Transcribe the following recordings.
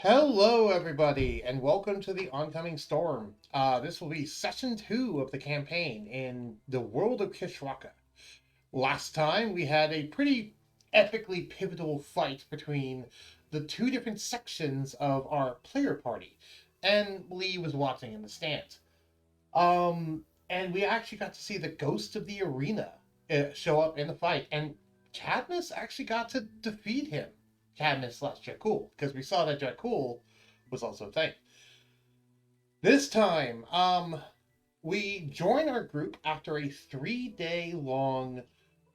Hello, everybody, and welcome to the Oncoming Storm. This will be session 2 of the campaign in the world of Kishwaka. Last time, we had a pretty epically pivotal fight between the two different sections of our player party, and Lee was watching in the stands. And we actually got to see the ghost of the arena show up in the fight, and Cadmus actually got to defeat him. Cadmus slash Jakul, because we saw that Jakul was also a thing. This time, we join our group after a 3-day long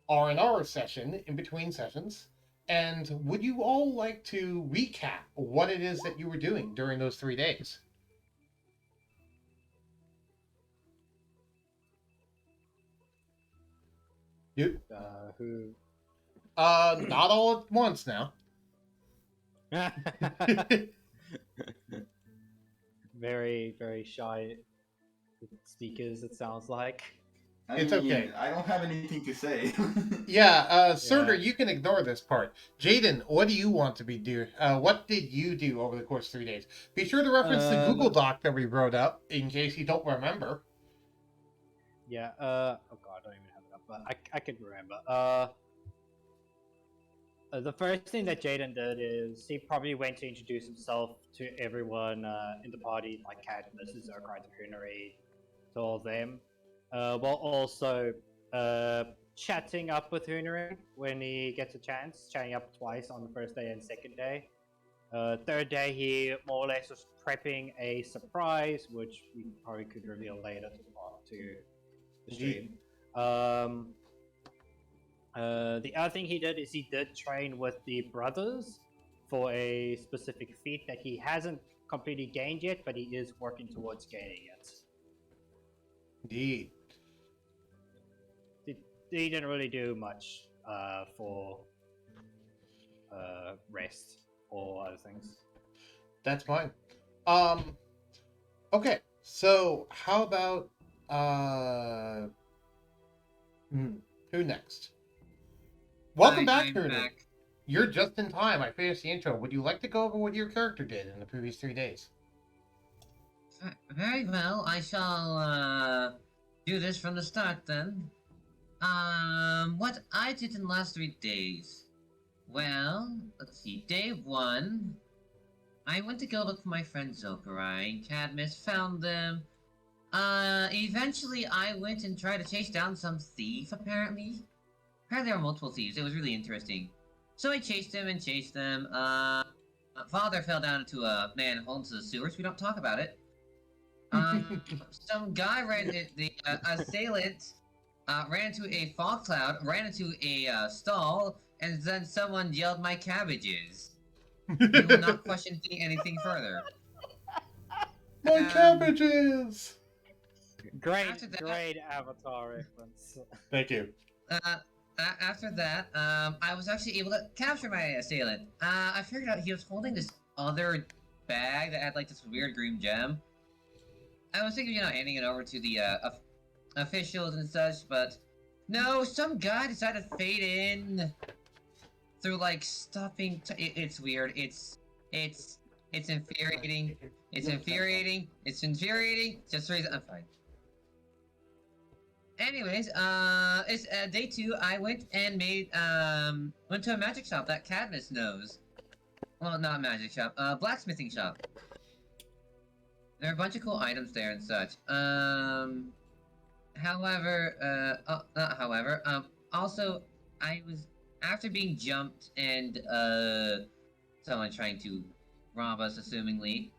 R&R session in between sessions. And would you all like to recap what it is that you were doing during those 3 days? You, Who? not all at once now. Very, very shy speakers, it sounds like. It's okay. I don't have anything to say. Yeah, Surtur, Yeah. you can ignore this part. Jayden, what do you want to be do? What did you do over the course of 3 days? Be sure to reference the Google Doc that we wrote up in case you don't remember. Yeah, oh god, I don't even have it up, but I can remember. The first thing that Jayden did is he probably went to introduce himself to everyone in the party, like Cadmus, Zerkrai, Coonery, to all of them, while also chatting up with Hoonery when he gets a chance, chatting up twice on the first day and second day. Third day, he more or less was prepping a surprise, which we probably could reveal later to the stream. The other thing he did is he did train with the brothers for a specific feat that he hasn't completely gained yet, but he is working towards gaining it. Indeed. He didn't really do much for rest or other things. That's fine. Okay, so how about who next? Welcome back, I'm Hooner. back. You're just in time. I finished the intro. Would you like to go over what your character did in the previous 3 days? Very well. I shall do this from the start then. What I did in the last 3 days. Well, let's see. Day 1, I went to go look for my friend Zokarai and Cadmus, found them. Eventually I went and tried to chase down some thief, apparently. Apparently there were multiple thieves. It was really interesting. So I chased them and chased them. Father fell down into a manhole into the sewers. We don't talk about it. Some guy ran the assailant ran into a fog cloud, ran into a stall, and then someone yelled my cabbages. We will not question anything further. My cabbages! Great Avatar reference. Thank you. After that, I was actually able to capture my assailant. I figured out he was holding this other bag that had like this weird green gem. I was thinking, handing it over to the officials and such, but no, some guy decided to fade in through like stuffing. It's weird. It's infuriating. It's infuriating. It's infuriating. Just the reason I'm fine. Anyways, it's day 2. I went and went to a magic shop that Cadmus knows. Well, not a magic shop, blacksmithing shop. There are a bunch of cool items there and such. Also, I was, after being jumped and, someone trying to rob us, assumingly,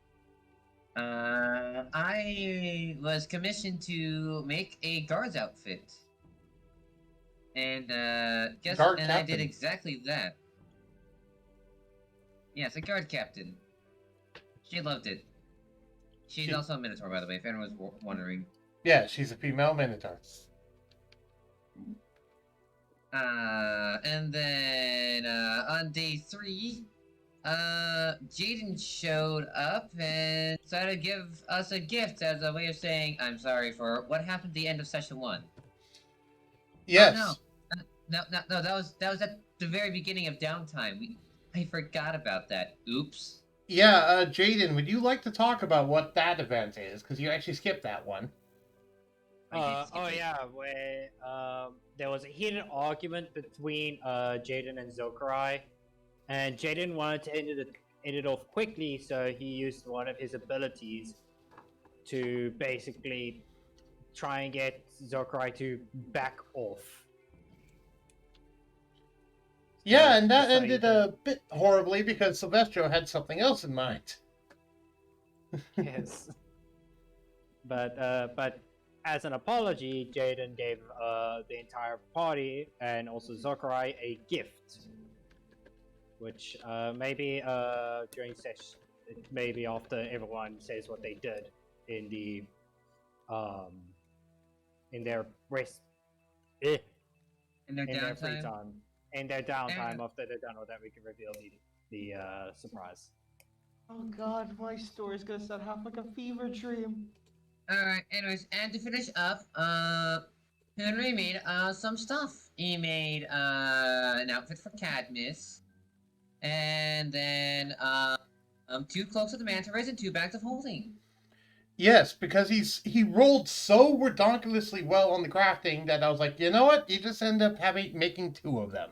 I was commissioned to make a guard's outfit. And, I did exactly that. Yes, a guard captain. She loved it. She's also a Minotaur, by the way, if anyone was wondering. Yeah, she's a female Minotaur. And then, on day 3, Jayden showed up and decided to give us a gift as a way of saying, I'm sorry for what happened at the end of session 1. Yes. Oh, no, that was at the very beginning of downtime. I forgot about that. Oops. Yeah, Jayden, would you like to talk about what that event is? Because you actually skipped that one. Oh yeah, where there was a heated argument between Jayden and Zokarai, and Jayden wanted to end it off quickly, so he used one of his abilities to basically try and get Zokarai to back off. Yeah, and that so ended a bit horribly because Silvestro had something else in mind. Yes. But as an apology, Jayden gave the entire party and also Zokarai a gift, which maybe during session, maybe after everyone says what they did in the um in their rest, eh, In their in their free downtime. time, in their downtime Yeah. after they're done with that, we can reveal the surprise. Oh god, my story's gonna start half like a fever dream. Alright, anyways, and to finish up, Henry made some stuff. He made an outfit for Cadmus, and then 2 cloaks of the manta rays and 2 bags of holding. Yes, because he rolled so redonkulously well on the crafting that I was like, you know what? You just end up making 2 of them.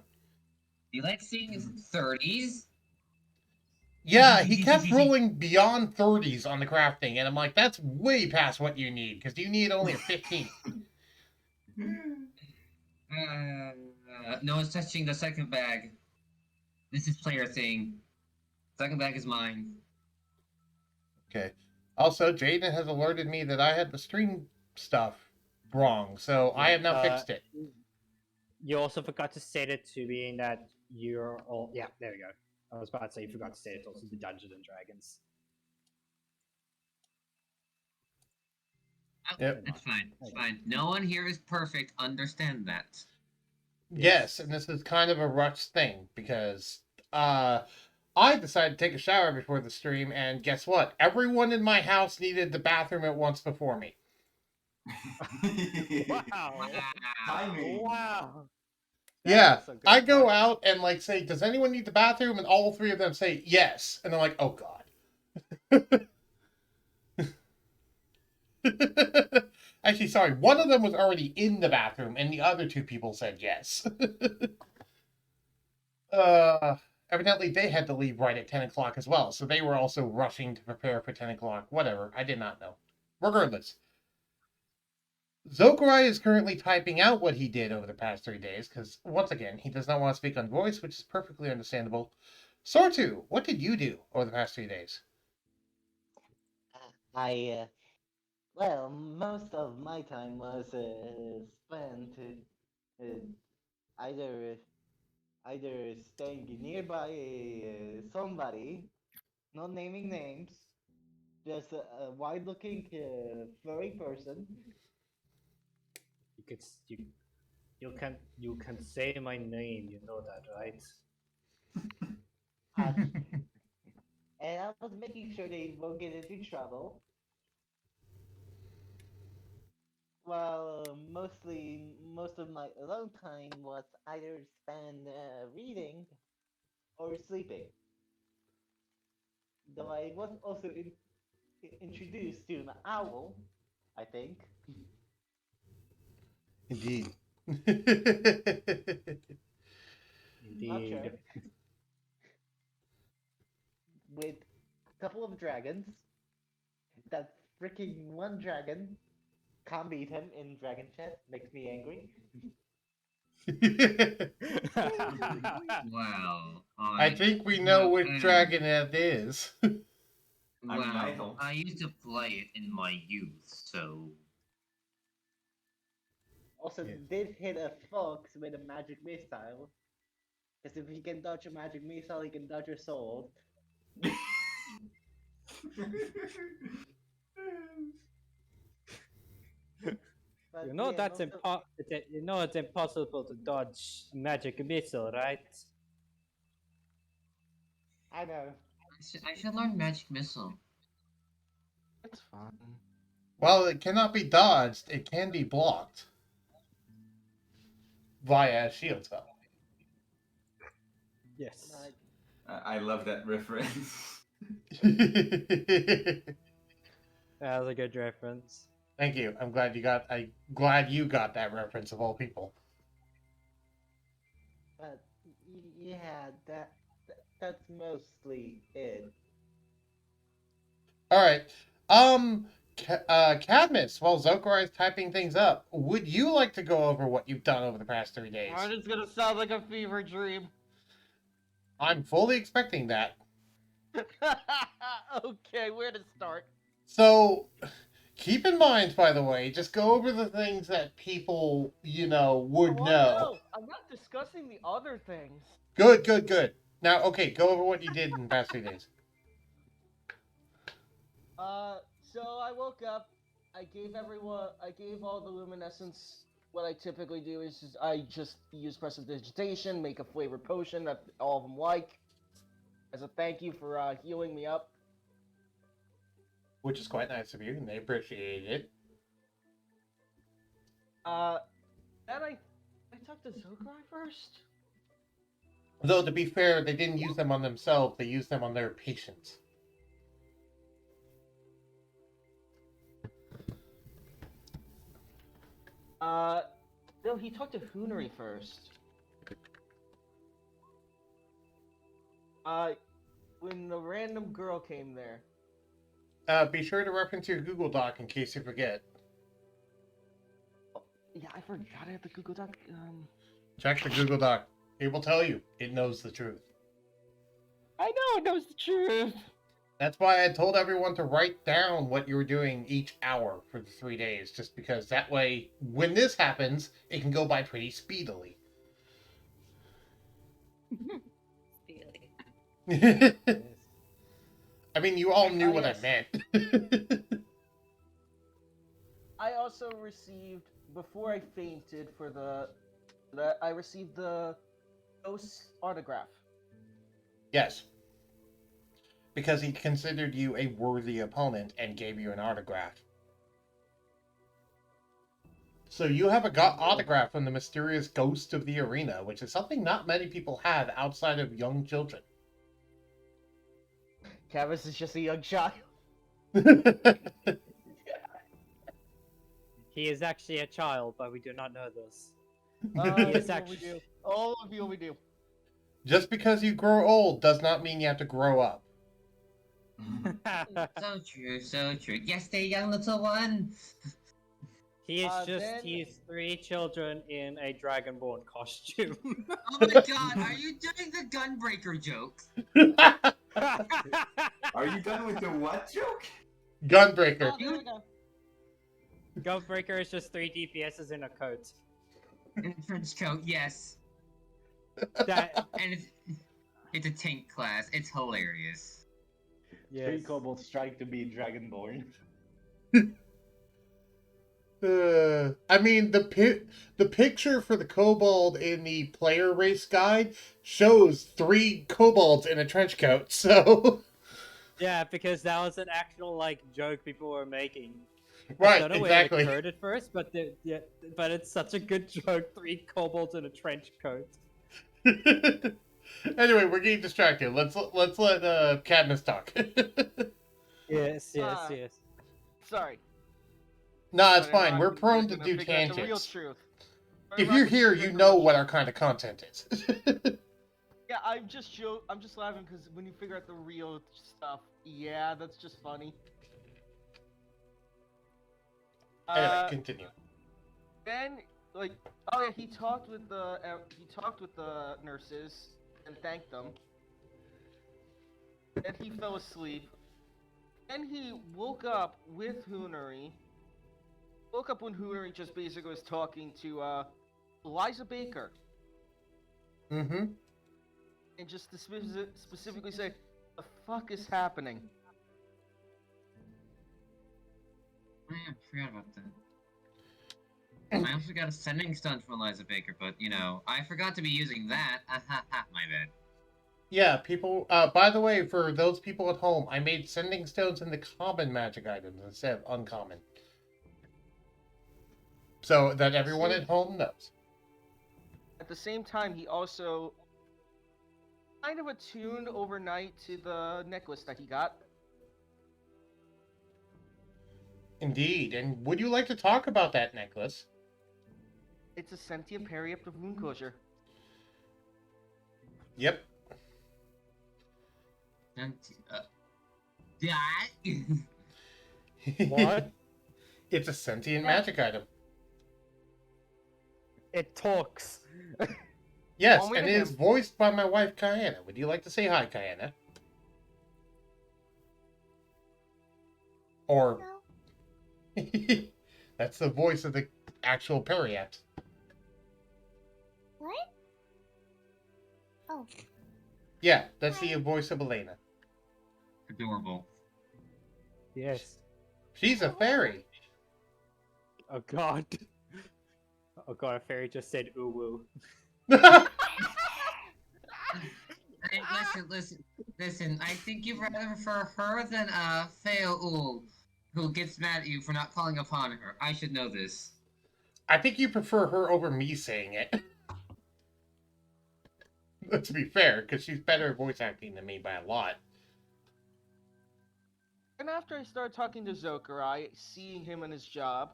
You like seeing 30s? Yeah, he kept rolling beyond 30s on the crafting, and I'm like, that's way past what you need, because you need only a 15. No one's touching the second bag. This is player thing. Second bag is mine. Okay. Also, Jayden has alerted me that I had the stream stuff wrong, so I have now fixed it. You also forgot to set it to being that you're all. Yeah, there we go. I was about to say you forgot to set it also to Dungeons and Dragons. Oh, Yep. that's fine. It's fine. No one here is perfect. Understand that. Yes, and this is kind of a rushed thing because I decided to take a shower before the stream, and guess what? Everyone in my house needed the bathroom at once before me. Wow! Timing. Wow! Yeah, So I go out and like say, "Does anyone need the bathroom?" And all 3 of them say yes, and they're like, "Oh God." Actually, sorry, one of them was already in the bathroom, and the other 2 people said yes. Evidently they had to leave right at 10 o'clock as well, so they were also rushing to prepare for 10 o'clock. Whatever, I did not know. Regardless, Zokarai is currently typing out what he did over the past 3 days, because, once again, he does not want to speak on voice, which is perfectly understandable. Sortu, what did you do over the past 3 days? Well, most of my time was spent uh, either either staying nearby somebody, not naming names, just a wide-looking furry person. You could you can say my name. You know that, right? And I was making sure they won't get into trouble. Well, most of my alone time was either spent reading or sleeping. Though I was also introduced to an owl, I think. Indeed. Not sure. Indeed. With a couple of dragons. That freaking one dragon can't beat him in dragon chess. Makes me angry. Wow. I think we know which dragon that is. Well, I used to play it in my youth, so. Also, did hit a fox with a magic missile. Because if he can dodge a magic missile, he can dodge a sword. But You know yeah, that's most of- You know it's impossible to dodge magic missile, right? I know. I should learn Magic Missile. It's fun. While it cannot be dodged, it can be blocked via a shield spell. Yes. Like, I love that reference. That was a good reference. Thank you. I'm glad you got that reference of all people. But yeah, that's mostly it. All right. Cadmus, while Zokarai is typing things up, would you like to go over what you've done over the past 3 days? Mine is gonna sound like a fever dream. I'm fully expecting that. Okay, where to start? So, keep in mind, by the way, just go over the things that people, would Oh, know. no, I'm not discussing the other things. Good, good, good. Now, okay, go over what you did in the past 3 days. So I woke up. I gave all the luminescence. What I typically do is I just use prestidigitation, make a flavored potion that all of them like, as a thank you for healing me up. Which is quite nice of you, and they appreciate it. Then I talked to Zokai first. Though, to be fair, they didn't use them on themselves, they used them on their patients. No, he talked to Hoonery first. When the random girl came there. Be sure to reference your Google Doc in case you forget. Oh, yeah, I forgot I had the Google Doc. Check the Google Doc. It will tell you. It knows the truth. I know it knows the truth. That's why I told everyone to write down what you were doing each hour for the 3 days, just because that way, when this happens, it can go by pretty speedily. I mean, you all knew what I meant. I also received, before I fainted I received the ghost autograph. Yes. Because he considered you a worthy opponent and gave you an autograph. So you have a autograph from the mysterious ghost of the arena, which is something not many people have outside of young children. Cavis is just a young child. He is actually a child, but we do not know this. Yes, is actually- we do. All of you, we do. Just because you grow old does not mean you have to grow up. So true, so true. Yes, stay young, little one. He is Then- he's 3 children in a Dragonborn costume. Oh my god, are you doing the gunbreaker joke? Are you done with the what joke? Gunbreaker. Oh, there we go. Gunbreaker is just 3 DPSs in a coat. In a trench coat, yes. That And it's a tank class. It's hilarious. Three yes. kobolds trying to be dragonborn. I mean, the picture for the kobold in the player race guide shows 3 kobolds in a trench coat, so... Yeah, because that was an actual joke people were making. I Right, don't know exactly. where it occurred at first, but but it's such a good joke. 3 kobolds in a trench coat. Anyway, we're getting distracted. Let's let Cadmus talk. Yes, Ah. yes. Sorry. Nah, it's But fine. I'm We're not prone to gonna do figure out the real tangents. truth. If you're here, you know what our kind of content is. Yeah, I'm just laughing because when you figure out the real stuff, yeah, that's just funny. Anyway, continue. Then, oh yeah, he talked with the nurses and thanked them. And he fell asleep. Then he woke up with Hoonery. Woke up when Hoonery just basically was talking to Eliza Baker, Mm-hmm. and just to specifically say, "The fuck is happening?" Oh, yeah, I forgot about that. I also got a sending stone from Eliza Baker, but, I forgot to be using that. My bad. Yeah, people. By the way, for those people at home, I made sending stones into common magic items instead of uncommon, so that everyone at home knows. At the same time, he also kind of attuned overnight to the necklace that he got. Indeed. And would you like to talk about that necklace? It's a sentient periapt of wound closure. Yep. And, that? What? It's a sentient magic item. It talks. Yes, Only and to it is him. voiced by my wife, Kayana. Would you like to say hi, Kayana? Or... That's the voice of the actual Periapt. What? Oh. Yeah, that's the voice of Elena. Adorable. Yes. She's a fairy. Oh god. Oh god, a fairy just said ooh woo. Hey, listen. I think you'd rather prefer her than Fail who gets mad at you for not calling upon her. I should know this. I think you prefer her over me saying it. To be fair, because she's better at voice acting than me by a lot. And after I started talking to Zokurai, seeing him and his job,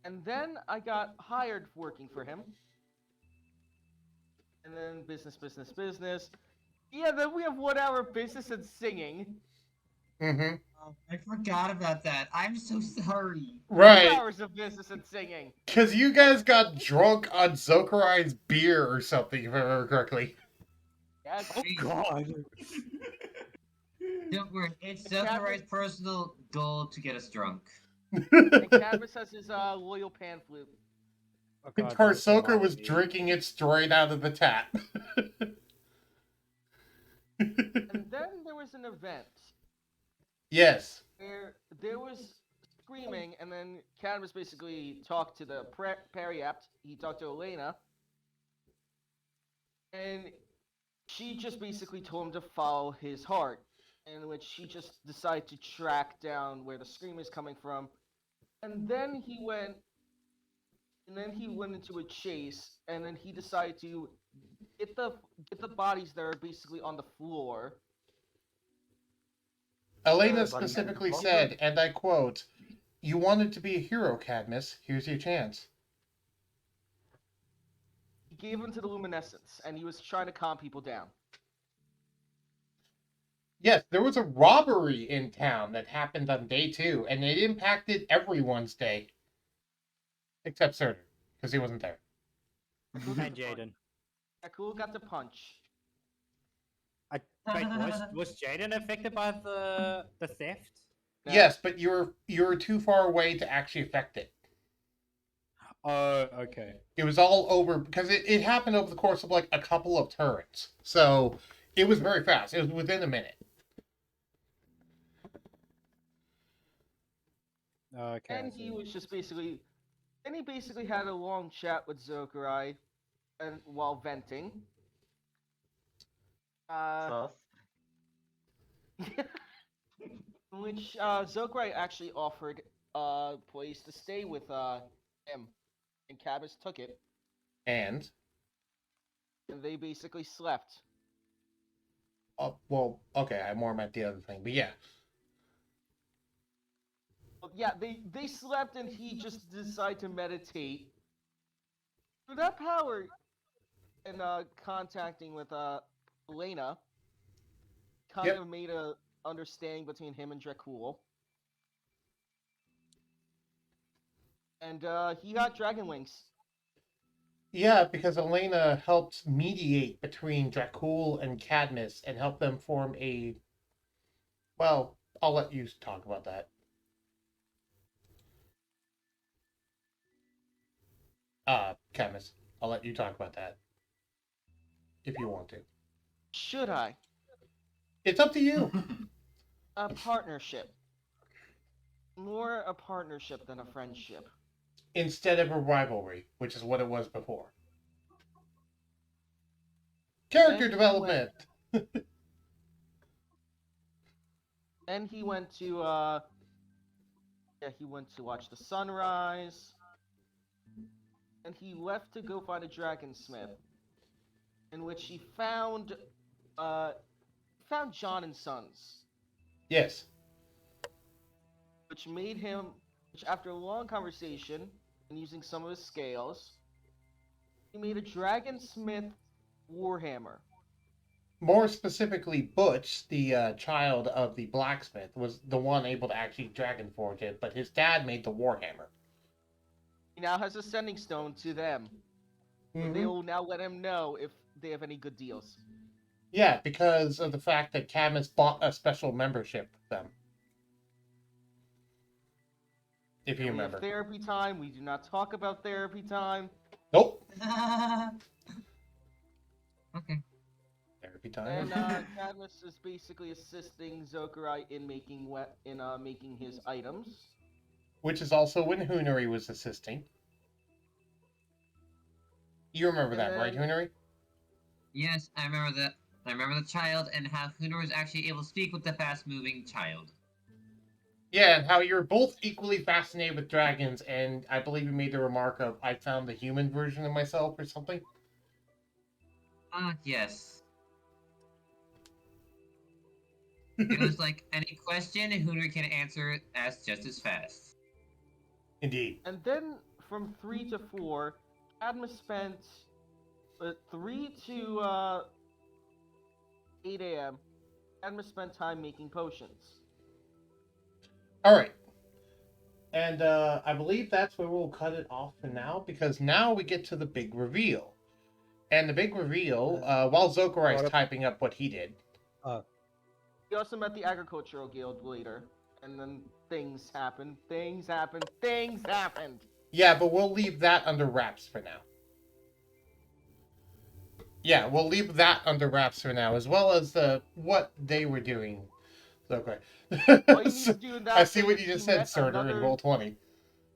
and then I got hired working for him. And then business. Yeah, then we have 1 hour business and singing. Mm-hmm. Oh, I forgot about that. I'm so sorry. 2 Right. hours of business and singing. Because you guys got drunk on Zokurai's beer or something, if I remember correctly. Yes. Oh god. Don't worry, it's The cat- Zokurai's personal goal to get us drunk. And Cadmus has his loyal pan flute. Oh And god, that Karsoka was reminds me. drinking it straight out of the tap. And then there was an event Yes. where there was screaming, and then Cadmus basically talked to the Periapt. He talked to Elena, and she just basically told him to follow his heart, in which he just decided to track down where the scream is coming from, and then he went into a chase, and then he decided to get the bodies that are basically on the floor. Elena Uh, specifically Buddy, said, and I quote, "You wanted to be a hero, Cadmus. Here's your chance." He gave him to the luminescence, and he was trying to calm people down. Yes, there was a robbery in town that happened on day 2, and it impacted everyone's day. Except Surtur, because he wasn't there. And Jayden. Cool got the punch. Wait, was Jayden affected by the theft? No. Yes, but you're too far away to actually affect it. Oh, okay. It was all over, because it happened over the course of like a couple of turns. So it was very fast. It was within a minute. Okay. And he was just basically, and he basically had a long chat with Zokurai, and while venting. Sus. Which Zokurai actually offered a place to stay with him, and Cadmus took it, And, and they basically slept. well, okay, I more meant the other thing, but yeah. Well, yeah, they slept, and he just decided to meditate. So that power, and contacting with Elena, kind Yep. of made a understanding between him and Dracul. And he got dragon wings. Yeah, because Elena helped mediate between Dracul and Cadmus and help them form a... Well, I'll let you talk about that. Cadmus, I'll let you talk about that. If you want to. Should I? It's up to you. A partnership. More a partnership than a friendship. Instead of a rivalry, which is what it was before. Character Then he development! And he went to he went to watch the sunrise. And he left to go find a dragonsmith. in which he found John and Sons, Yes. which made him, which after a long conversation and using some of his scales, he made a dragonsmith warhammer. More specifically, Butch, the child of the blacksmith, was the one able to actually dragon forge it, but his dad made the warhammer. He now has a sending stone to them. Mm-hmm. They will now let him know if they have any good deals. Yeah, because of the fact that Cadmus bought a special membership with them. If you And we remember. have therapy time. We do not talk about therapy time. Nope. Okay. Therapy time. And Cadmus is basically assisting Zokurai in making making his items. Which is also when Hoonery was assisting. You remember that, right, Hoonery? Yes, I remember that. I remember the child and how Hunor was actually able to speak with the fast-moving child. Yeah, and how you're both equally fascinated with dragons, and I believe you made the remark of, I found the human version of myself or something? Yes. It was like, any question, Hunor can answer it just as fast. Indeed. And then from 3 to 4, Cadmus spent 3 to 8 a.m. Cadmus spent time making potions. Alright. And I believe that's where we'll cut it off for now, because now we get to the big reveal. And the big reveal, while Zokurai is typing up what he did. He also met the Agricultural Guild later. And then things happened. Yeah, but we'll leave that under wraps for now. Yeah, we'll leave that under wraps for now, as well as what they were doing. Zokurai. All you need to do in that I see thing what is you just he said, met Surtur, in another- Roll20.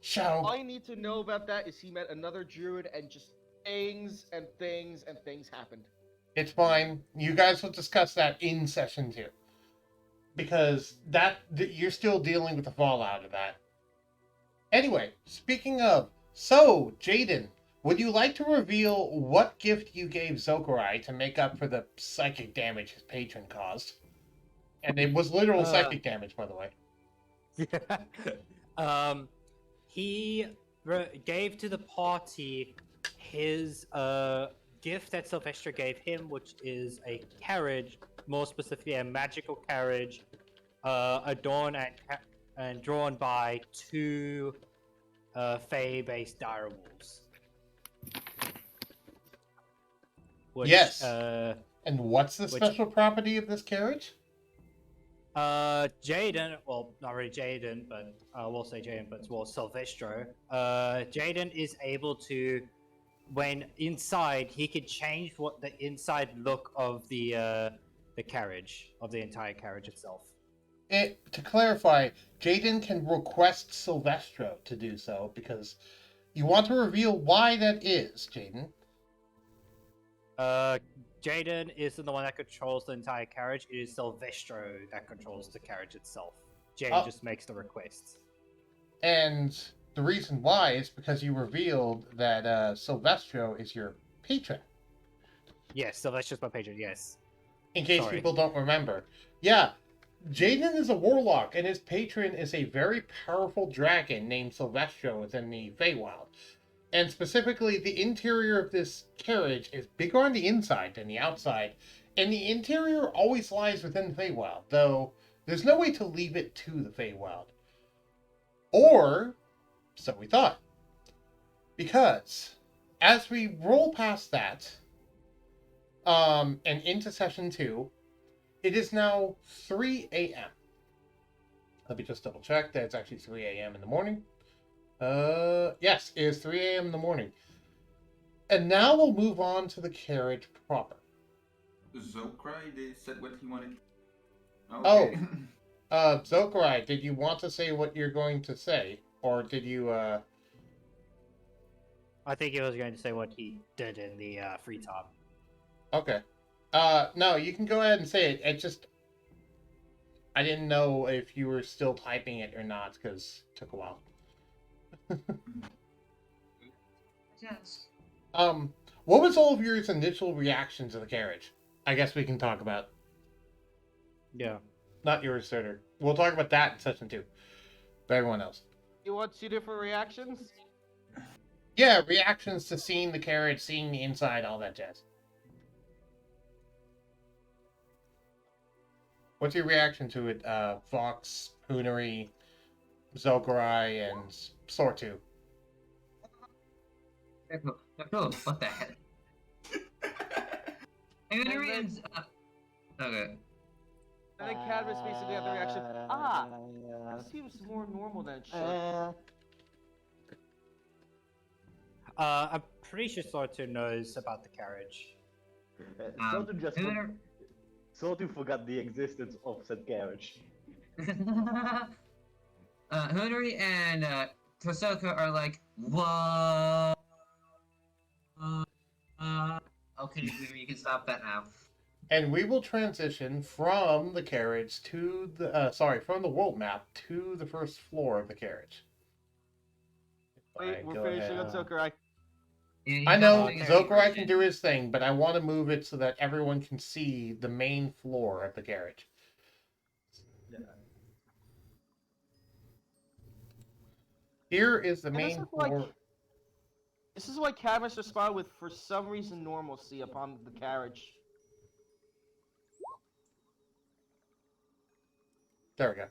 Show. All you need to know about that is he met another druid and just things happened. It's fine. You guys will discuss that in session 2. Because you're still dealing with the fallout of that. Anyway, speaking of, so, Jayden, would you like to reveal what gift you gave Zokurai to make up for the psychic damage his patron caused? And it was literal psychic damage, by the way. Yeah. He gave to the party his gift that Sylvester gave him, which is a carriage, more specifically a magical carriage, adorned and drawn by 2 Fae-based direwolves. Which, Yes. And what's the special property of this carriage? Jayden, well, not really Jayden, but we'll say Jayden, but well, Sylvestro. Jayden is able to, when inside, he can change what the inside look of the carriage, of the entire carriage itself. To clarify, Jayden can request Sylvestro to do so, because you want to reveal why that is, Jayden. Jayden isn't the one that controls the entire carriage. It is Sylvestro that controls the carriage itself. Jayden just makes the requests. And the reason why is because you revealed that Sylvestro is your patron. Yes, Sylvester's my patron, yes. In case people don't remember. Yeah, Jayden is a warlock, and his patron is a very powerful dragon named Sylvestro within the Feywild. And specifically, the interior of this carriage is bigger on the inside than the outside, and the interior always lies within the Feywild, though there's no way to leave it to the Feywild. Or, so we thought. Because, as we roll past that, and into session 2, it is now 3 a.m. Let me just double check that it's actually 3 a.m. in the morning. Yes, it is 3 a.m. in the morning. And now we'll move on to the carriage proper. Zokurai, they said what he wanted. Okay. Zokurai, did you want to say what you're going to say? Or did you, I think he was going to say what he did in the free top. Okay. No, you can go ahead and say it. It just... I didn't know if you were still typing it or not, because it took a while. Yes. What was all of your initial reactions to the carriage? I guess we can talk about. Yeah. Not yours, Surtur. We'll talk about that in session 2. But everyone else. You want 2 different reactions? Yeah, reactions to seeing the carriage, seeing the inside, all that jazz. What's your reaction to it, Fox, Hoonery, Zokurai, and Sortu? What the heck? Ignorance. Okay. And then Cadmus basically had the reaction, that seems more normal than it should. I'm pretty sure Sortu knows about the carriage. Sotu forgot the existence of said carriage. Hoonery and Tosoka are like, what? Okay, you can stop that now. And we will transition from the carriage to the from the world map to the first floor of the carriage. Wait, we're finishing on Zokurai. I know Zokurai can do his thing, but I want to move it so that everyone can see the main floor of the carriage. Yeah. Here is the main floor. This is why Cadmus responded with, for some reason, normalcy upon the carriage. There we go.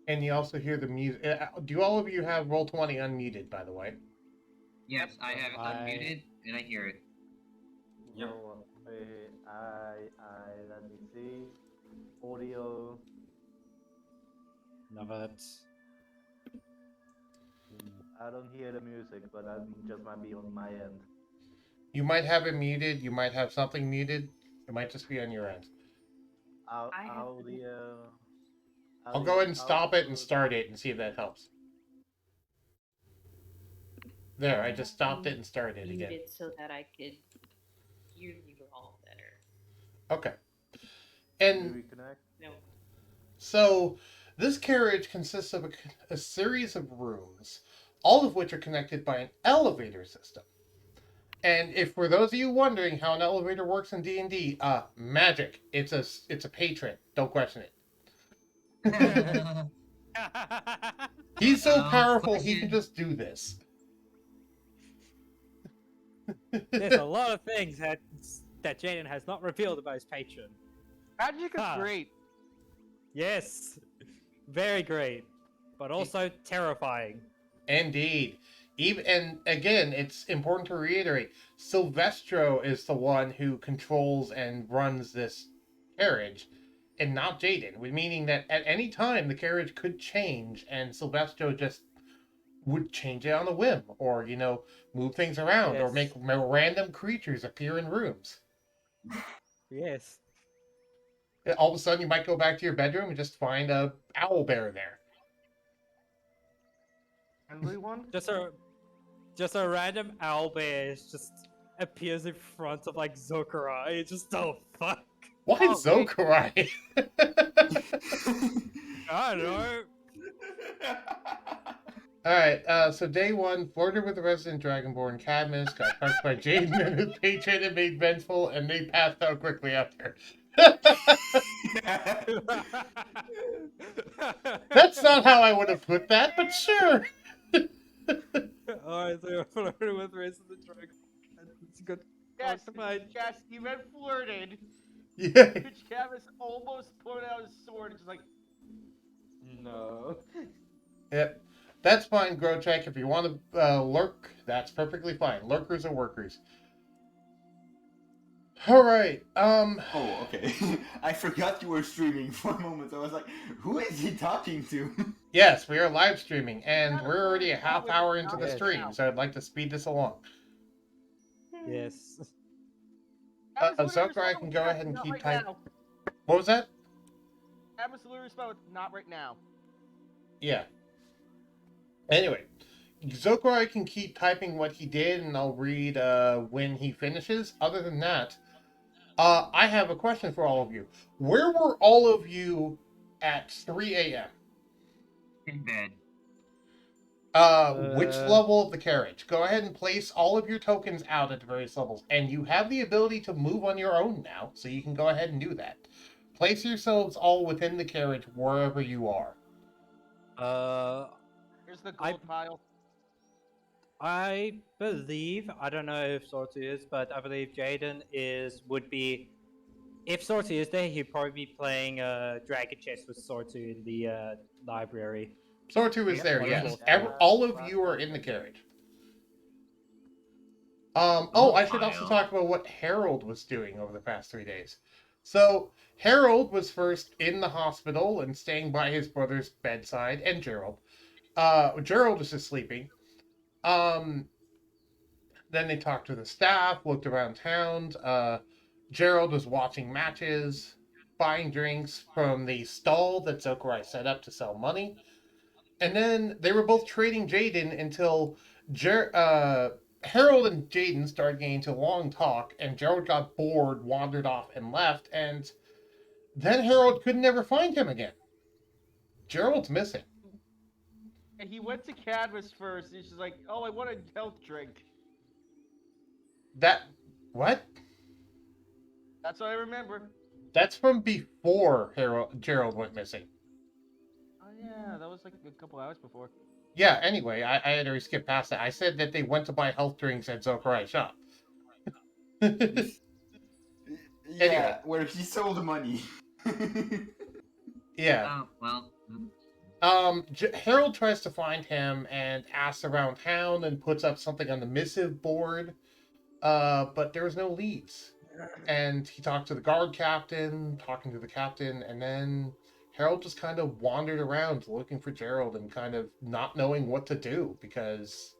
And you also hear the music. Do all of you have Roll20 unmuted, by the way? Yes, I have it unmuted, and I hear it. Yep. Let me see. Audio. No, that's... I don't hear the music, but that just might be on my end. You might have it muted. You might have something muted. It might just be on your end. Audio. I'll go ahead and stop it and start it and see if that helps. There, I just stopped it and started it again. Muted so that I could hear you all better. Okay. And Reconnect? No. so this carriage consists of a series of rooms, all of which are connected by an elevator system. And if for those of you wondering how an elevator works in D&D, magic. It's a patron. Don't question it. He's so powerful he can just do this. There's a lot of things that Jayden has not revealed about his patron. Magic is great. Yes, very great, but also terrifying. Indeed. And again, it's important to reiterate, Silvestro is the one who controls and runs this carriage, and not Jayden, meaning that at any time the carriage could change, and Silvestro just would change it on a whim, or, move things around, or make random creatures appear in rooms. Yes. All of a sudden, you might go back to your bedroom and just find a owl bear there. Friendly one? Just a random owl bear just appears in front of Zokurai. It's just, oh fuck. Why Zokurai? I don't know. Alright, so day 1, flirted with the resident Dragonborn, Cadmus, got touched by Jayden and his patron and made vengeful, and they passed out quickly after. That's not how I would have put that, but sure. Alright, so flirted with resident Dragonborn. It's good. Yes, you meant flirted. Yeah. Which Cadmus almost pulled out his sword and just no. Yep. That's fine, Grochek. If you want to lurk, that's perfectly fine. Lurkers are workers. Alright, Oh, okay. I forgot you were streaming for a moment. I was like, who is he talking to? Yes, we are live streaming, and we're already a half hour into the stream, so I'd like to speed this along. Yes. Zokurai can go ahead and keep typing. What was that? Cadmus literally responded with, not right now. Yeah. Anyway, Zokurai can keep typing what he did, and I'll read when he finishes. Other than that, I have a question for all of you. Where were all of you at 3 a.m.? In bed. Which level of the carriage? Go ahead and place all of your tokens out at the various levels, and you have the ability to move on your own now, so you can go ahead and do that. Place yourselves all within the carriage wherever you are. Here's the gold pile. I believe, I don't know if Sortu is, but I believe Jayden would be. If Sortu is there, he'd probably be playing Dragon Chess with Sortu in the library. Sortu is Yep, there, on the yes. floor. All of you are in the carriage. I should also talk about what Harold was doing over the past 3 days. So, Harold was first in the hospital and staying by his brother's bedside, and Gerald. Gerald was just sleeping. Then they talked to the staff, looked around town. Gerald was watching matches, buying drinks from the stall that Zokurai set up to sell money. And then they were both trading Jayden until Harold and Jayden started getting into a long talk, and Gerald got bored, wandered off, and left. And then Harold could never find him again. Gerald's missing. And he went to Cadmus first. He's just like, oh, I want a health drink. What? That's what I remember. That's from before Gerald went missing. Oh yeah, that was like a couple hours before. Yeah, anyway, I had already skipped past that. I said that they went to buy health drinks at Zokurai's shop. Yeah, Anyway. where he sold money. Yeah. Oh, well. Harold tries to find him and asks around town and puts up something on the missive board, but there was no leads. And he talked to the guard captain, talking to the captain, and then Harold just kind of wandered around looking for Gerald and kind of not knowing what to do because,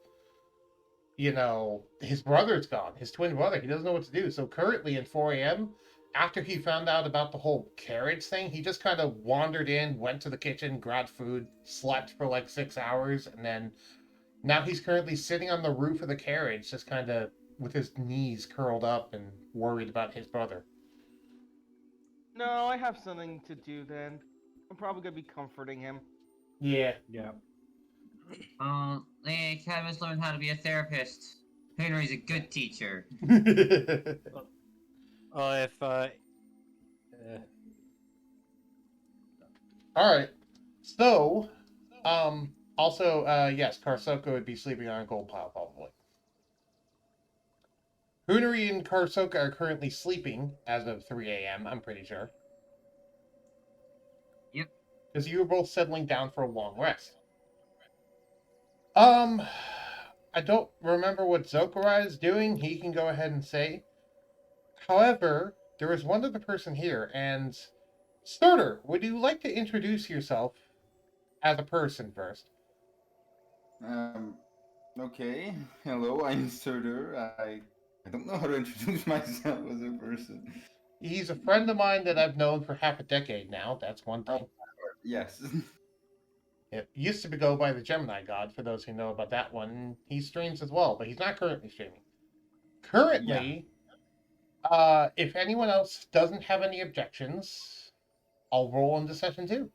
his brother's gone, his twin brother. He doesn't know what to do. So currently at 4 a.m., after he found out about the whole carriage thing, he just kind of wandered in, went to the kitchen, grabbed food, slept for like 6 hours, and then now he's currently sitting on the roof of the carriage, just kind of with his knees curled up and worried about his brother. No, I have something to do then. I'm probably gonna be comforting him. Yeah. Yeah. Hey, Cadmus learned how to be a therapist. Henry's a good teacher. If All right. So, also, yes, Karsoka would be sleeping on a gold pile probably. Hunari and Karsoka are currently sleeping as of 3 a.m., I'm pretty sure. Yep. Because you were both settling down for a long rest. I don't remember what Zokurai is doing. He can go ahead and say. However, there is one other person here, and Starter, would you like to introduce yourself as a person first? Okay. Hello, I'm Surtur. I don't know how to introduce myself as a person. He's a friend of mine that I've known for half a decade now. That's one thing. Yes. It used to go by the Gemini God, for those who know about that one. He streams as well, but he's not currently streaming. Currently, if anyone else doesn't have any objections, I'll roll into session 2.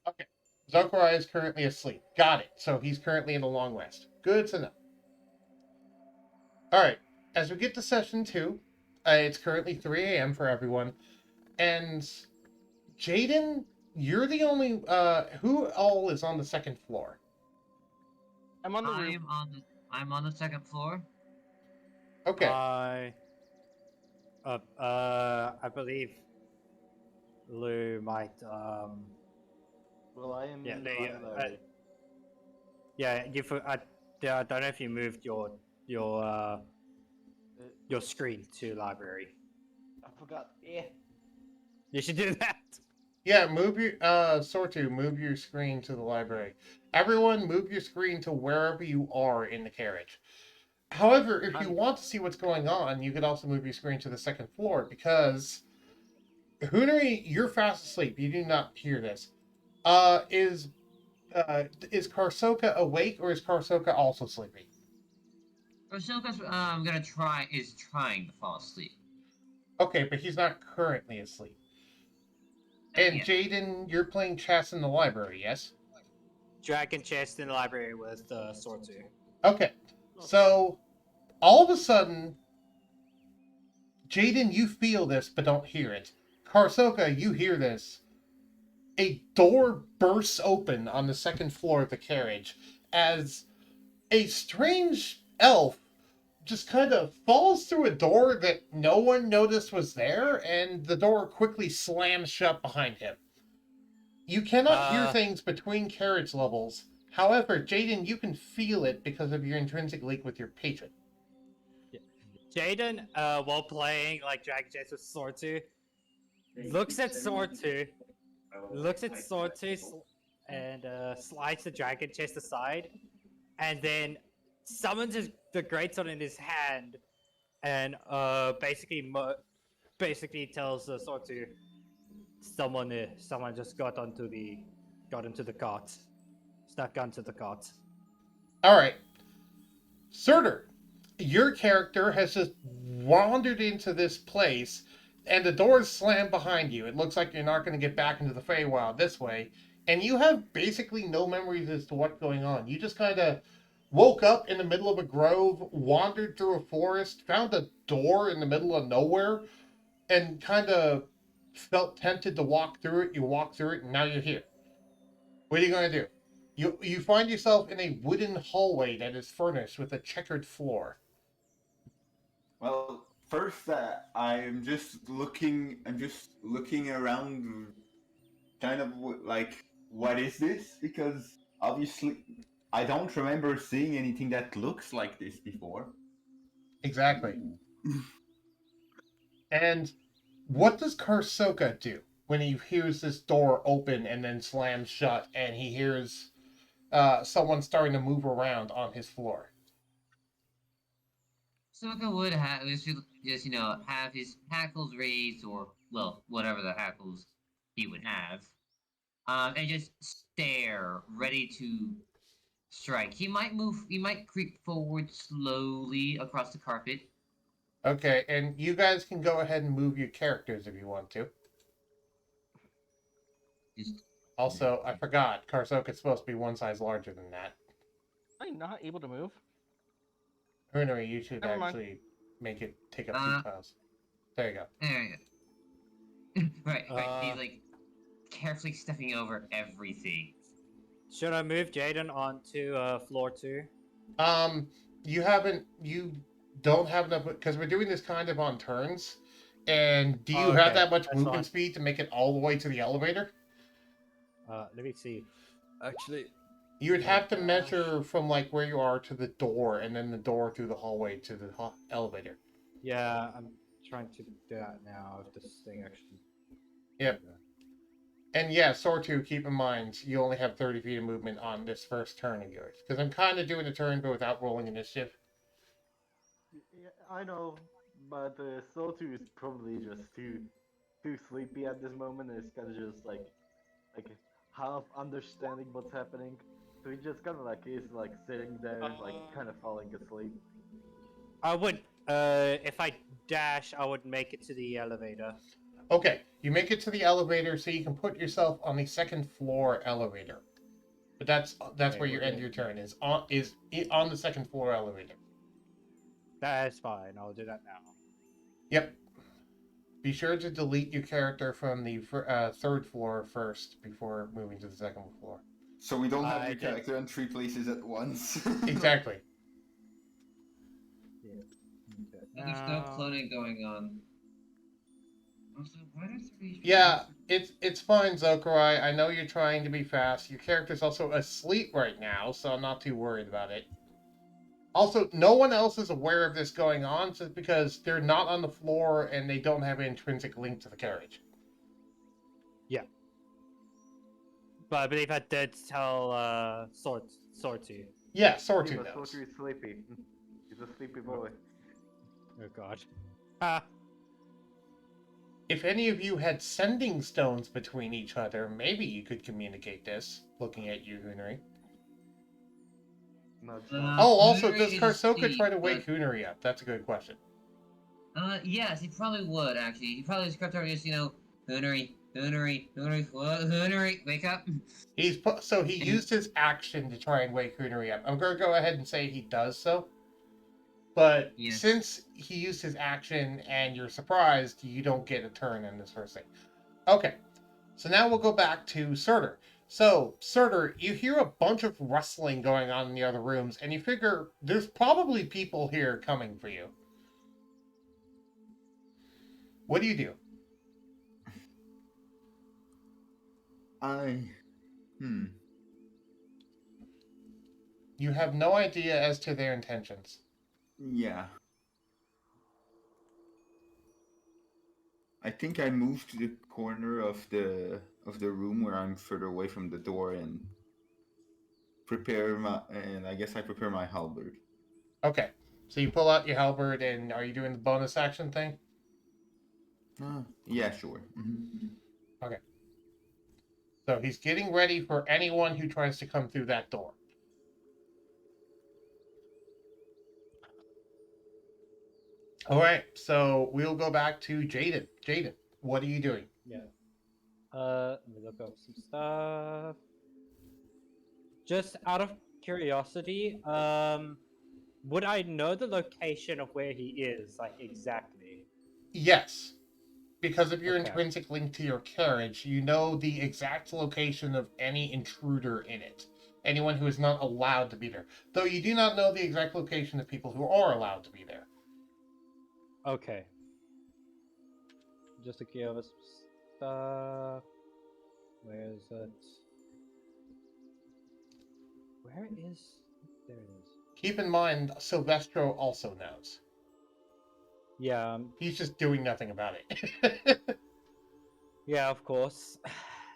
Okay. Zokurai is currently asleep. Got it. So he's currently in a long rest. Good to know. Alright. As we get to session 2, it's currently 3 a.m. for everyone. And Jayden, you're the only who all is on the second floor? I'm on the roof. I'm on the second floor. Okay. I believe Lou might Well, I am Yeah, in the they, library. yeah, I don't know if you moved your screen to library. I forgot. Yeah. You should do that. Yeah, move your Sortu, move your screen to the library. Everyone, move your screen to wherever you are in the carriage. However, if you want to see what's going on, you could also move your screen to the second floor because Hunari, you're fast asleep. You do not hear this. Is Karsoka awake or is Karsoka also sleeping? Oshoka's trying to fall asleep. Okay, but he's not currently asleep. And Yeah. Jayden, you're playing chess in the library, yes? Dragon chest in the library with the sword too. Okay. So, all of a sudden, Jayden, you feel this but don't hear it. Karsoka, you hear this. A door bursts open on the second floor of the carriage as a strange elf just kind of falls through a door that no one noticed was there, and the door quickly slams shut behind him. You cannot hear things between carriage levels. However, Jayden, you can feel it because of your intrinsic link with your patron. Jayden, while playing like Dragon chest with sword 2, looks at sword 2, and slides the dragon chest aside, and then summons the greatsword in his hand, and basically tells the sword 2, someone just got into the cart, stuck onto the cart. All right, Surtur, your character has just wandered into this place, and the doors slam behind you. It looks like you're not going to get back into the Feywild this way, and you have basically no memories as to what's going on. You just kind of woke up in the middle of a grove, wandered through a forest, found a door in the middle of nowhere, and kind of felt tempted to walk through it. You walk through it, and now you're here. What are you going to do? You find yourself in a wooden hallway that is furnished with a checkered floor. Well, first, I'm just looking. I'm just looking around, kind of like, what is this? Because obviously, I don't remember seeing anything that looks like this before. Exactly. And what does Karsoka do when he hears this door open and then slam shut, and he hears someone starting to move around on his floor? Soka would have just have his hackles raised, or well, whatever the hackles he would have, and just stare, ready to strike. He might move. He might creep forward slowly across the carpet. Okay, and you guys can go ahead and move your characters if you want to. Just Also, I forgot, Karsoka's supposed to be one size larger than that. I'm not able to move. Hunary, you should Never mind. actually make it take up 2 tiles. There you go. there you go. right. He's like carefully stepping over everything. Should I move Jayden onto floor 2? You don't have enough, because we're doing this kind of on turns. And do you Oh, have okay, that much that's movement fine. speed to make it all the way to the elevator? Let me see. Actually, You would have to gosh. measure from like where you are to the door, and then the door through the hallway to the elevator. Yeah, I'm trying to do that now. If this thing actually. Yep. And yeah, Sortu, keep in mind, you only have 30 feet of movement on this first turn of yours. Because I'm kind of doing a turn, but without rolling initiative. Yeah, I know, but Sotu is probably just too sleepy at this moment, and it's kind of just like half understanding what's happening. So he just kind of like is like sitting there, like kind of falling asleep. I would, if I dash, I would make it to the elevator. Okay, you make it to the elevator, so you can put yourself on the second floor elevator. But that's Okay, where you we're end good. your turn, is on the second floor elevator. That's fine. I'll do that now. Yep. Be sure to delete your character from the third floor first before moving to the second floor. So we don't have I your did. character in 3 places at once. Exactly. There's no cloning going on. Also, why are three? Yeah, it's fine, Zokurai. I know you're trying to be fast. Your character's also asleep right now, so I'm not too worried about it. Also, no one else is aware of this going on, just because they're not on the floor and they don't have an intrinsic link to the carriage. But I believe I did tell Sortu. Yeah, Sortu Yeah, but knows. Sotu is sleepy. He's a sleepy boy. Oh god. Ah. If any of you had sending stones between each other, maybe you could communicate this, looking at you, Hunary. Nudge, Uh, nudge. Oh, also, Hunary does is Karsoka asleep, try to wake but- Hunary up? That's a good question. Yes, he probably would actually. He probably just kept just Hunary, Hoonery, wake up. So he used his action to try and wake Hoonary up. I'm gonna go ahead and say he does so. But Yes. since he used his action and you're surprised, you don't get a turn in this first thing. Okay. So now we'll go back to Surtur. So, Surtur, you hear a bunch of rustling going on in the other rooms, and you figure there's probably people here coming for you. What do you do? You have no idea as to their intentions. Yeah. I think I moved to the corner of the room where I'm further away from the door and I guess I prepare my halberd. Okay. So you pull out your halberd, and are you doing the bonus action thing? Yeah, sure. Mm-hmm. Okay. So he's getting ready for anyone who tries to come through that door. All right. So we'll go back to Jayden. Jayden, what are you doing? Yeah. Let me look up some stuff. Just out of curiosity, would I know the location of where he is, like exactly? Yes. Because of your Okay. intrinsic link to your carriage, you know the exact location of any intruder in it. Anyone who is not allowed to be there. Though you do not know the exact location of people who are allowed to be there. Okay. Just to give us stuff. Where is it? Where is? There it is. Keep in mind, Silvestro also knows. Yeah. He's just doing nothing about it. Yeah, of course.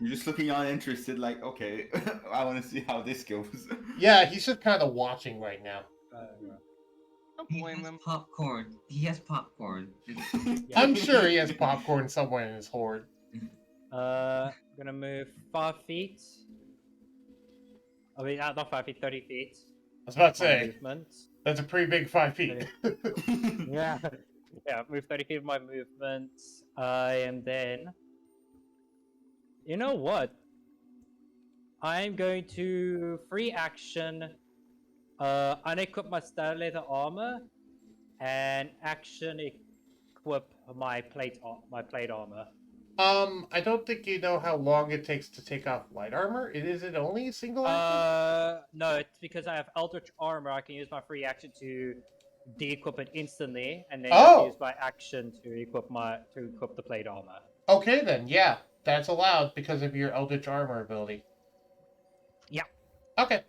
You're just looking uninterested, like, okay, I want to see how this goes. Yeah, he's just kind of watching right now. Don't He blame has him. popcorn. He has popcorn. Yeah. I'm sure he has popcorn somewhere in his hoard. Gonna move 5 feet. I mean, not 5 feet, 30 feet. I was about to My say, movement. that's a pretty big 5 feet. Yeah. Yeah, move 30 feet of my movement. And then. You know what? I'm going to free action, unequip my star leather armor, and action equip my plate armor. I don't think you know how long it takes to take off light armor. Is it only a single action? No, it's because I have Eldritch armor. I can use my free action to de-equip it instantly, and then I can use my action to equip the plate armor. Okay then, yeah. That's allowed because of your Eldritch Armor ability. Yeah. Okay.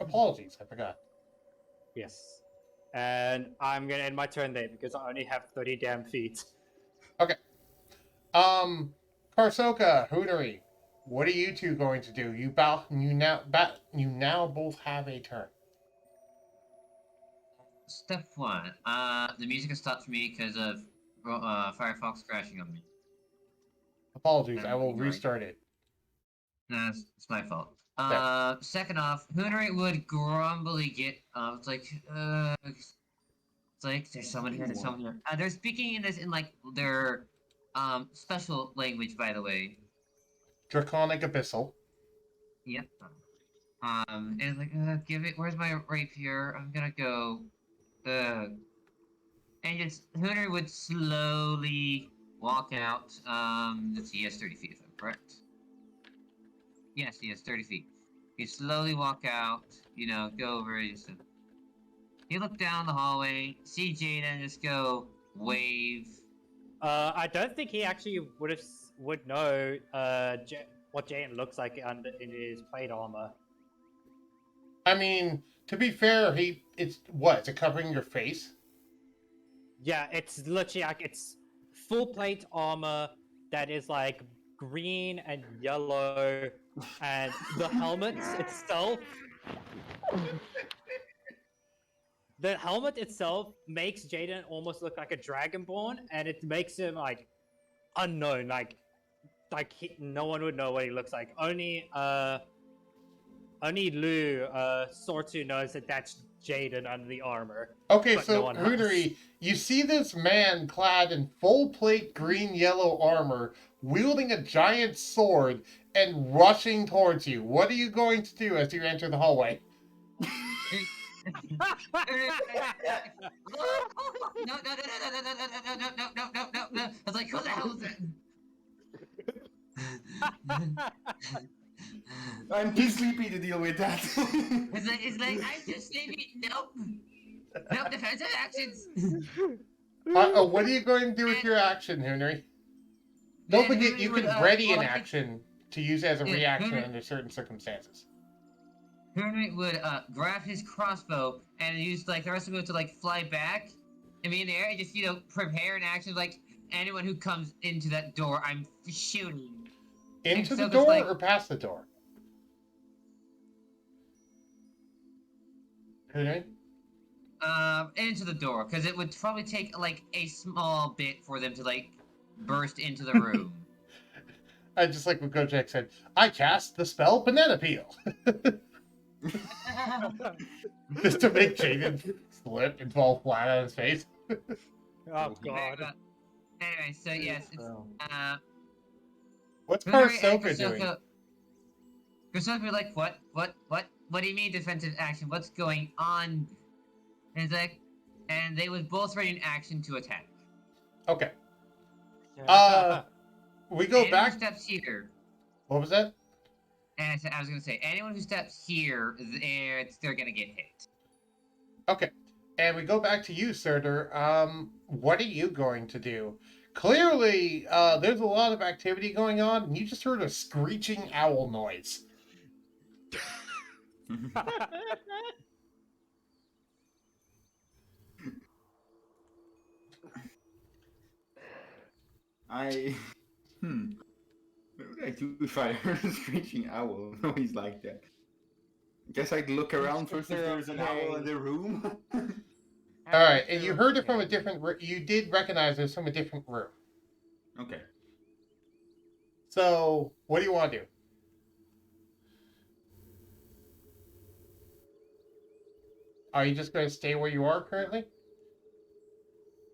Apologies, I forgot. Yes. And I'm gonna end my turn there because I only have 30 damn feet. Okay. Karsoka, Hoonary, what are you two going to do? You now both have a turn. Step 1. The music has stopped for me because of Firefox crashing on me. Apologies, I will restart it. Nah, it's my fault. Yeah. Second off, Hoonery would grumbly get it's like there's someone here, there's someone here. They're speaking in like their special language, by the way. Draconic Abyssal. Yep. And it's like, where's my rapier? I'm gonna go. And Hoonery would slowly walk out. Let's see, he has 30 feet, if I'm correct. Yes, he has 30 feet. You slowly walk out, go over. You look down the hallway, see Jayden, just go wave. I don't think he actually would know what Jayden looks like in his plate armor. I mean, to be fair, it's it covering your face? Yeah, it's literally like it's full plate armor that is like green and yellow, and the helmet itself. The helmet itself makes Jayden almost look like a dragonborn, and it makes him like unknown, like no one would know what he looks like. Only Lou Sortu knows that's Jayden under the armor. Okay, But so no one else. Hunnery, you see this man clad in full plate green-yellow armor, wielding a giant sword and rushing towards you. What are you going to do as you enter the hallway? No, no, no, no, no, no, no, no, no, no, no, no, no. I was like, who the hell is that? I'm too sleepy to deal with that. It's like, I'm just sleepy. Nope. Nope, defensive actions. What are you going to do with your action, Hunnery? Don't Then forget, Henry you would, can ready an well, I think- action to use as a Yeah, reaction Henry- under certain circumstances. Hermit would grab his crossbow and use like the rest of it to like fly back and be in the air and just prepare an action like anyone who comes into that door, I'm shooting. Into And the so door it's like- or past the door? Hunnery? Into the door because it would probably take like a small bit for them to like burst into the room. I just like what Gojek said. I cast the spell Banana Peel. Just to make Jayden slip and fall flat on his face. Oh god. Anyway, so yes, it's What's Hunnery and Karsoka doing? Karsoka be like, what? What do you mean defensive action? What's going on? And it's like, and they was both ready in action to attack. Okay. We go Anyone back. who steps here, What was that? and I was gonna say, anyone who steps here, they're gonna get hit. Okay. And we go back to you, Surtur. What are you going to do? Clearly, there's a lot of activity going on, and you just heard a screeching owl noise. What would I do if I heard a screeching owl noise like that? Guess I'd look around first if there's an owl in the room. All right, and you heard it from a different. You did recognize it from a different room. Okay. So, what do you want to do? Are you just going to stay where you are currently?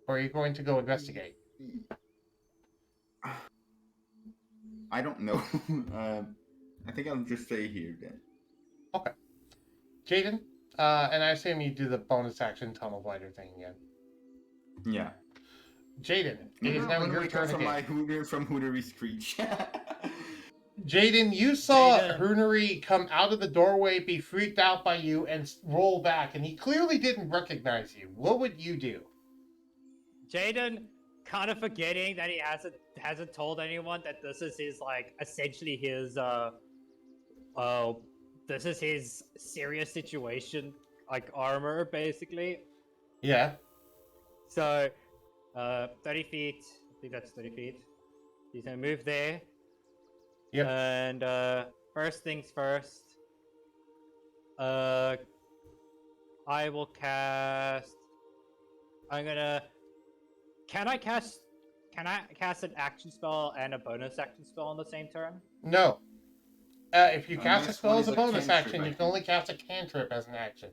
Or are you going to go investigate? I don't know. I think I'll just stay here then. Okay. Jayden, and I assume you do the bonus action tunnel glider thing again. Yeah. Jayden, it is now When your we turn come again. from Hootery Screech. Jayden, you saw Jayden. Hunnery come out of the doorway, be freaked out by you, and roll back, and he clearly didn't recognize you. What would you do? Jayden, kind of forgetting that he hasn't told anyone that this is his like essentially his this is his serious situation, like armor basically. Yeah. So 30 feet, I think that's 30 feet. He's gonna move there. Yep. And first things first, I will cast. Can I cast an action spell and a bonus action spell on the same turn? No. If you cast a Unless spell one as a is a bonus cantrip, action, I you can think. only cast a cantrip as an action.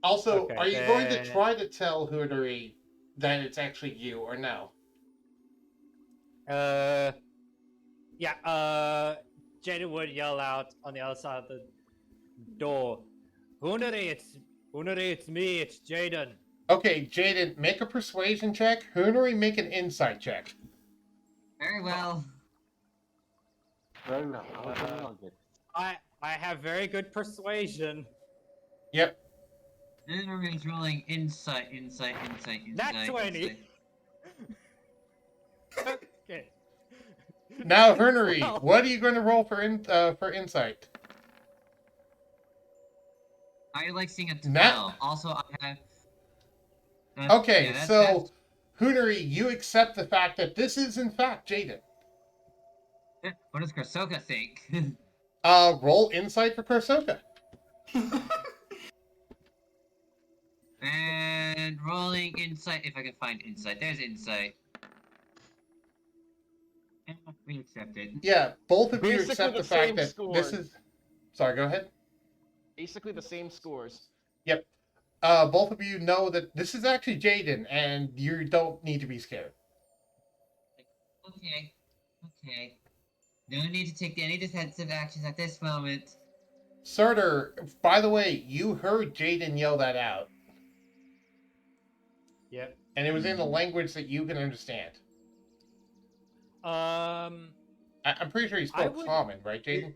Also, Okay, are you going to then- try to tell Hunnery that it's actually you, or no? Jayden would yell out on the other side of the door, Hunnery, it's me, it's Jayden. Okay, Jayden, make a persuasion check. Hunnery, make an insight check. Very well. Very well. I'll get it. I have very good persuasion. Yep. Everybody's rolling insight. Nat 20. Okay. Now, Hunnery, Wow. what are you going to roll for insight? I like seeing a 12. Nat- Also, I have. Okay, yeah, so Hunnery, you accept the fact that this is in fact Jayden. What does Karsoka think? Roll insight for Karsoka. And rolling insight, if I can find insight. There's insight. We accept it. Yeah, both of you Basically accept the the fact same that score. this is. Sorry, go ahead. Basically the same scores. Yep. Both of you know that this is actually Jayden, and you don't need to be scared. Okay. Okay. No need to take any defensive actions at this moment. Surtur, by the way, you heard Jayden yell that out, Yep. and it was in a language that you can understand. I'm pretty sure he I spoke would- common, right, Jayden?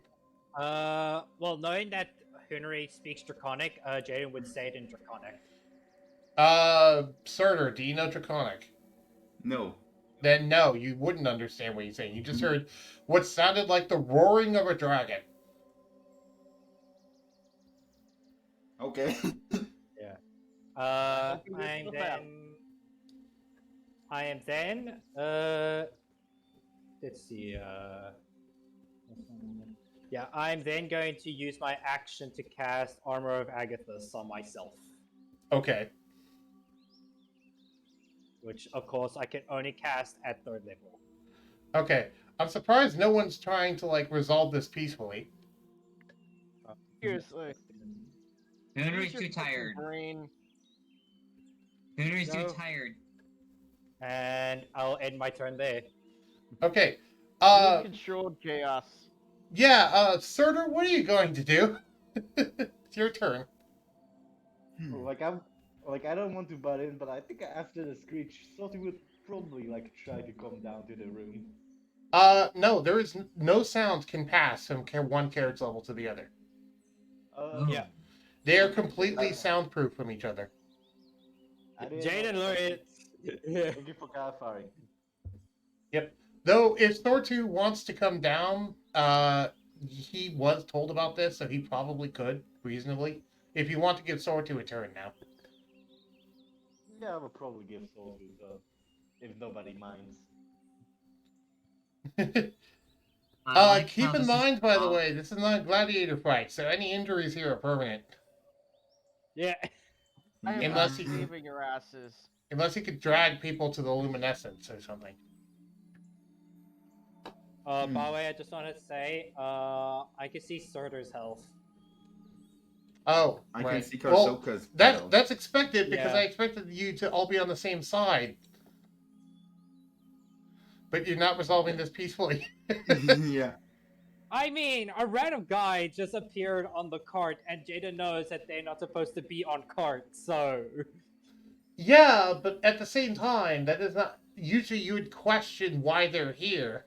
Well, knowing that Henry speaks Draconic, Jayden would say it in Draconic. Surtur, do you know Draconic? No. Then no, you wouldn't understand what he's saying. You just heard what sounded like the roaring of a dragon. Okay. I you am look out. then. Let's see. Yeah, I'm then going to use my action to cast Armor of Agathis on myself, Okay. which of course I can only cast at 3rd level. Okay. I'm surprised no one's trying to like resolve this peacefully. Seriously. Henry's use your too fucking tired. Brain. Henry's No. too tired. And I'll end my turn there. Okay. Controlled chaos. Yeah, Surtur, what are you going to do? It's your turn. Like I don't want to butt in, but I think after the screech, Salty would probably like try to come down to the room. No, there is no sound can pass from one carriage level to the other. Yeah. They are completely soundproof from each other. Jayden, Thank you for clarifying. Yep. Though, if Thor2 wants to come down, he was told about this, so he probably could, reasonably. If you want to give Thor2 a turn now. Yeah, I would probably give Salty if nobody minds. Keep in mind, by the way, this is not a gladiator fight, so any injuries here are permanent. Yeah. I am Unless not he- saving your asses. Unless he could drag people to the luminescence or something. By the way, I just wanted to say, I can see Surtur's health. Oh, I right. can see Well, Karsoka's. that's expected because Yeah. I expected you to all be on the same side. But you're not resolving this peacefully. Yeah. I mean, a random guy just appeared on the cart, and Jayden knows that they're not supposed to be on cart, so... Yeah, but at the same time, that is not... Usually you would question why they're here.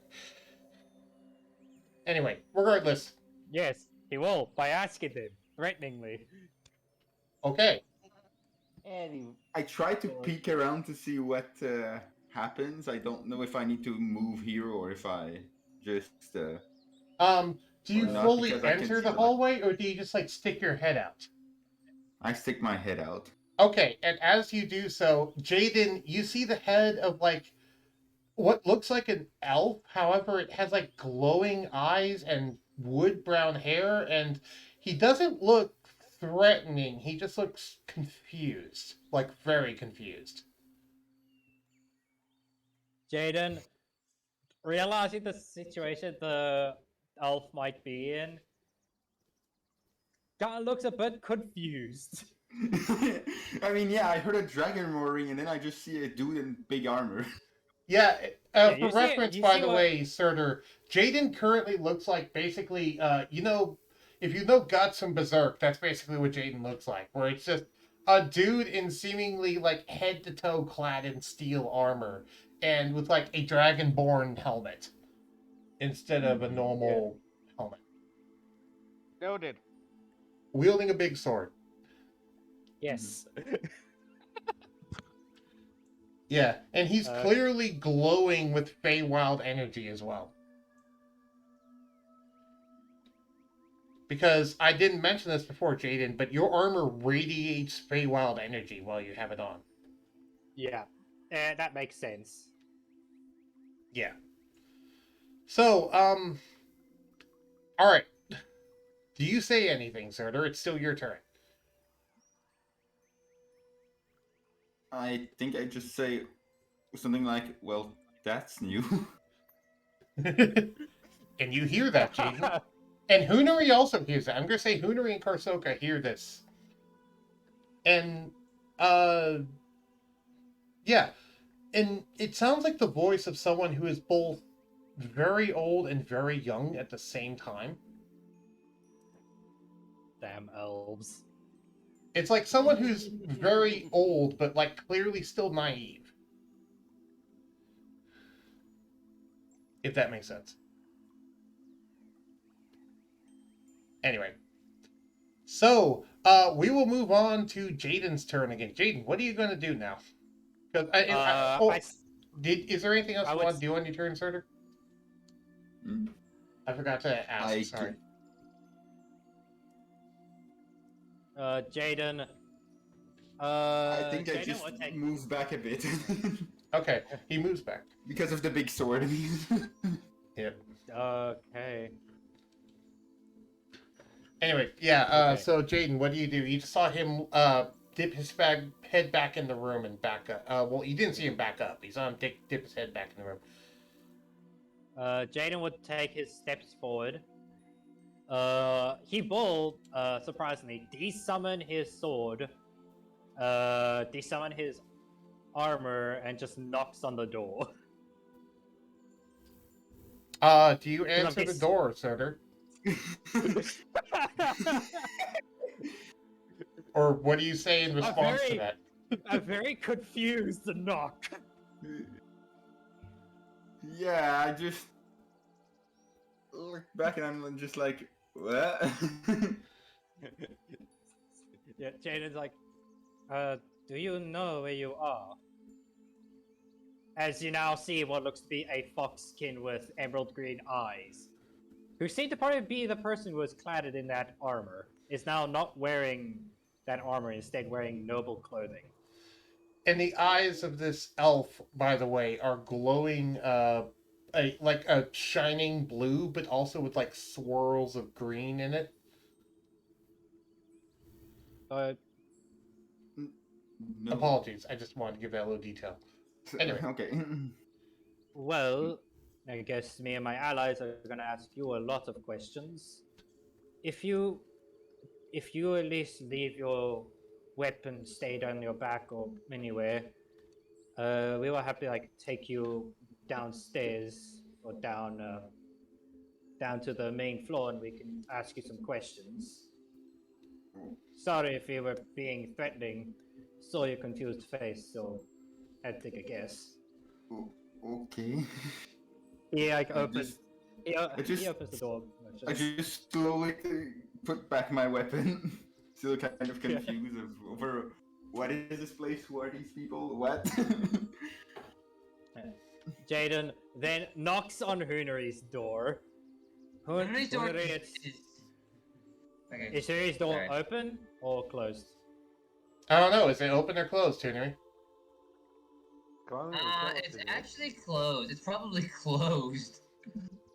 Anyway, regardless. Yes, he will, by asking them, threateningly. Okay. Anyway, I try to peek around to see what happens. I don't know if I need to move here or if I just. Do you Or not, fully because I can enter see the the- hallway, or do you just, like, stick your head out? I stick my head out. Okay, and as you do so, Jayden, you see the head of, like, what looks like an elf. However, it has, like, glowing eyes and wood brown hair, and he doesn't look threatening. He just looks confused. Like, very confused. Jayden, realizing the situation the elf might be in, guy looks a bit confused. I mean, yeah, I heard a dragon roaring, and then I just see a dude in big armor. Yeah, Yeah, for you see- reference, you by see the what- way, Surtur, Jayden currently looks like basically, you know, if you know Guts from Berserk, that's basically what Jayden looks like, where it's just a dude in seemingly, like, head-to-toe clad in steel armor, and with, like, a dragonborn helmet, instead of a normal helmet. Noted. Wielding a big sword. Yes. Yeah, and he's Uh, clearly glowing with Feywild energy as well. Because I didn't mention this before, Jayden, but your armor radiates Feywild energy while you have it on. Yeah, that makes sense. Yeah. So, alright. Do you say anything, Surtur? It's still your turn. I think I just say something like, "Well, that's new." And you hear that, Jayden. And Hunari also hears that. I'm gonna say Hunari and Karsoka hear this. And yeah. And it sounds like the voice of someone who is both very old and very young at the same time. Damn elves. It's like someone who's very old, but like clearly still naive. If that makes sense. Anyway. So, we will move on to Jayden's turn again. Jayden, what are you going to do now? Because is there anything else you want to do on your turn, Surtur? I forgot to ask. Sorry. Jayden. I think I Jayden just will take. moves back a bit. Okay, he moves back. Because of the big sword. Yep. Okay. Anyway, yeah. Okay. So Jayden, what do? You just saw him dip his head back in the room and back up. Well, you didn't see him back up. You saw him dip his head back in the room. Jayden would take his steps forward. He will, surprisingly, desummon his sword, desummon his armor, and just knocks on the door. Do you answer the door, Surtur? Or what do you say in response to that? A very confused knock. Yeah, I just look back and I'm just like, what? Yeah, Jayden's like, do you know where you are? As you now see what looks to be a fox skin with emerald green eyes, who seemed to probably be the person who was clad in that armor, is now not wearing that armor, instead wearing noble clothing. And the eyes of this elf, by the way, are glowing, like a shining blue, but also with like swirls of green in it. No. Apologies, I just wanted to give that a little detail. Anyway. Okay. Well, I guess me and my allies are gonna ask you a lot of questions. If you at least leave your weapon stayed on your back or anywhere, we will have to like take you downstairs or down to the main floor, and we can ask you some questions. Sorry if you were being threatening. Saw your confused face, so had to take a guess. Okay. He like opens. He opens the door. I just slowly put back my weapon. Still kind of confused over what is this place? Who are these people? What? Jayden then knocks on Hunari's door. Hunari's door Is Hunari's door open or closed? I don't know. Is it open or closed, Hunari? It's actually closed. It's probably closed.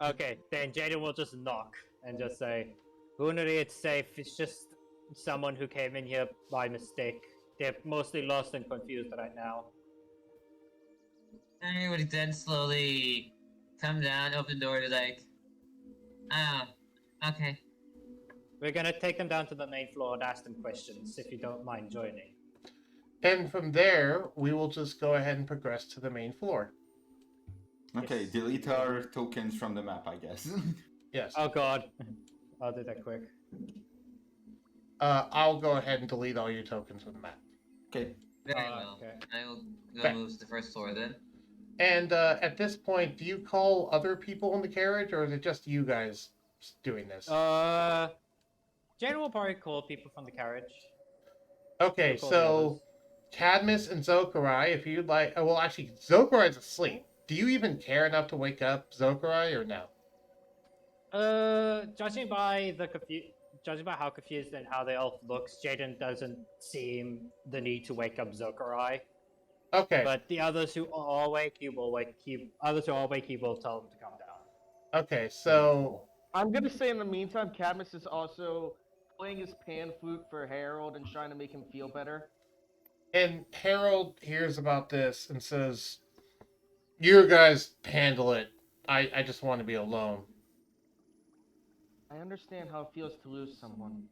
Okay, then Jayden will just knock and just say, Hunari, it's safe. It's just someone who came in here by mistake. They're mostly lost and confused right now. I would then slowly come down, open the door, and be like, okay. We're gonna take them down to the main floor and ask them questions, if you don't mind joining. And from there, we will just go ahead and progress to the main floor. Okay, Yes. delete our tokens from the map, I guess. Yes. Oh god. I'll do that quick. I'll go ahead and delete all your tokens from the map. Okay. Very well. Okay. I will go Okay. move to the first floor then. And at this point, do you call other people in the carriage, or is it just you guys doing this? Jayden will probably call people from the carriage. Okay, We'll call so Cadmus and Zokarai, if you'd like. Well, actually, Zokarai's asleep. Do you even care enough to wake up Zokarai, or no? Judging by how confused and how the elf looks, Jayden doesn't seem the need to wake up Zokarai. Okay. But the others who are awake, he will tell them to come down. Okay, so I'm gonna say in the meantime, Cadmus is also playing his pan flute for Harold and trying to make him feel better. and Harold hears about this and says, "You guys handle it. I just want to be alone." I understand how it feels to lose someone.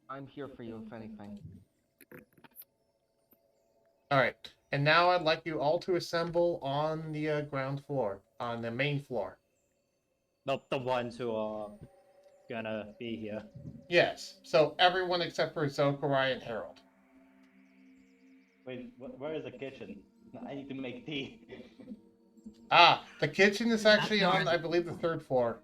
I'm here for you, if anything. All right. And now I'd like you all to assemble on the ground floor, on the main floor. The ones who are gonna be here. Yes. So everyone except for Zokurai and Harold. Wait, where is the kitchen? I need to make tea. Ah, the kitchen is actually Up on, north. I believe, the 3rd floor.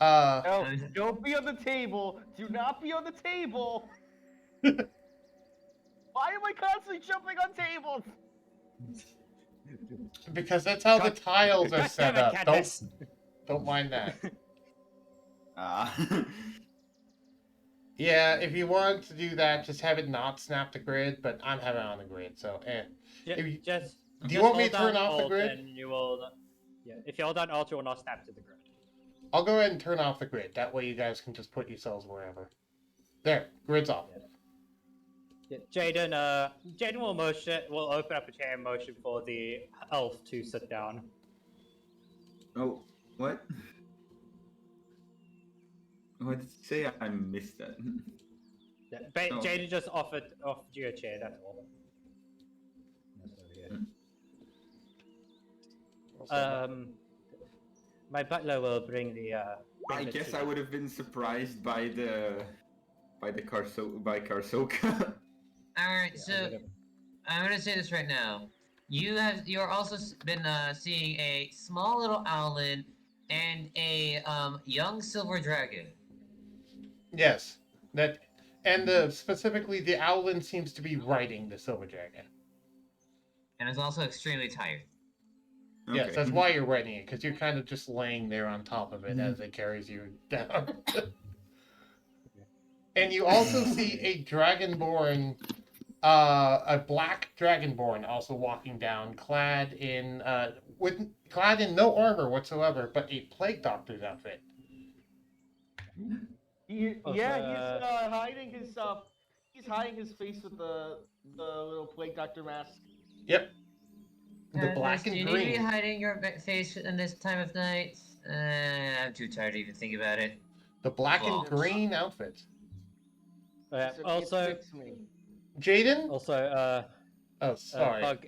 No, don't be on the table. Do not be on the table. Why am I constantly jumping on tables? because that's how the God- tiles are God set damn it, up. Cadmus! Don't mind that. Ah. Yeah, if you want to do that, just have it not snap the grid, but I'm having it on the grid, so If you- Just. Do you want me to hold turn down off the Alt grid? And you will. Yeah, if you hold down Alt, you will not snap to the grid. I'll go ahead and turn off the grid. That way you guys can just put yourselves wherever. There, grid's off. Yeah, Jayden will open up a chair and motion for the elf to sit down. Oh, what? What did you say? I missed that. Yeah, Oh. Jayden just offered you a chair. That's all. My butler will bring the. I guess I would have been surprised by Karsoka. Alright, so I'm gonna say this right now. You're also been seeing a small little owlin and a young silver dragon. Yes. Specifically, the Owlin seems to be riding the Silver Dragon. And is also extremely tired. Yes, Okay. that's why you're riding it, because you're kind of just laying there on top of it as it carries you down. And you also see a Dragonborn, a black Dragonborn, also walking down, clad in no armor whatsoever, but a Plague Doctor's outfit. He's hiding his he's hiding his face with the little plague doctor mask. Yep. The black Do and you need to be green. hiding your face in this time of night? I'm too tired to even think about it. The black Well. and green outfit. So it Also, fits me. Jaden? also, Oh, sorry. Bug,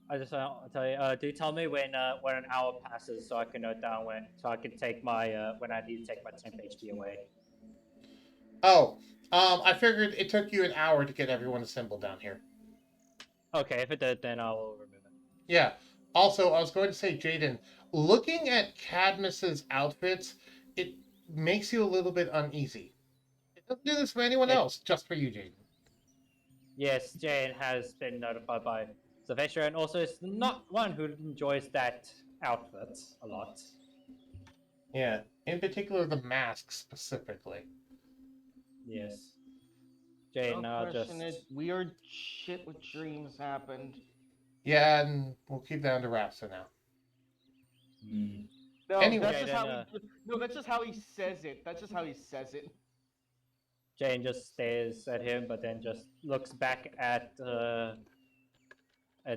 I just want to tell you, do tell me when an hour passes so I can note down so I can take my when I need to take my temp HP away. Oh, I figured it took you an hour to get everyone assembled down here. Okay, if it did, then I will remove it. Yeah. Also, I was going to say, Jayden, looking at Cadmus's outfits, it makes you a little bit uneasy. It doesn't do this for anyone else, just for you, Jayden. Yes, Jane has been notified by Sylvester, and also is not one who enjoys that outfit a lot. Yeah, in particular the mask specifically. Yes. Jane, No just... question, weird shit with dreams happened. Yeah, and we'll keep that under wraps for now. No, Anyway. that's just Jayden, how that's just how he says it. That's just how he says it. Jane just stares at him, but then just looks back at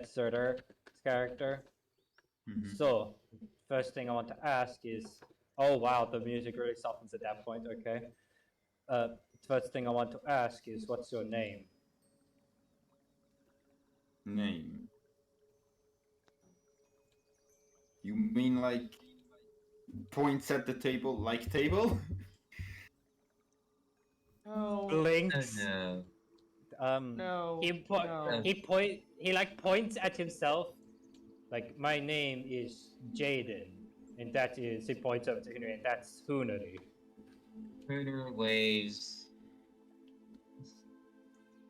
Surtur's character. Mhm. So, first thing I want to ask is, oh wow, the music really softens at that point. Okay. First thing I want to ask is, what's your name? Name. You mean like points at the table like table? No. Blinks. Oh no. No. He like points at himself, like, my name is Jayden, and that is, he points over to Henry, and that's Hunary. Hooter waves.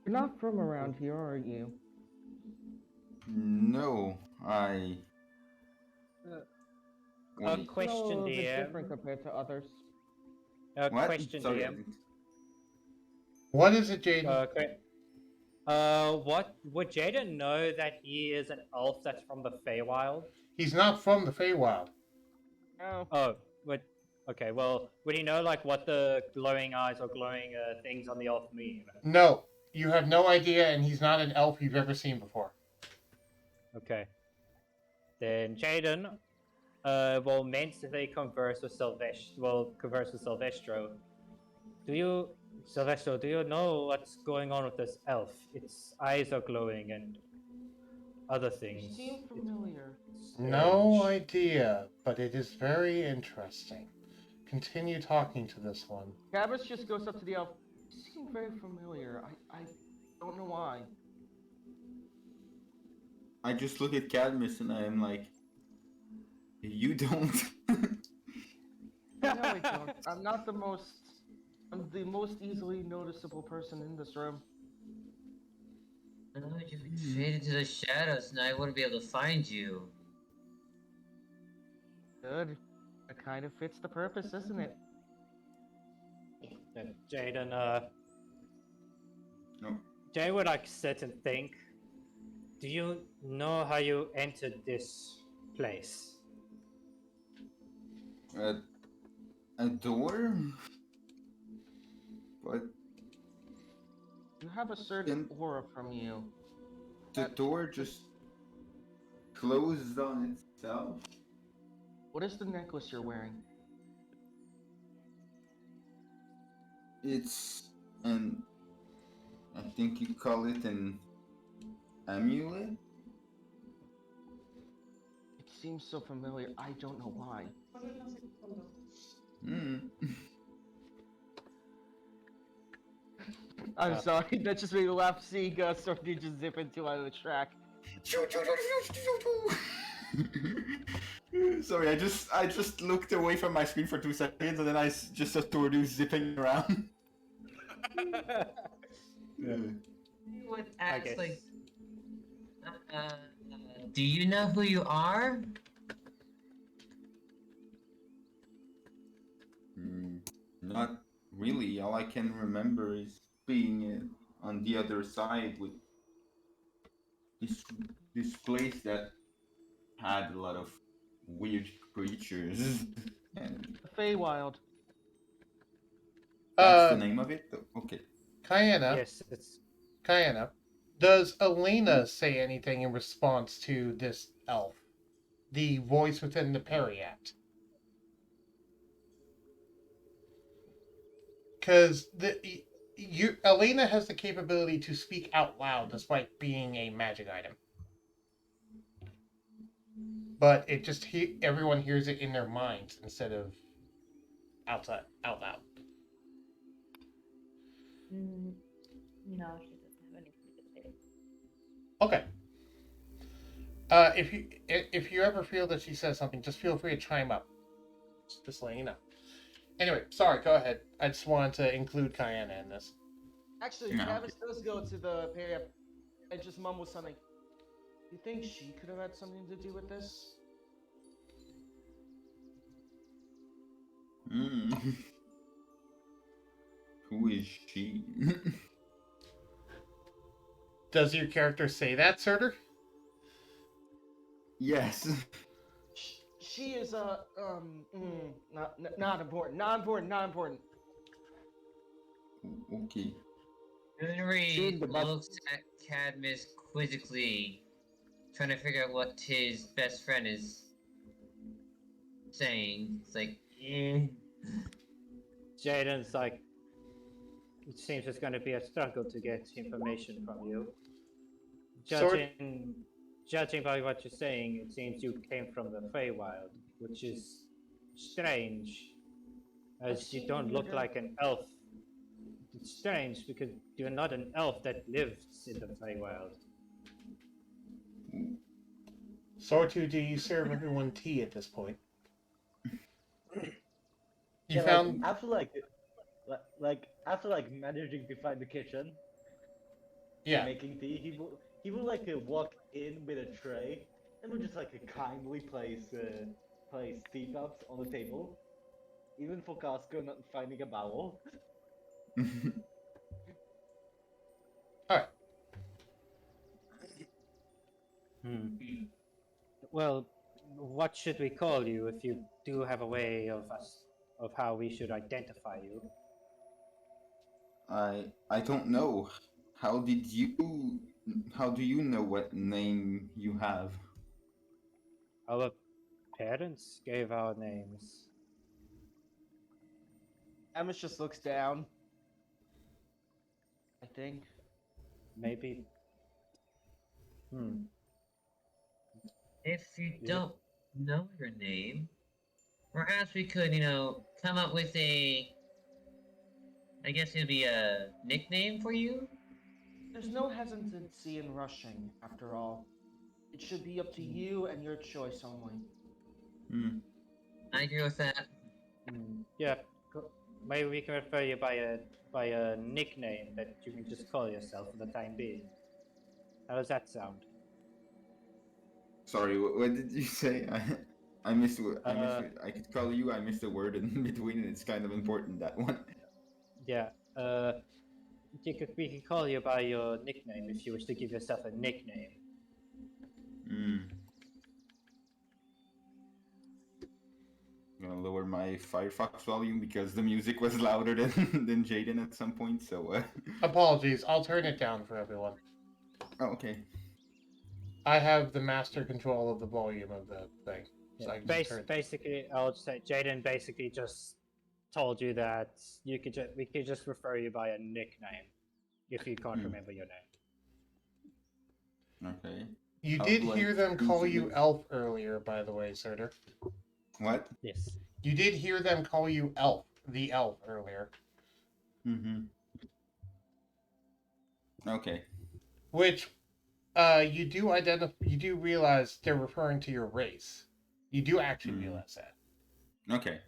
You're not from around here, are you? No, I. A Wait, question, No, it's DM. different compared to others. A what? question, Sorry, I DM. didn't- What is it, Jayden? What would Jayden know that he is an elf that's from the Feywild? He's not from the Feywild. No. Oh, okay. Well, would he know like what the glowing eyes or glowing things on the elf mean? No, you have no idea, and he's not an elf you've ever seen before. Okay. Then Jayden, well, meant they converse with Silvestro. Silvestro, do you know what's going on with this elf? Its eyes are glowing and other You things. seem familiar. No Strange. idea, but it is very interesting. Continue talking to this one. Cabas just goes up to the elf. You seem very familiar. I don't know why. I just look at Cadmus and I am like, you don't. No, I don't. I'm not the most. I'm the most easily noticeable person in this room. No, you've been faded to the shadows, and I wouldn't be able to find you. Good. That kind of fits the purpose, isn't it? And Jayden, No. Jay would like sit and think. Do you know how you entered this place? A door? But You have a certain aura from you. the door just closed on itself. What is the necklace you're wearing? It's an, I think you call it an amulet? It seems so familiar. I don't know why. Hmm. I'm sorry. That just made me laugh seeing Sword Ninja zip into out of the track. Sorry, I just looked away from my screen for 2 seconds and then I just saw Tordu zipping around. Would I ask, guess. like, do you know who you are? Not really. All I can remember is being on the other side with this place that had a lot of weird creatures. And The Feywild. that's the name of it? Okay. Kayana, Yes, it's Kayana, does Elena say anything in response to this elf? The voice within the Periapt? Because Elena has the capability to speak out loud despite being a magic item. But it just everyone hears it in their minds instead of out loud. No, she doesn't have anything to say. Okay. If you ever feel that she says something, just feel free to chime up. Just letting you know. Anyway, sorry. Go ahead. I just wanted to include Kayana in this. Actually, No, Travis does go to the Periap and just mumble something. You think she could have had something to do with this? Who is she? Does your character say that, Surtur? Yes. She is not important. Not important. Not important. Okay. Henry Soon the bus- looks at Cadmus quizzically, trying to figure out what his best friend is saying. It's like, Jayden's like. It seems it's going to be a struggle to get information from you. Judging by what you're saying, it seems you came from the Feywild, which is strange, as you don't look like an elf. It's strange because you're not an elf that lives in the Feywild. Sortu, do you serve everyone tea at this point? You Yeah, found. after managing to find the kitchen, Yeah. making tea, he will walk in with a tray and will just kindly place teacups on the table, even for Casco not finding a bowel. Alright. Well, what should we call you if you do have a way of how we should identify you? I don't know. How do you know what name you have? Our parents gave our names. Amos just looks down. I think. Maybe. If you Yeah. don't know your name, perhaps we could, come up with a. I guess it'd be a nickname for you? There's no hesitancy in rushing, after all. It should be up to you and your choice only. Hmm. I agree with that. Yeah. Maybe we can refer you by a nickname that you can just call yourself for the time being. How does that sound? Sorry, what did you say? I missed. I missed. I could call you. I missed a word in between, and it's kind of important, that one. Yeah. We could call you by your nickname if you wish to give yourself a nickname. Hmm. I'm gonna lower my Firefox volume because the music was louder than Jayden at some point. So. Apologies, I'll turn it down for everyone. Oh, okay. I have the master control of the volume of the thing. So I can just turn it down. Basically, I'll just say Jayden basically just told you that we could just refer you by a nickname if you can't remember your name. Okay. You How did do I hear them choose call a you nick- Elf earlier, by the way, Surtur. What? Yes. You did hear them call you Elf, the Elf, earlier. Mm-hmm. Okay. Which, you do realize they're referring to your race. You do actually realize that. Okay.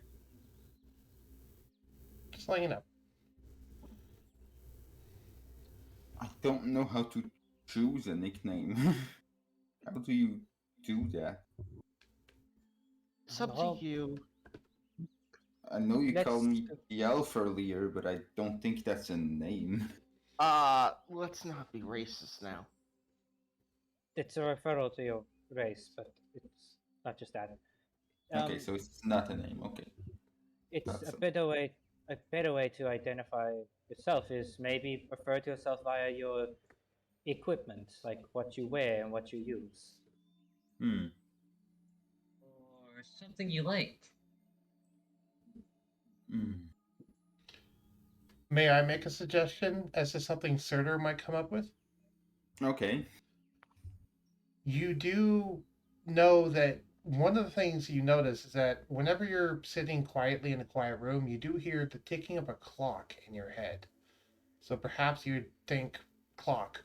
Just letting you know. I don't know how to choose a nickname. How do you do that? It's up Well, to you. I know you Let's called me go- the elf earlier, but I don't think that's a name. Let's not be racist now. It's a referral to your race, but it's not just that. Okay, so it's not a name. Okay. It's That's a better way to identify yourself is maybe refer to yourself via your equipment, like what you wear and what you use. Hmm. Or something you like. Hmm. May I make a suggestion as to something Surtur might come up with? Okay. You do know that one of the things you notice is that whenever you're sitting quietly in a quiet room, you do hear the ticking of a clock in your head. So perhaps you'd think clock.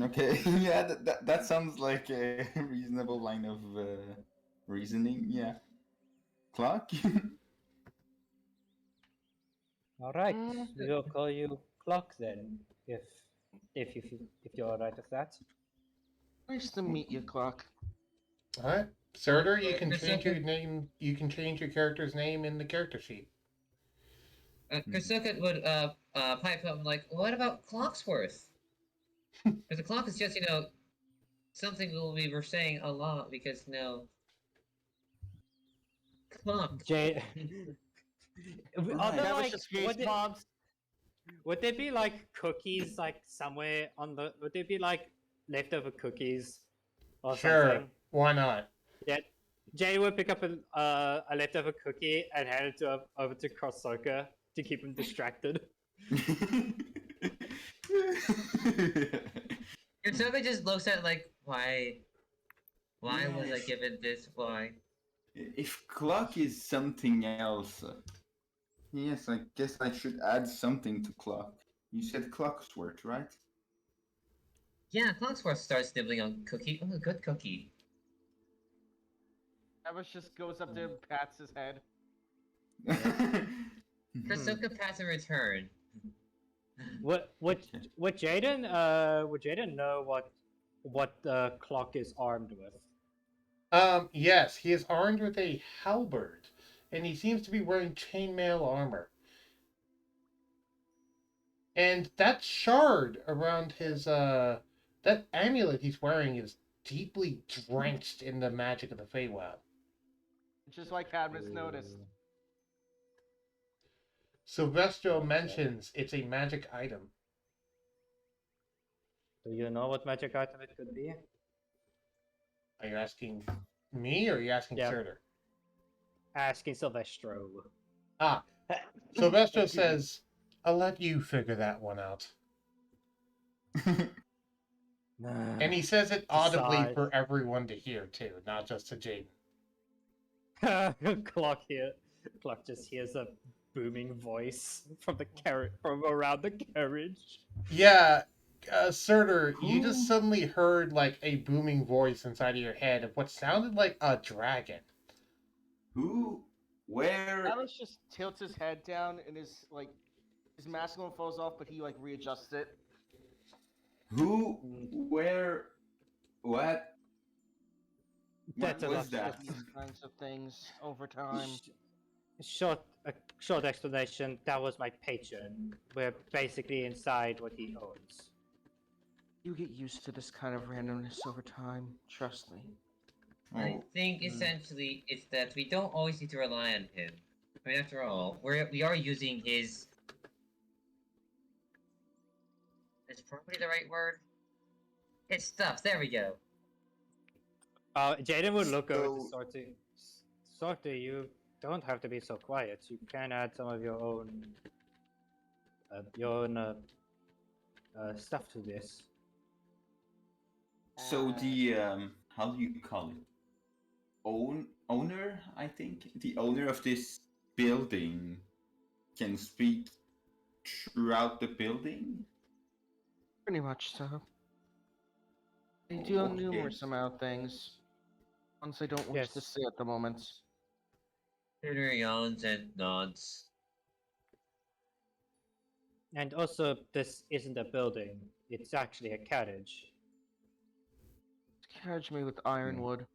Okay. Yeah, that sounds like a reasonable line of reasoning. Yeah. Clock. All right, we'll call you Clock then, if you're all right with that. Nice to meet you, Clock. All right, Surtur, you Or can change Kursuka- your name. You can change your character's name in the character sheet. Kursuka would pipe up like, what about Clocksworth? Because the clock is just, something we were saying a lot because, clock. Jay, are there That was like just face mobs. would there be like cookies like somewhere on the? Would there be like leftover cookies or Sure, something? why not? Yeah, Jay would pick up a leftover cookie and hand it over to Krosoka to keep him distracted. Kursuka just looks at it like, why? Why was I Yes. given this? Why? If clock is something else, yes, I guess I should add something to clock. You said Clocksworth, right? Yeah, Clocksworth starts nibbling on cookie. Oh, good cookie. Amos just goes up there and pats his head. Kursuka pats in return. Would Jayden know what the clock is armed with? Yes, he is armed with a halberd, and he seems to be wearing chainmail armor. And that shard around his that amulet he's wearing is deeply drenched in the magic of the Feywild. Just like Cadmus noticed. Silvestro mentions it's a magic item. Do you know what magic item it could be? Are you asking Me, or are you asking Yep. Surtur? Asking Silvestro. Ah, Silvestro says, I'll let you figure that one out. And he says it audibly Decide. for everyone to hear, too, not just to Jayden. Clock here. Clock just hears a booming voice from the from around the carriage. Yeah, Surtur, you just Who? suddenly heard like a booming voice inside of your head of what sounded like a dragon. Who? Where? Alex just tilts his head down and his masculine falls off, but he like readjusts it. Who? Where? What? What That's a was lot. that? These kinds of things over time. A short explanation. That was my patron. We're basically inside what he owns. You get used to this kind of randomness over time. Trust me. I Oh, think essentially it's that we don't always need to rely on him. I mean, after all, we are using his. Is probably the right word. His stuff. There we go. Jayden would look over to So- Sorty. Sorty, you don't have to be so quiet. You can add some of your own stuff to this. So the how do you call it? Owner, I think the owner of this building can speak throughout the building. Pretty much so. They do Okay. numerous amount of things. Ones I don't wish to Yes. say at the moment. Turner yawns and nods. And also, this isn't a building. It's actually a carriage. Carriage me with ironwood.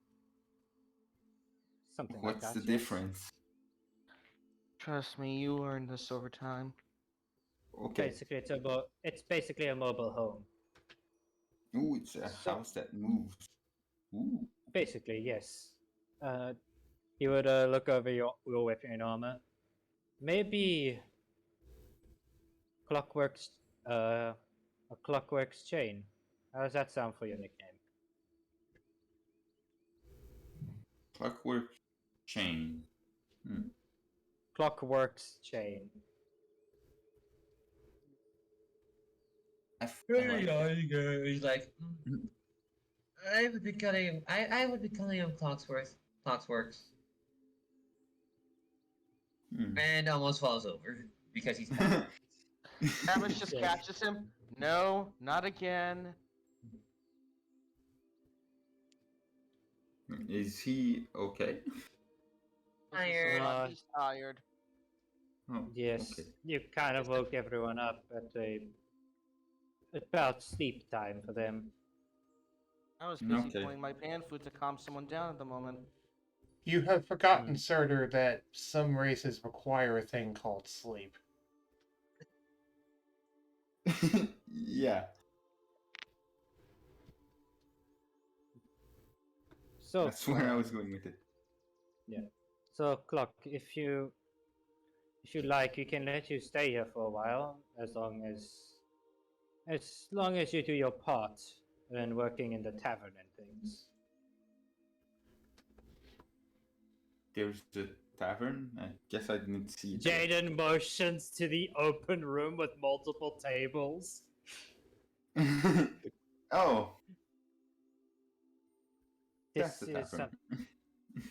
Something like What's that. the yes. difference? Trust me, you learn this over time. Okay. Basically, it's basically a mobile home. Ooh, it's a So- house that moves. Ooh. Basically, yes. You would look over your weapon and armor. Maybe Clockwork's a Clockwork's chain. How does that sound for your nickname? Clockwork chain. Clockwork's chain. I like it. He's like, I would be calling him. I would be calling him Clocksworks, and almost falls over because he's. Atlas just Yes. catches him. No, not again. Is he okay? Tired. He's tired. Oh, Yes, okay. you kind of woke everyone up at about sleep time for them. I was busy Okay. playing my pan flute to calm someone down at the moment. You have forgotten, Surtur, that some races require a thing called sleep. Yeah. So That's where I was going with it. So Clock, if you like, we can let you stay here for a while, as long as you do your part in working in the tavern and things. There's the tavern. I guess I didn't see it. Jayden motions to the open room with multiple tables. Oh, This that's the is tavern.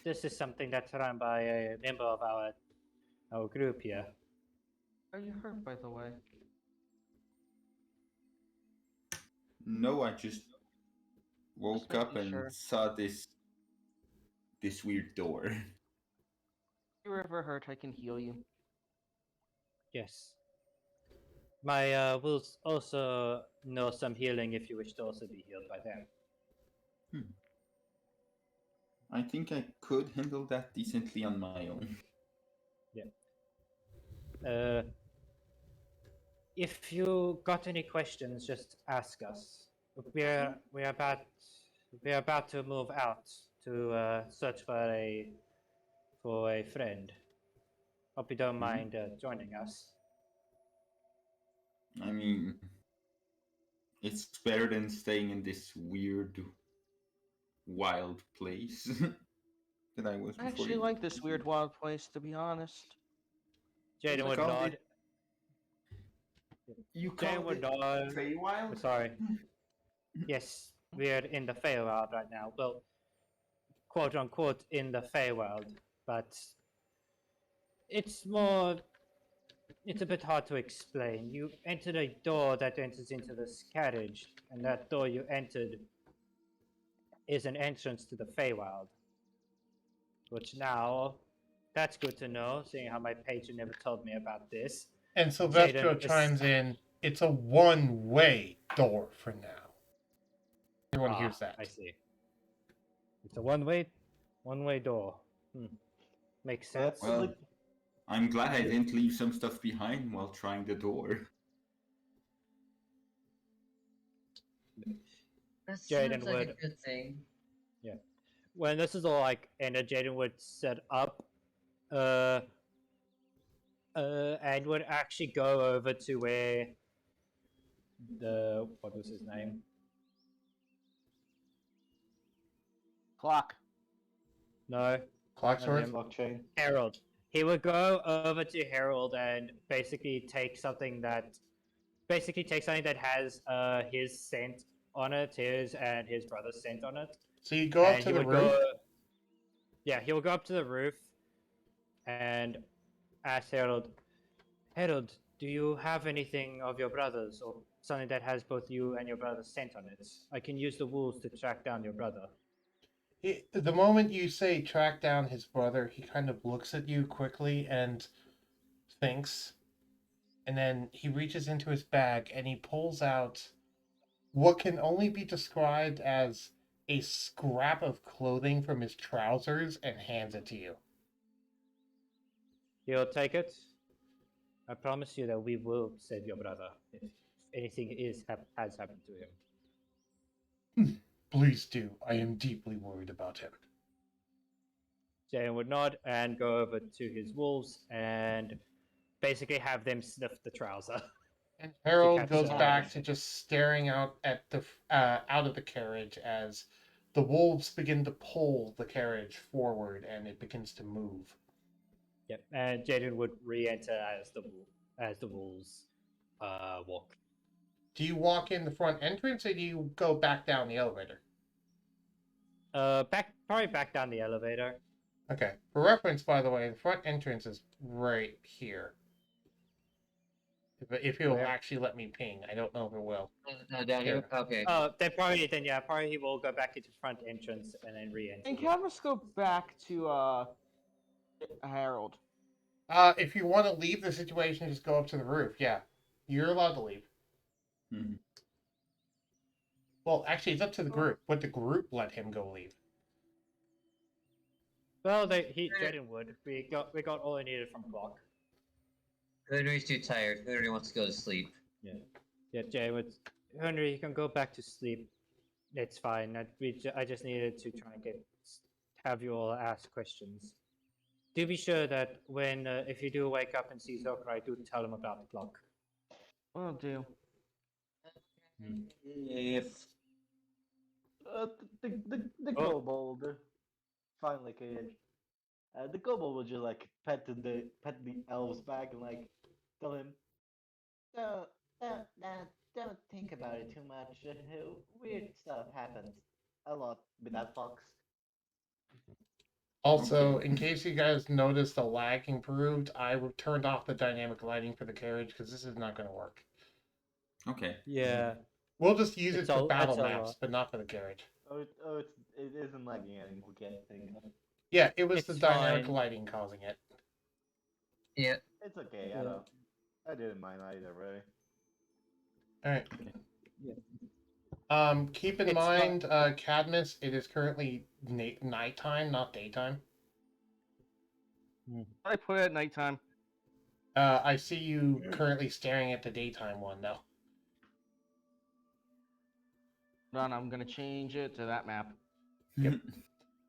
this is something that's run by a member of our group here. Are you hurt, by the way? No, I just woke Just up making and sure. saw this weird door. If you're ever hurt, I can heal you. Yes. My will also know some healing if you wish to also be healed by them. I think I could handle that decently on my own. If you got any questions, just ask us. We're about to move out to search for a friend. Hope you don't mind joining us. I mean, it's better than staying in this weird, wild place. that I was I before actually you. like this weird wild place, to be honest. Jayden I would called nod. You Jayden called would it nod. Feywild? Sorry. Yes, we're in the Feywild right now. Well, quote unquote in the Feywild, but it's more. It's a bit hard to explain. You entered a door that enters into this carriage, and that door you entered is an entrance to the Feywild. Which now, that's good to know, seeing how my patron never told me about this. And Silvestro Jayden is- chimes in, it's a one-way door for now. Everyone hears that. I see. It's a one-way door. Makes sense. Well, I'm glad I didn't leave some stuff behind while trying the door. That Jayden sounds like would- a good thing. When this is all like ended, Jayden would set up, and would actually go over to where what was his name? Clock. No, Clocksworth? Blockchain. Harold. He would go over to Harold and basically take something that has his scent on it, his and his brother's scent on it. So you go up And to he the would roof? he will go up to the roof and ask Harold, Harold, do you have anything of your brother's or something that has both you and your brother's scent on it? I can use the wolves to track down your brother. The moment you say track down his brother, he kind of looks at you quickly and thinks. And then he reaches into his bag and he pulls out what can only be described as a scrap of clothing from his trousers and hands it to you. He'll take it. I promise you that we will save your brother if anything has happened to him. Please do. I am deeply worried about him. Jayden would nod and go over to his wolves and basically have them sniff the trouser. And Harold catch goes the- back to just staring out at the out of the carriage as the wolves begin to pull the carriage forward and it begins to move. Yep, and Jayden would re-enter as the wolves walk. Do you walk in the front entrance or do you go back down the elevator? Probably back down the elevator. Okay. For reference, by the way, the front entrance is right here. If he'll Where? actually let me ping. I don't know if it will. Down here? Here. Okay. Probably he will go back into front entrance and then re-enter. And Cadmus go back to Harold. If you want to leave the situation, just go up to the roof. Yeah. You're allowed to leave. Mhm. Well, actually, it's up to the group. Would the group let him go leave? Well, Jayden would. We got all I needed from Clock. Henry's too tired. Henry wants to go to sleep. Yeah, Jay would. Henry, you can go back to sleep. It's fine. I just needed to try and have you all ask questions. Do be sure that when if you do wake up and see Zokrai, do tell him about the clock. Will do. If The kobold finally cage. The kobold will just like pet the elf's back and like tell him, don't think about it too much. Weird stuff happens a lot with that fox. Also, in case you guys noticed the lag improved, I turned off the dynamic lighting for the carriage because this is not going to work. Okay. Yeah. We'll just use It's it for all- battle it's all maps, right. but not for the carriage. It isn't lagging anything. We can't think. Yeah, it was the It's dynamic fine. lighting causing it. yeah, It's okay. Yeah. I know. I didn't mind either, really. All right. Yeah. Keep in It's mind, Cadmus, it is currently nighttime, not daytime. I put it at nighttime. I see you currently staring at the daytime one, though. Done. I'm gonna change it to that map. Yep.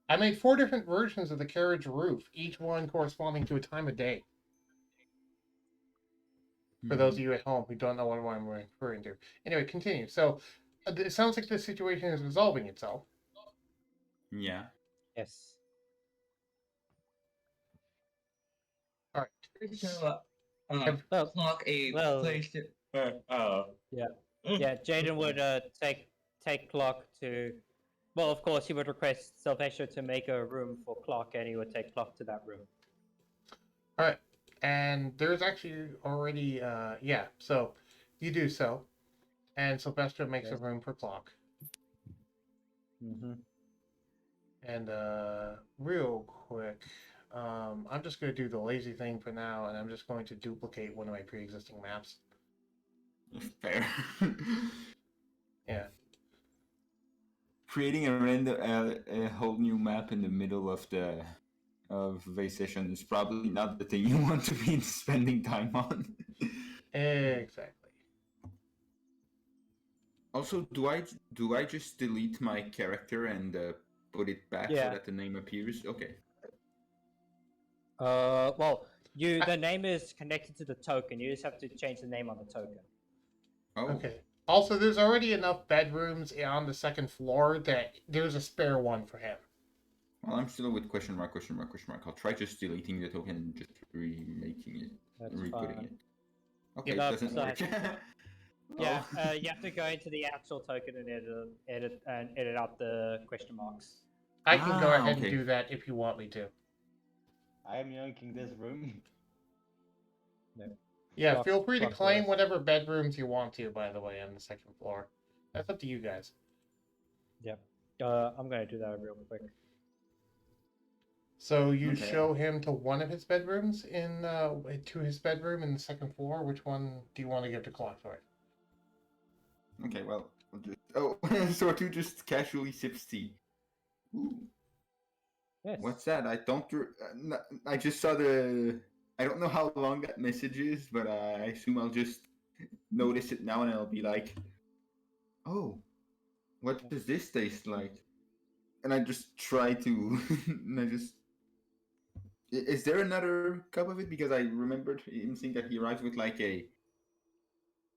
I made 4 different versions of the carriage roof, each one corresponding to a time of day. For those of you at home who don't know what I'm referring to. Anyway, continue. So, it sounds like the situation is resolving itself. Yeah. Yes. All right. So, Have- clock a well- place to. Yeah, Jayden would take Clock to. Well, of course, he would request Sylvester to make a room for Clock, and he would take Clock to that room. All right. And there's actually already, yeah. So you do so, and Sylvester makes a Yes. room for Clock. Mm-hmm. And real quick, I'm just going to do the lazy thing for now, and I'm just going to duplicate one of my pre-existing maps. Fair. Yeah. Creating a whole new map in the middle of a session is probably not the thing you want to be spending time on. Exactly. Also, do I just delete my character and put it back so Yeah. that the name appears? Okay. Well, the name is connected to the token. You just have to change the name on the token. Oh. Okay. Also, there's already enough bedrooms on the second floor that there's a spare one for him. Well, I'm still with question mark. I'll try just deleting the token and just remaking it, That's re-putting fine. it. Okay, Yeah, it doesn't so I work. Yeah, Oh. you have to go into the actual token and edit out the question marks. I can go ahead okay. and do that if you want me to. I am yanking this room. Yeah, Clock- feel free to clock claim rest. whatever bedrooms you want to, by the way, on the second floor. That's up to you guys. Yep. I'm gonna do that real quick. So you Okay. show him to one of his bedrooms to his bedroom in the second floor. Which one do you want to give to Clockwork? Okay, well, we'll just... Oh, Sortu just casually sips tea. Ooh, Yes. what's that? I don't... I just saw the... I don't know how long that message is, but I assume I'll just notice it now and I'll be like, oh, what does this taste like? And I just try to... and I just... Is there another cup of it? Because I remembered him saying that he arrived with like a...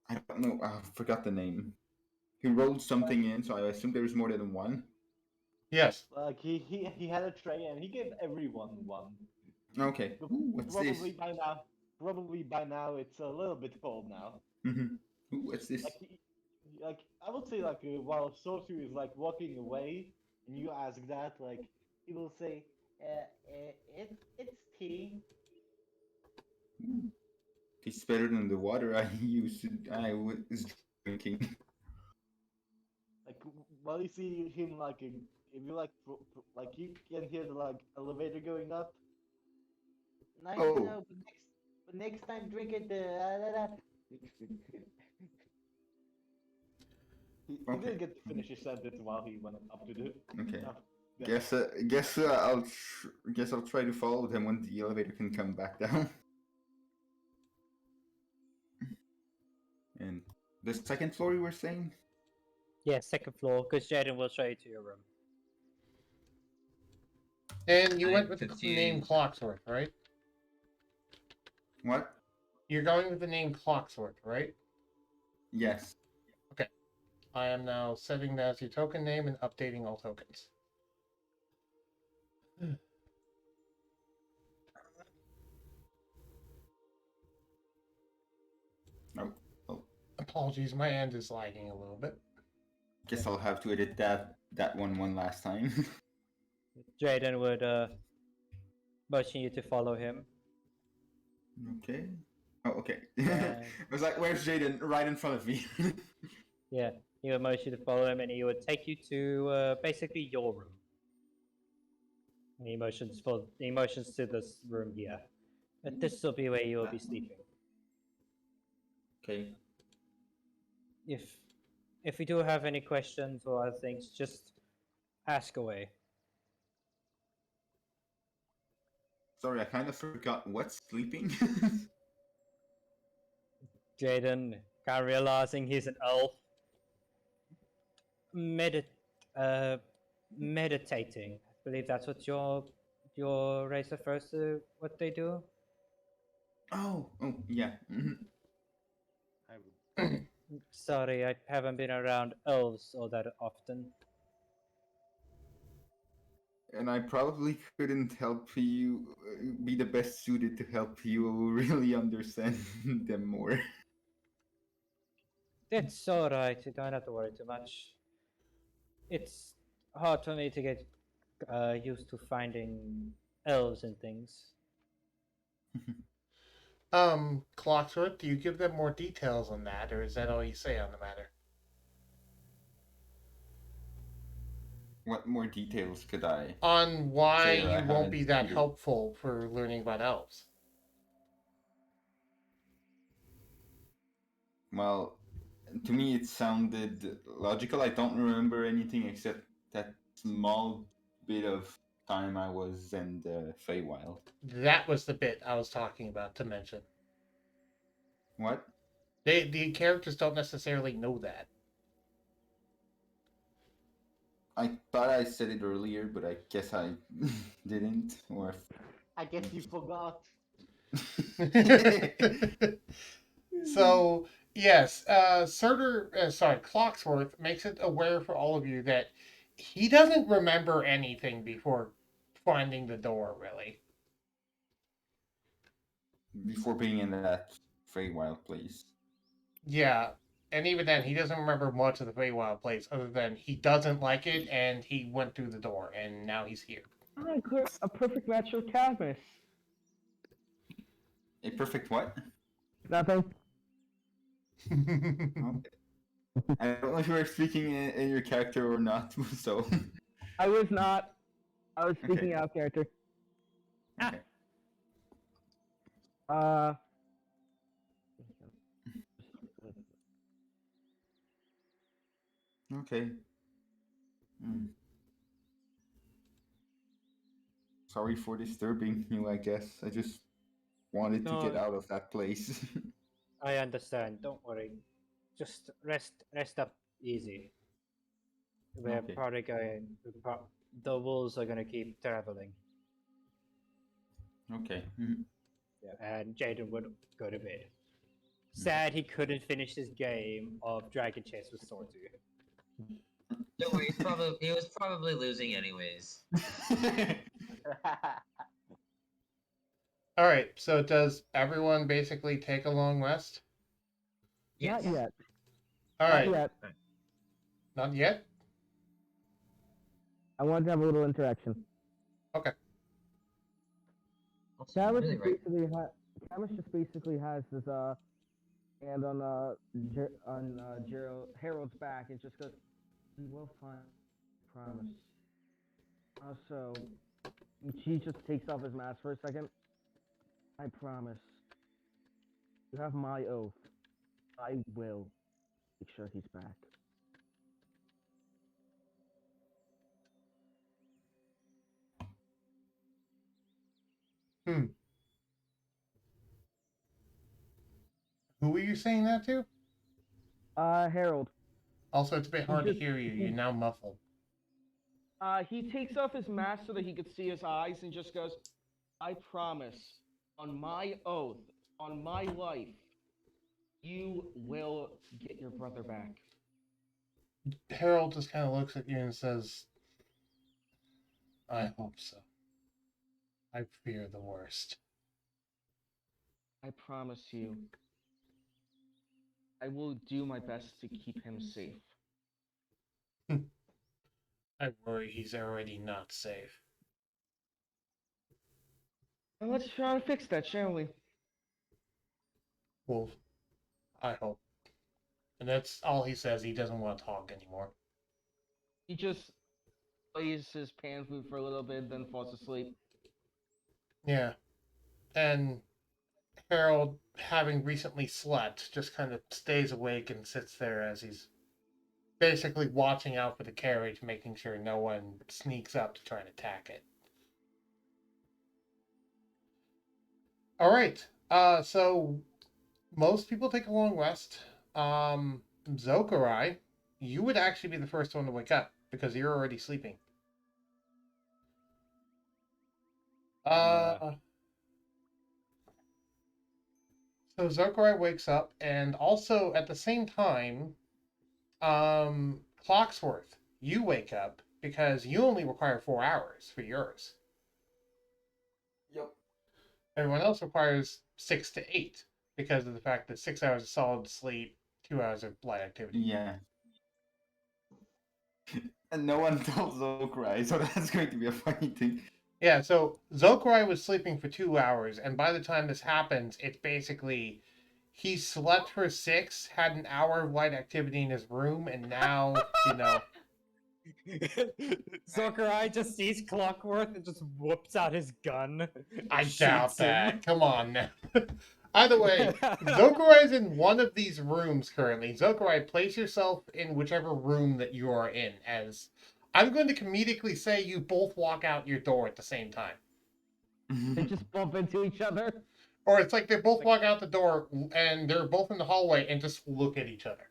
I don't know, I forgot the name. He rolled something in, so I assume there's more than one. Yes. Like he had a tray and he gave everyone one. Okay. Ooh, what's this? Probably by now it's a little bit cold now. Ooh, what's this? Like I would say while Sotu is like walking away and you ask that, like he will say, it's tea. Ooh, tastes better than the water I was drinking. Like while you see him if you like you can hear the like elevator going up. Nice Oh. to know, but next time drink it. He Okay. didn't get to finish his sentence while he went up to the. Okay. Yeah. Guess I'll try to follow them when the elevator can come back down. And the second floor you were saying? Yeah, second floor, because Jayden will show you to your room. And you I'm went with the confused. name Clocksworth, right? What? You're going with the name Clocksworth, right? Yes. I am now setting that as your token name and updating all tokens. Oh. Apologies, my end is lagging a little bit. Guess I'll have to edit that one last time. Jayden would motion you to follow him. Okay. Oh, okay. Yeah. I was like, where's Jayden? Right in front of me. Yeah, he would motion you to follow him, and he would take you to basically your room. And he motions to this room here. But this will be where you will be sleeping. Okay. If you do have any questions or other things, just ask away. Sorry, I kind of forgot what's sleeping. Jayden, kind of realizing he's an elf, meditating. I believe that's what your race refers to. What they do. Oh, yeah. Sorry, I haven't been around elves all that often. and I probably couldn't help you be the best suited to help you really understand them more. It's alright, you don't have to worry too much. It's hard for me to get used to finding elves and things. Clockwork, do you give them more details on that, or is that all you say on the matter? What more details could I On why say that I you won't haven't be that either? helpful for learning about elves? Well, to me it sounded logical. I don't remember anything except that small bit of time I was in the Feywild. That was the bit I was talking about to mention. What? The characters don't necessarily know that. I thought I said it earlier, but I guess I didn't. Or I guess you forgot. So yes, Clocksworth makes it aware for all of you that he doesn't remember anything before finding the door. Really, before being in that Feywild place. yeah. And even then, he doesn't remember much of the Feywild place, other than he doesn't like it, and he went through the door, and now he's here. A perfect match with Cadmus. A perfect what? Nothing. Okay. I don't know if you were speaking in your character or not, so. I was not. I was speaking speaking out of character. Okay. Okay. Hmm. Sorry for disturbing you, I guess. I just wanted to get No. out of that place. I understand, don't worry. Just rest up easy. We're Okay. probably going. The wolves are gonna keep traveling. Okay. Mhm. Yeah, and Jayden would go to bed. Sad he couldn't finish his game of Dragon Chess with Sortu. Don't worry, he was probably losing anyways. All right. So does everyone basically take a long rest? Yes. Not yet. All right. Not yet. Not yet. I wanted to have a little interaction. Okay. Also, Camus really right. just basically has his hand on Harold's back and just goes, "We will find, promise." Also, she just takes off his mask for a second. I promise. You have my oath. I will make sure he's back. Hmm. Who are you saying that to? Harold. Also, it's a bit hard to hear you. You're now muffled. He takes off his mask so that he could see his eyes and just goes, "I promise, on my oath, on my life, you will get your brother back." Harold just kind of looks at you and says, I hope so. I fear the worst. I promise you, I will do my best to keep him safe. I worry he's already not safe. Well, let's try and fix that, shall we? Well, I hope. And that's all he says. He doesn't want to talk anymore. He just plays his pan flute for a little bit, then falls asleep. Yeah. And Harold, having recently slept, just kind of stays awake and sits there as he's basically watching out for the carriage, making sure no one sneaks up to try and attack it. All right. So most people take a long rest. Zokurai, you would actually be the first one to wake up because you're already sleeping. So Zokurai wakes up, and also at the same time, Clocksworth, you wake up because you only require 4 hours for yours. Yep. Everyone else requires 6 to 8 because of the fact that 6 hours of solid sleep, 2 hours of light activity. Yeah. And no one told Zokurai, so that's going to be a funny thing. Yeah, so Zokurai was sleeping for 2 hours, and by the time this happens, it's basically he slept for 6, had an hour of light activity in his room, and now, Zokurai just sees Clockwork and just whoops out his gun. I shoots doubt him. that. Come on now. Either way, Zokurai's in one of these rooms currently. Zokurai, place yourself in whichever room that you are in, as I'm going to comedically say you both walk out your door at the same time. They just bump into each other. Or it's like they both walk out the door and they're both in the hallway and just look at each other.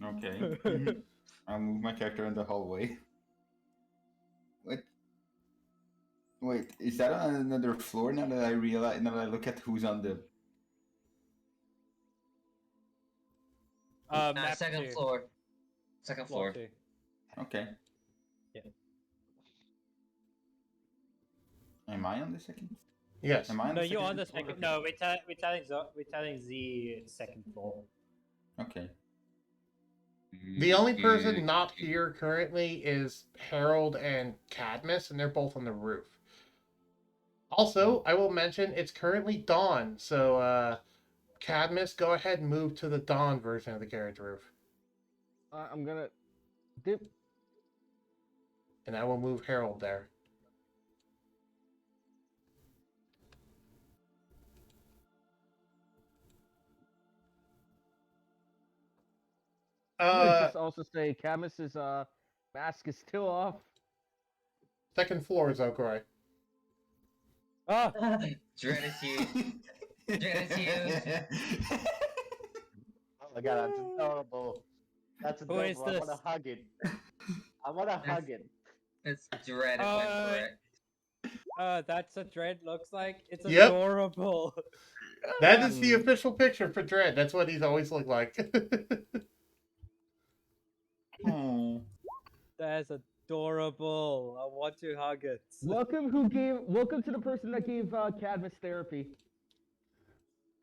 Okay. I'll move my character in the hallway. Wait, is that on another floor now that I look at who's on the... Map second 2. floor. Second floor. 2. Okay. Yeah. Am I on the second? Yes. Am I on No, the you're second on the floor? second. No, we're telling Z second floor. Okay. The only person not here currently is Harold and Cadmus, and they're both on the roof. Also, I will mention it's currently dawn, so Cadmus, go ahead and move to the dawn version of the carriage roof. I'm gonna dip. And I will move Harold there. I'm gonna just also say Cadmus's mask is still off. Second floor, Zokurai. Ah! Dread is huge. Dread is huge. Oh my god, that's adorable. That's Who is adorable. I wanna this? hug it. I wanna hug it. It's Dread went for it. That's what Dread looks like. It's Yep. adorable. That is the official picture for Dread. That's what he's always looked like. Oh. That's adorable. I want to hug it. Welcome to the person that gave Cadmus therapy.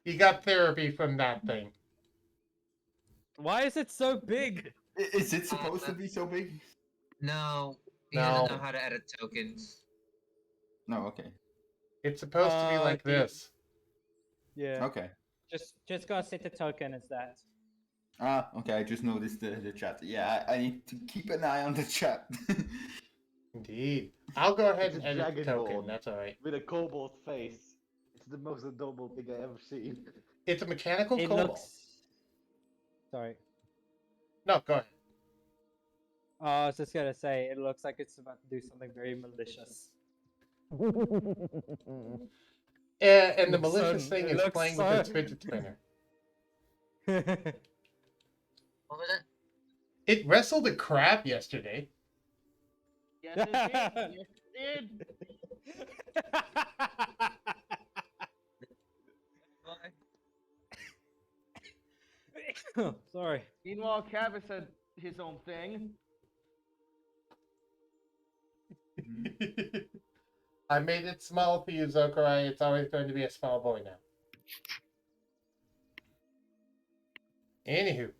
He got therapy from that thing. Why is it so big? Is it supposed to be so big? No, he No. doesn't know how to edit tokens. No, okay. It's supposed to be like this. Yeah. Okay. Just gotta set the token as that. Ah, okay, I just noticed the chat. Yeah, I need to keep an eye on the chat. Indeed. I'll go ahead It's and a edit the dragon token. board. That's alright. With a cobalt face. It's the most adorable thing I ever seen. It's a mechanical It cobalt. looks. Sorry. No, go ahead. I was just gonna say it looks like it's about to do something very malicious. And the Looks malicious so- thing it is looks playing so- with its fidget spinner. What was it? It wrestled a crab yesterday. Yes, it did. Yes, it did. Sorry. Meanwhile, Cadmus had his own thing. I made it small for you, Zokurai. It's always going to be a small boy now. Anywho.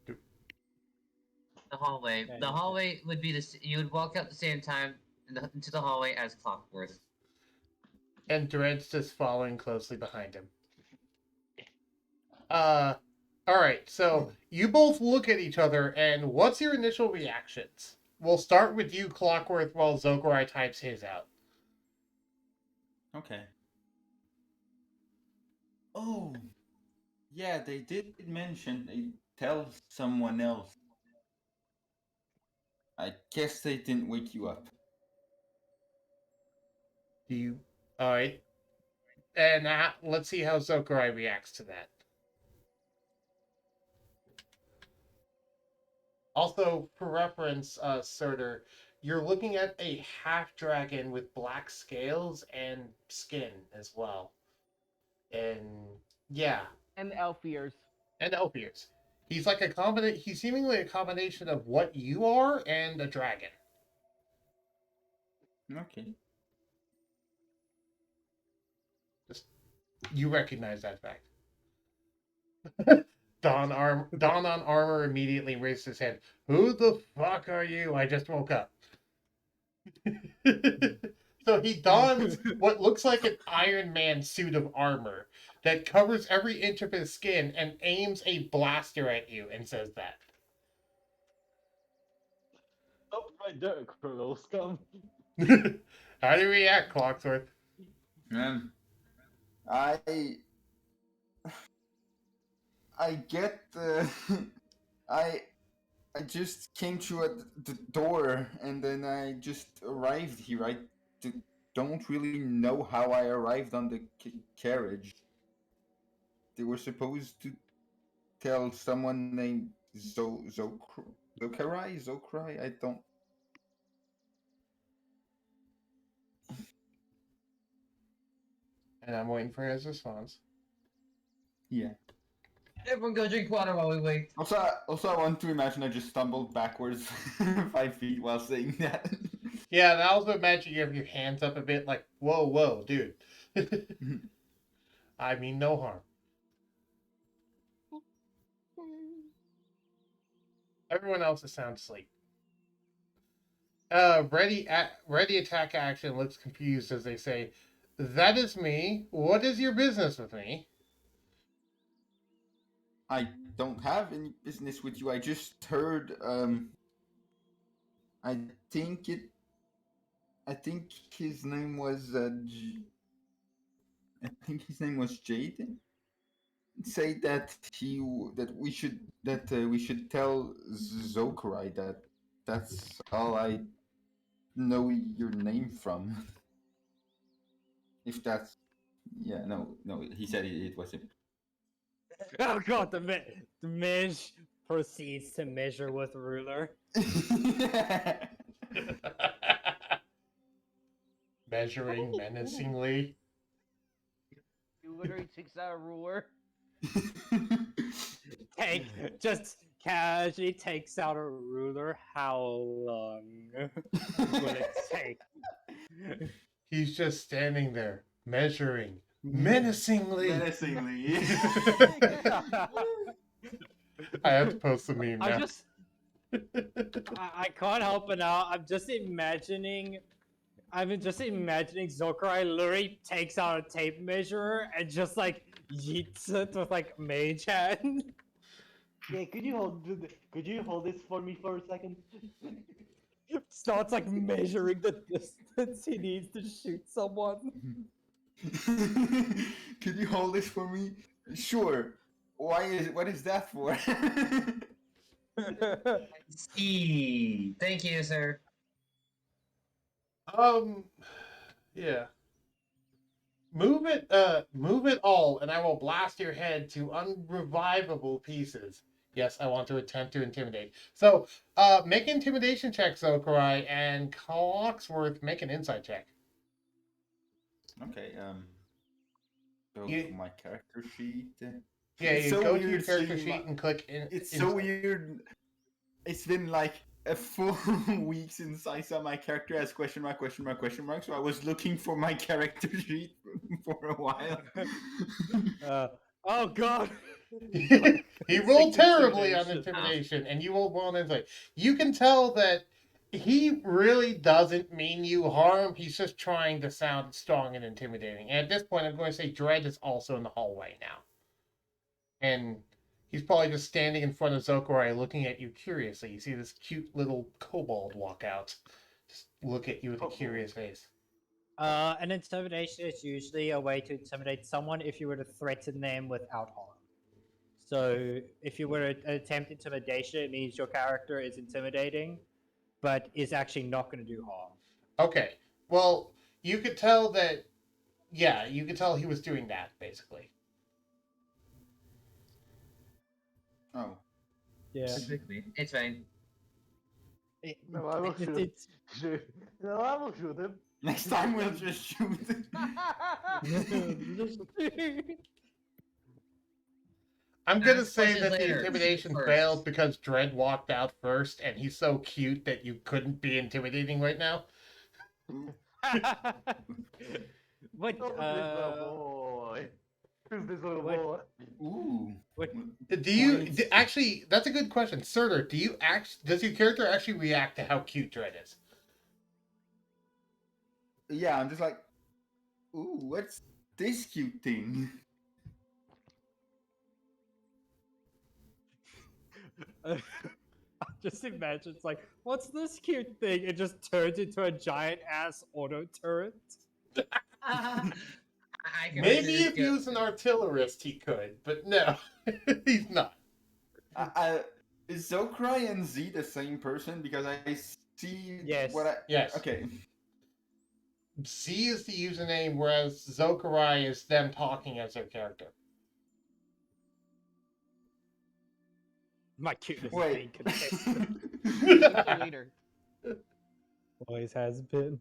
The hallway. Okay, The okay. hallway would be you would walk out the same time into the hallway as Clockwork. And Dread's just following closely behind him. Alright, so you both look at each other, and what's your initial reactions? We'll start with you, Clockwork, while Zokurai types his out. Okay. Oh, yeah, they did mention they tell someone else. I guess they didn't wake you up. Do you... Alright. And let's see how Zokurai reacts to that. Also, for reference, Surtur, you're looking at a half-dragon with black scales and skin as well. And, yeah. And elf ears. and elf ears. He's like he's seemingly a combination of what you are and a dragon. Okay. Just you recognize that fact. Don on armor immediately raises his head. Who the fuck are you? I just woke up. So he dons what looks like an Iron Man suit of armor that covers every inch of his skin and aims a blaster at you and says that. Stop right there, Colonel Scum. How do you react, Clocksworth? I I get I I just came to the door and then I just arrived here. I don't really know how I arrived on the carriage. They were supposed to tell someone named Zokrai. I don't. And I'm waiting for his response. Yeah. Everyone go drink water while we wait. Also, I want to imagine I just stumbled backwards 5 feet while saying that. Yeah, and I also imagine you have your hands up a bit like, whoa, dude. I mean no harm. Everyone else is sound asleep. Ready attack action looks confused as they say, "That is me. What is your business with me?" I don't have any business with you. I just heard. I think his name was. I think his name was Jayden. Say that we should tell Zokarai that that's all I know your name from. If that's no, he said it was him. Oh god, the mage proceeds to measure with ruler. Measuring menacingly. He literally takes out a ruler. Just casually takes out a ruler. How long will it take? He's just standing there, measuring menacingly. Menacingly. I have to post the meme now. I can't help it now. I'm just imagining Zokarai literally takes out a tape measure and just like yeets it with like mage hand. Yeah, could you hold this for me for a second? Starts like measuring the distance he needs to shoot someone. Could you hold this for me? Sure. What is that for? See. Thank you, sir. Yeah. Move it all, and I will blast your head to unrevivable pieces. Yes, I want to attempt to intimidate. So, make intimidation check, Zokarai, and Clocksworth, make an insight check. Okay, go You- to my character sheet. Yeah, It's you so go to your weird character seeing sheet and click in. It's so weird. It's been like a full week since I saw my character as question mark. So I was looking for my character sheet for a while. Oh god. He rolled terribly on intimidation, and you rolled well on insight. You can tell that he really doesn't mean you harm. He's just trying to sound strong and intimidating. And at this point, I'm going to say Dread is also in the hallway now. And he's probably just standing in front of Zokarai looking at you curiously. You see this cute little kobold walk out. Just look at you with a curious face. An intimidation is usually a way to intimidate someone if you were to threaten them without harm. So if you were to attempt intimidation, it means your character is intimidating, but is actually not going to do harm. Okay. Well, you could tell that, yeah, you could tell he was doing that, basically. Oh. Yeah. It's fine. No, I will shoot. No, I will shoot him. Next time we'll just shoot. I'm gonna Ask say questions that the later. intimidation Shoot failed first. because Dredd walked out first, and he's so cute that you couldn't be intimidating right now. What? Oh, this little boy. Who's this little What- boy? Ooh. What? Do you Points. actually? That's a good question, Surtur. Do you does your character actually react to how cute Dredd is? Yeah, I'm just like, ooh, what's this cute thing? Just imagine it's like, what's this cute thing? It just turns into a giant ass auto turret. I can Maybe imagine if he was an artillerist, he could, but no, he's not. Is Zokrai and Z the same person? Because I see Yes. what I. Yes. Okay. Z is the username, whereas Zokarai is them talking as their character. My cuteness is being Wait. contested. Later. Always has been.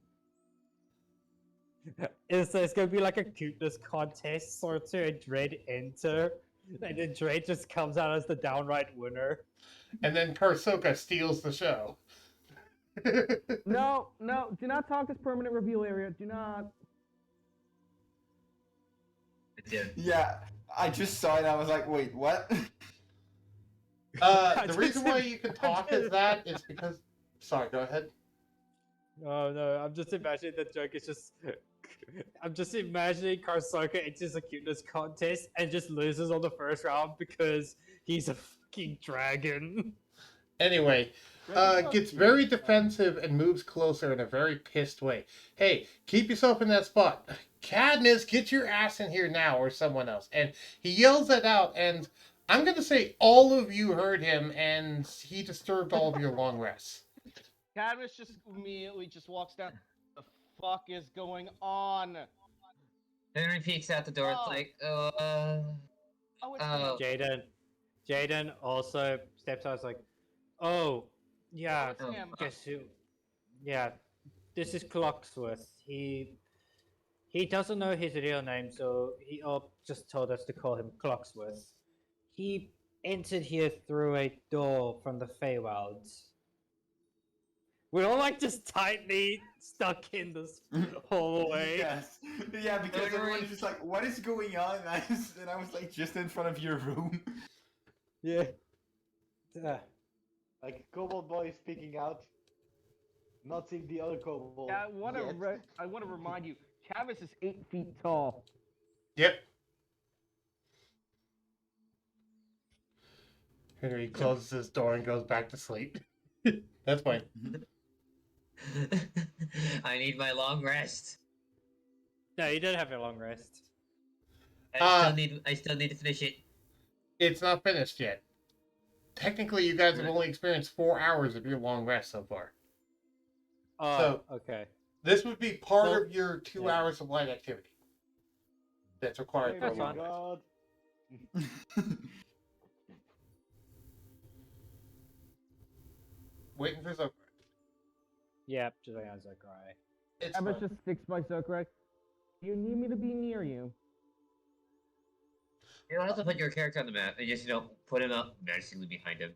It's gonna be like a cuteness contest, sort of, and Dredd enter, and then Dredd just comes out as the downright winner. And then Karsoka steals the show. No, do not talk this permanent reveal area. Do not. Yeah, I just saw it. I was like, wait, what? The reason why you can talk as that is because. Sorry, go ahead. Oh no, I'm just imagining the joke is just. I'm just imagining Karsoka enters a cuteness contest and just loses on the first round because he's a fucking dragon. Anyway, gets very defensive and moves closer in a very pissed way. Hey, keep yourself in that spot. Cadmus, get your ass in here now, or someone else. And he yells that out, and I'm going to say all of you heard him, and he disturbed all of your long rests. Cadmus just immediately just walks down. The fuck is going on? Henry peeks out the door. It's Oh. like, Oh, it's Oh. him. Jayden also steps out. It's like, oh yeah, Oh, it's him. guess who? Yeah, this is Clocksworth. He doesn't know his real name, so he just told us to call him Clocksworth. He entered here through a door from the Feywilds. We're all like just tightly stuck in this hallway. Yes. Yeah, because Don't worry. everyone's just like, what is going on? And I was like, just in front of your room. Yeah. Like Kobold Boy speaking out, not seeing the other Kobold. Yeah, yet. I want to remind you, Cadmus is 8 feet tall. Yep. Henry closes his door and goes back to sleep. That's fine. I need my long rest. No, you don't have a long rest. I still need to finish it. It's not finished yet. Technically, you guys have only experienced 4 hours of your long rest so far. Oh, So- okay. This would be part Well, of your 2 yeah. hours of light activity. That's required for a That's long fine. rest. God. Waiting for Zokarai. Yep, just like as I cry. It's Cadmus fine. just sticks by Zokrak. You need me to be near you. You also put your character on the map and just, put him up menacingly behind him.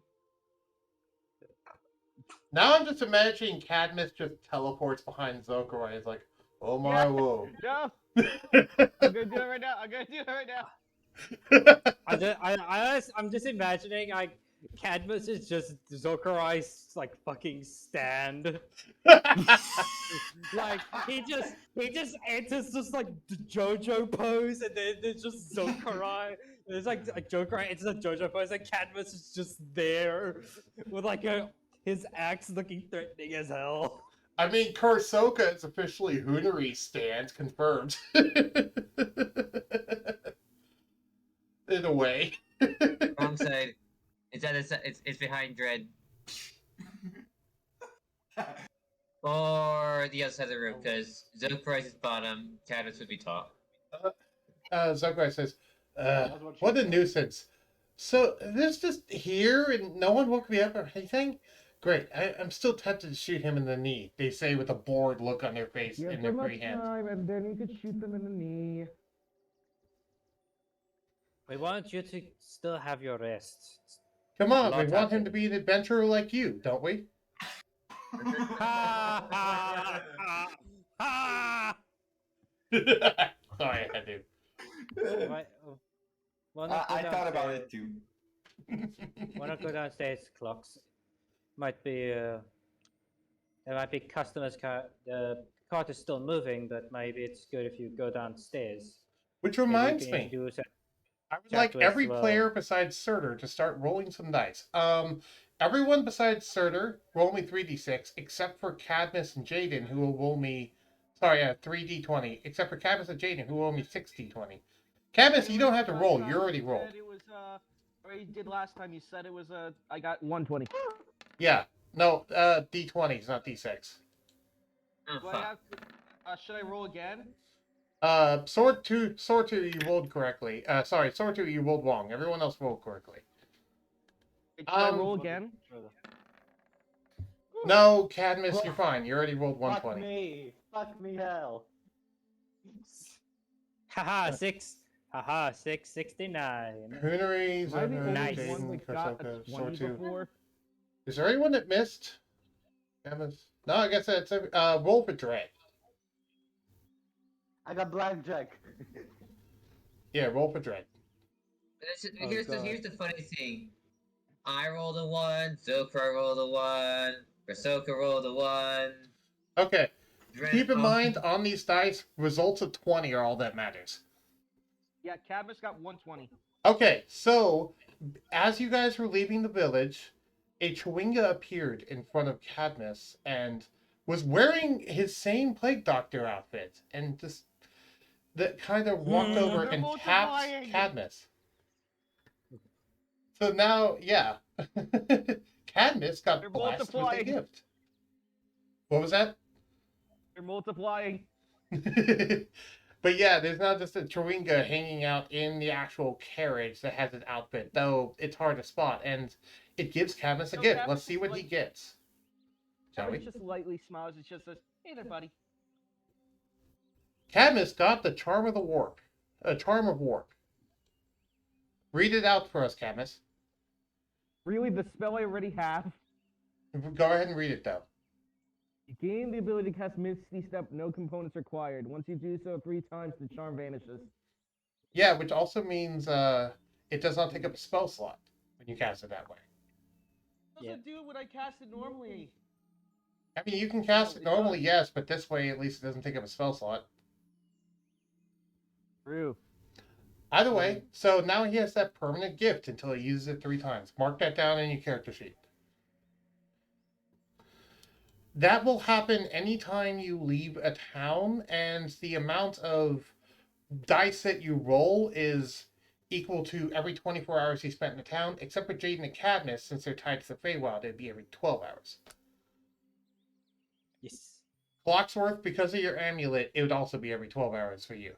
Now I'm just imagining Cadmus just teleports behind Zokarai. It's like, oh my whoa. No, I'm gonna do it right now. I'm just imagining like Cadmus is just Zokarai's like fucking stand. Like he just enters just like the JoJo pose, and then there's just Zokarai. There's like Zokarai enters a JoJo pose, and Cadmus is just there with like his axe looking threatening as hell. I mean, Karsoka is officially Hooneri's stand, confirmed. In a way. Wrong side. It's behind Dread. Or the other side of the room, because Zoprice is bottom, Cadmus would be top. Zokarai says, what a nuisance. So, this just here and no one woke me up or anything? Great, I'm still tempted to shoot him in the knee, they say with a bored look on their face Give in their them free a hands. time, and then you could shoot them in the knee. We want you to still have your rest. Come A on, lot we want him to happened. be an adventurer like you, don't we? Ha ha ha ha! Sorry, I had to. Why? Why not go I thought about downstairs? it too. Why not go downstairs, clocks? Might be there might be customers' car. The cart is still moving, but maybe it's good if you go downstairs. Which Maybe you reminds can me, introduce it. I would Chat like with, every well- player besides Surtur to start rolling some dice. Everyone besides Surtur, roll me 3d6, except for Cadmus and Jayden, who will roll me. Sorry, 3d20, except for Cadmus and Jayden, who will roll me 6d20. Cadmus, you don't have to roll. You already rolled. It was already did last time. You said it was I got 120. Yeah. No, d20s, not d6. Oh, Do I fuck. have to, should I roll again? Sword 2, you rolled correctly. Sorry, Sword 2, you rolled wrong. Everyone else rolled correctly. Should I roll again? No, Cadmus, you're fine. You already rolled Fuck 120. me! Fuck me hell! Haha, 669. Hoonery, Am I the only Nice. one Jayden, that got a Kashoka, 20 Sword 2. before? Is there anyone that missed? Cadmus? No, I guess that's roll for Dread. I got blackjack. Yeah, roll for Dread. Oh, Here's God. the funny thing. I rolled a 1, Zokra rolled a 1, Rasoka rolled a 1. Okay. Keep in Oh, mind, on these dice, results of 20 are all that matters. Yeah, Cadmus got 120. Okay, so as you guys were leaving the village, a Chewinga appeared in front of Cadmus and was wearing his same plague doctor outfit and just that kind of walked over They're and tapped multiplying. Cadmus. So now, yeah, Cadmus got They're blessed with a multiplying. gift. What was that? They're multiplying. But yeah, there's not just a Chewinga hanging out in the actual carriage that has an outfit, though it's hard to spot, and it gives Cadmus a No, gift. Cadmus Let's see is what like- he gets. Shall Cadmus we? just lightly smiles. It just says, "Hey there, buddy." Cadmus got the Charm of the Warp. A Charm of Warp. Read it out for us, Cadmus. Really, the spell I already have. Go ahead and read it, though. You gain the ability to cast Misty Step. No components required. Once you do so 3 times, the charm vanishes. Yeah, which also means it does not take up a spell slot when you cast it that way. It doesn't do it when I cast it normally. I mean, you can cast it normally, yes, but this way at least it doesn't take up a spell slot. True. Either way, so now he has that permanent gift until he uses it 3 times. Mark that down in your character sheet. That will happen anytime you leave a town, and the amount of dice that you roll is equal to every 24 hours you spent in the town, except for Jayden and Cadmus, since they're tied to the Feywild, it'd be every 12 hours. Yes. Clocksworth, because of your amulet, it would also be every 12 hours for you.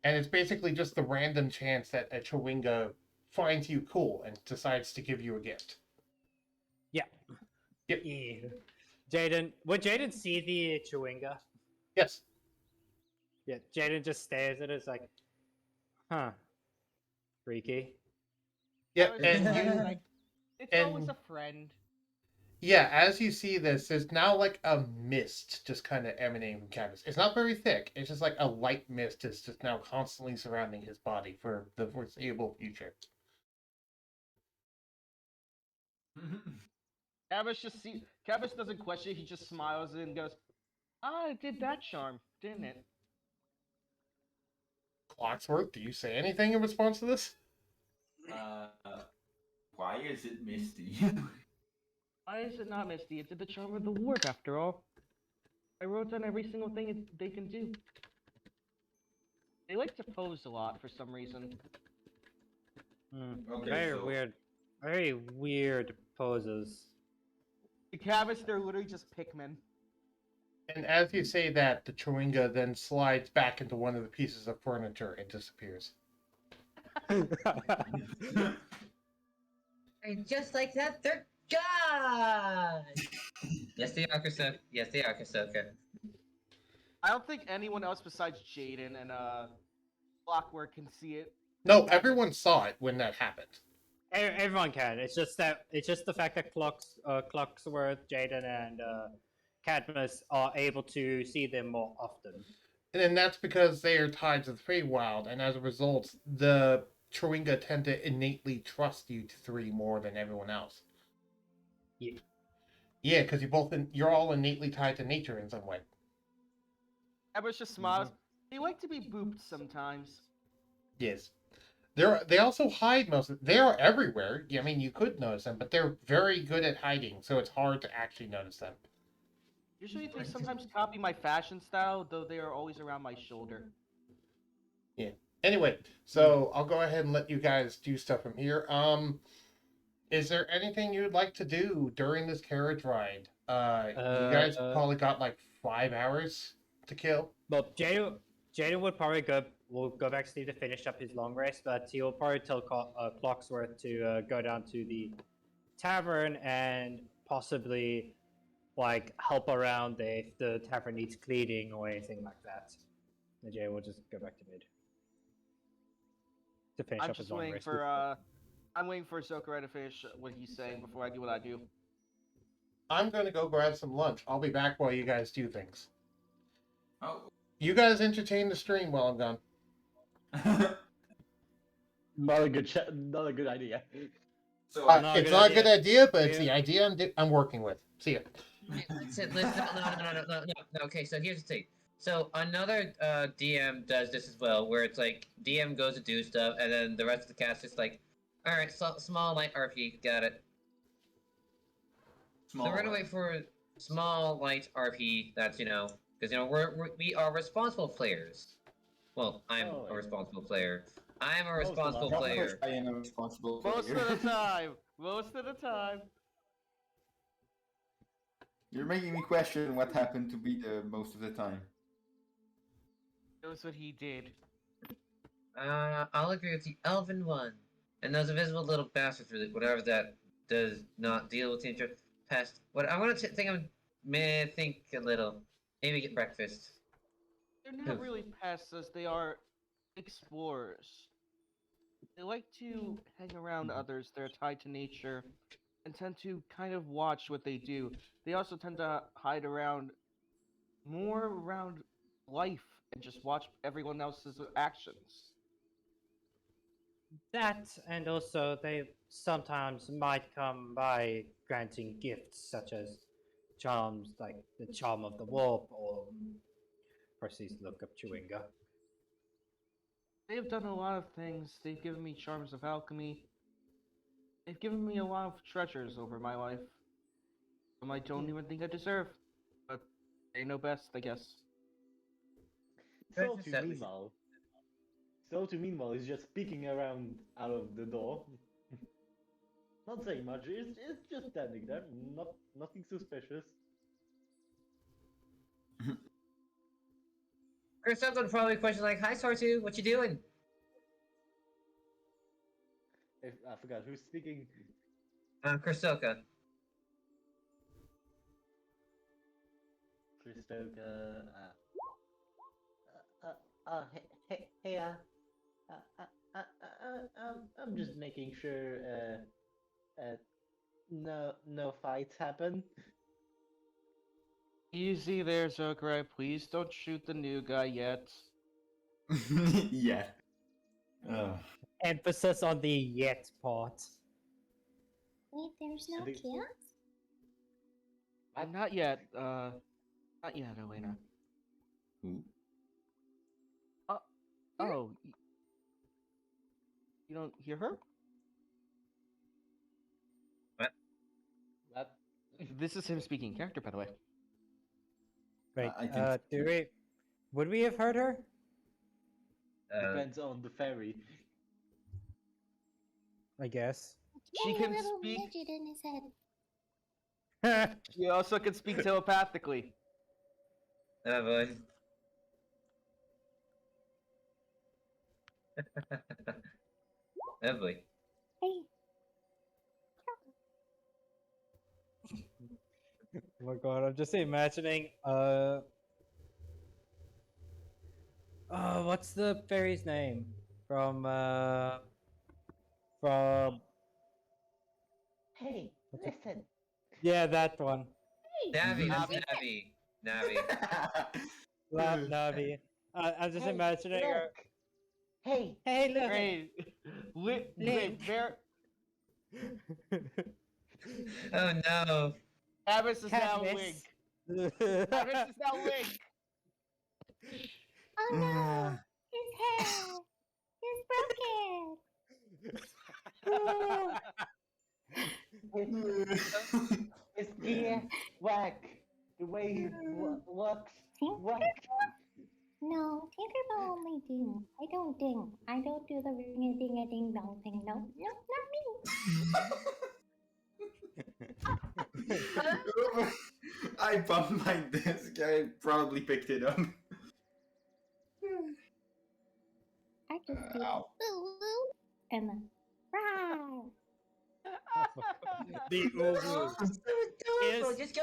And it's basically just the random chance that a Chewinga finds you cool and decides to give you a gift. Yeah. Yep. Yeah. Jayden, would Jayden see the Chewinga? Yes. Yeah, Jayden just stares at it, it's like, huh. Freaky. Yep, I was and just you... like, it's and- always a friend. Yeah, as you see this, there's now like a mist just kind of emanating from Cadmus. It's not very thick. It's just like a light mist is just now constantly surrounding his body for the foreseeable future. Cadmus doesn't question. He just smiles and goes, "Ah, it did that charm, didn't it?" Clocksworth, do you say anything in response to this? Why is it misty? Why is it not Misty? It did the charm of the warp, after all. I wrote down every single thing they can do. They like to pose a lot for some reason. Okay, Very so- weird. Very weird poses. The Cadmus, they're literally just Pikmin. And as you say that, the Chewinga then slides back into one of the pieces of furniture and disappears. And just like that, they're gone! Yes, they are, Kasoka. Yes, they are, Kasoka. I don't think anyone else besides Jayden and clockwork can see it. No, everyone saw it when that happened. Everyone can. It's just the fact that Clocksworth, Jayden, and Cadmus are able to see them more often. And then that's because they are tied to the Feywild, and as a result, the Chewinga tend to innately trust you three more than everyone else. Yeah. Yeah, because you're all innately tied to nature in some way. Everyone's just smiles. They like to be booped sometimes. Yes. They also hide most of they are everywhere. I mean, you could notice them, but they're very good at hiding, so it's hard to actually notice them. Usually they sometimes copy my fashion style, though they are always around my shoulder. Yeah. Anyway, so I'll go ahead and let you guys do stuff from here. Is there anything you'd like to do during this carriage ride? You guys probably got like 5 hours to kill. Well, Jayden will go back to sleep to finish up his long rest, but he'll probably tell Clocksworth to go down to the tavern and possibly like help around if the tavern needs cleaning or anything like that. And Jay will just go back to bed to finish I'm up his just long waiting rest. for I'm waiting for Zokarai to finish what he's saying before I do what I do. I'm going to go grab some lunch. I'll be back while you guys do things. Oh. You guys entertain the stream while I'm gone. Not a good idea. So It's not a good idea, but it's the idea I'm working with. See ya. Listen, no. Okay, so here's the thing. So another DM does this as well, where it's like DM goes to do stuff, and then the rest of the cast is like, all right, small light RP, got it. So we're gonna wait for small light RP. That's because we are responsible players. Well, I'm a responsible player. I'm a responsible player. I am a responsible player. Most of the time. Most of the time. You're making me question what happened to be the most of the time. Knows what he did. I'll agree with the Elven one. And those invisible little bastards, really, whatever that does not deal with the pest. What I want to think a little. Maybe get breakfast. They're not really pests as they are explorers. They like to hang around others that are tied to nature and tend to kind of watch what they do. They also tend to hide more around life and just watch everyone else's actions. That, and also they sometimes might come by granting gifts such as charms like the charm of the warp or proceeds to look up Chewinga. They've done a lot of things. They've given me charms of alchemy. They've given me a lot of treasures over my life. Some I don't even think I deserve. But they know best, I guess. So to meanwhile, he's just peeking around out of the door. Not saying much. It's just standing there. Nothing suspicious. Chris, I'm gonna probably question like, "Hi, Sartu, what you doing?" I forgot who's speaking. Kristoka. Kristoka. I'm just making sure no fights happen. Easy there, Zokarai. Please don't shoot the new guy yet. Yeah. Emphasis on the yet part. Wait, there's no kids? Not yet. Not yet, Elena. Who? Oh. You don't hear her? What? This is him speaking character, by the way. Wait, I think would we have heard her? Depends on the fairy. I guess. She Yay, can a little speak- midget in his head. She also can speak telepathically. Oh boy. Oh boy. Hey, Oh my god, I'm just imagining Oh, what's the fairy's name from Hey, listen. yeah, that one. Navi, that's Navi. Navi. Navi. Navi. I'm just Hey, imagining her. look. Hey, Hey, look. Wait, wait, there. Oh no. Abbas is now Cadmus. Wig. Abbas is now Wig. Oh no! His hair! It's broken! his gear, whack. The way he walks, whack. No, Tinkerbell only ding. I don't ding. I don't do the ring a ding dong thing. No, no, not me. I bumped my desk. I probably picked it up. I just do Ow. woo woo and then rah. The Uwu. Bro, just go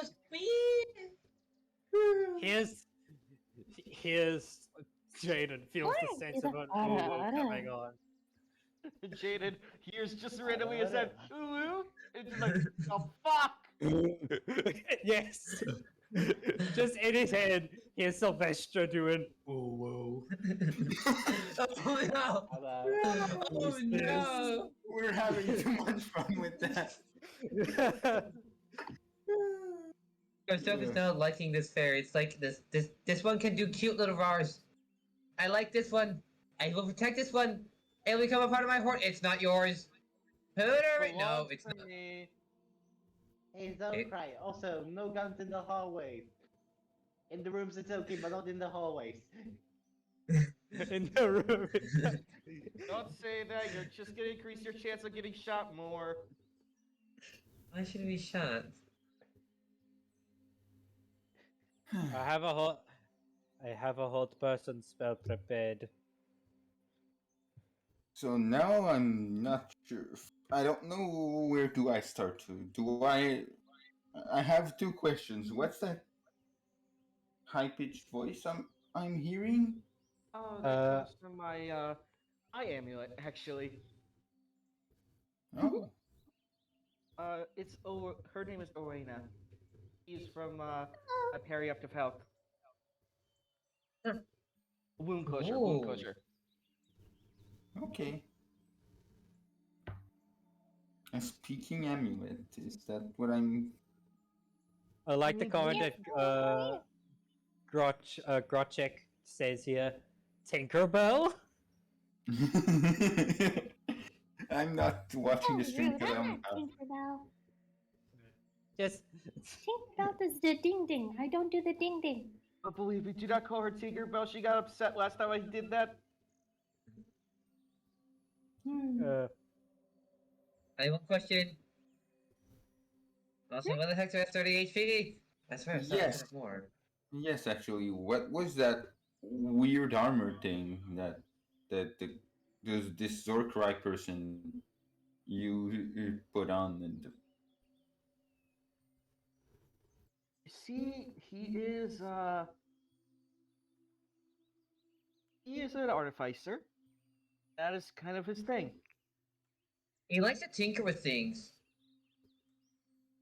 Here's Jayden feels What? the sense Is of it- an Uwu coming on. Jayden hears just randomly as said, ooh, it's just like, oh fuck! Yes. Just in his head, here's Sylvester doing Uwu. Oh no. Oh no. We're having too much fun with that. Yourself is not liking this fairy. It's like this one can do cute little rars. I like this one. I will protect this one. It will become a part of my horde. It's not yours. Hooter! No, Belongs it's to not. me. Hey, don't cry. Also, no guns in the hallways. In the rooms it's okay, but not in the hallways. In the room. Don't say that, you're just gonna increase your chance of getting shot more. Why should it be shot? I have a hot person spell prepared. So now I'm not sure. I don't know where do I start to. Do I? I have two questions. What's that high pitched voice I'm hearing? Oh, that comes from my eye amulet, actually. Oh, Her name is Orena. She's from a Perry Up to Falk. Wound closure, wound Ooh. closure. okay. A speaking amulet. Is that what I'm? I like the mean, comment yes, that Grotchek says here. Tinkerbell? I'm not watching Oh, the stream rude. because I'm I'm. not Tinkerbell. Just Tinkerbell does the ding ding. I don't do the ding ding. But believe me, do not call her Tinkerbell. She got upset last time I did that. I have one question. Also, what the heck do I have 30 HP? That's right, I thought I Yes. had more. Yes, actually. What was that weird armor thing that this Zorkrai person you put on and See, he is an artificer. That is kind of his thing. He likes to tinker with things.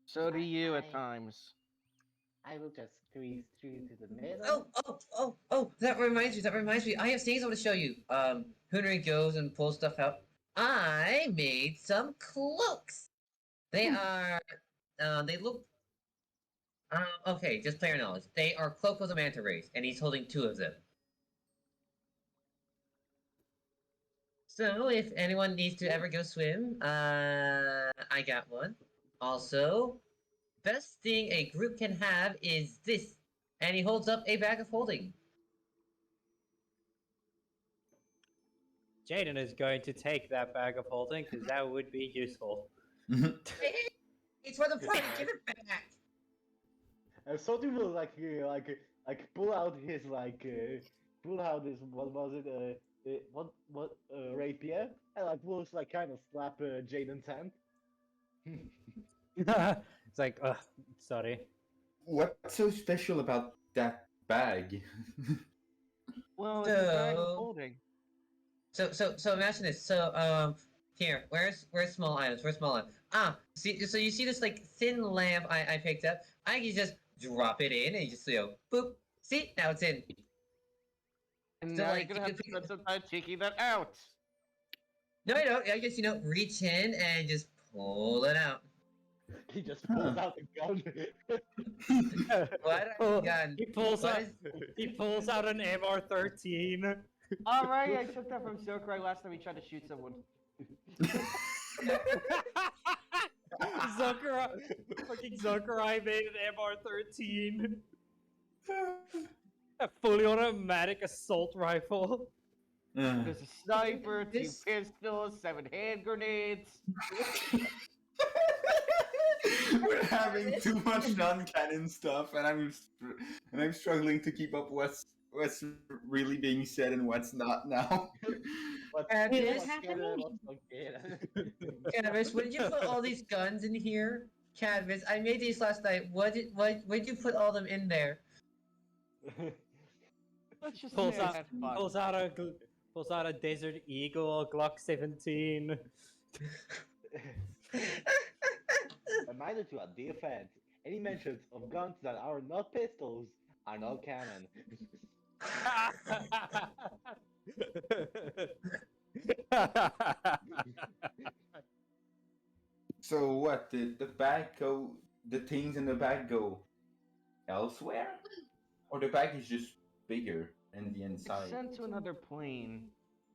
So do you at I- times. I will just squeeze through to the middle. Oh, that reminds me. I have things I want to show you. Henry goes and pulls stuff out. I made some cloaks. They are, they look, okay, just player knowledge. They are cloak of the manta race, and he's holding two of them. So if anyone needs to ever go swim, I got one. Also, best thing a group can have is this. And he holds up a bag of holding. Jayden is going to take that bag of holding because that would be useful. It's for the party. Give it back. And Sotu will like pull out his pull out his what was it rapier and like will just like kind of slap Jayden's hand. It's like, sorry. what's so special about that bag? Well, it's a bag of So, holding. so imagine this. So, here, where's small items? Where's small items? See, so you see this like thin lamp I picked up. I can just drop it in and you just boop. See, now it's in. And So now you're like gonna you have can to spend some time taking that out. No, I don't. I just reach in and just pull it out. He just pulls out the gun. What Oh, a gun! he pulls What out. is- He pulls out an MR13. Alright, I took that from Zokurai last time he tried to shoot someone. Fucking Zokurai made an MR13. A fully automatic assault rifle. There's a sniper, 2 This- pistols, 7 hand grenades. We're having too much non-canon stuff, and I'm struggling to keep up what's really being said and what's not now. What's Wait, what's what's canon, happening? what's not canon? Canvas, when did you put all these guns in here? Canvas, I made these last night. Why'd you put all them in there? Let's just Pulls say I out, had fun. pulls out a Desert Eagle, Glock 17. Reminder to our dear fans, any mentions of guns that are not pistols are not canon. So what? The bag go? The things in the bag go elsewhere, or the bag is just bigger in the It's inside? sent to another plane,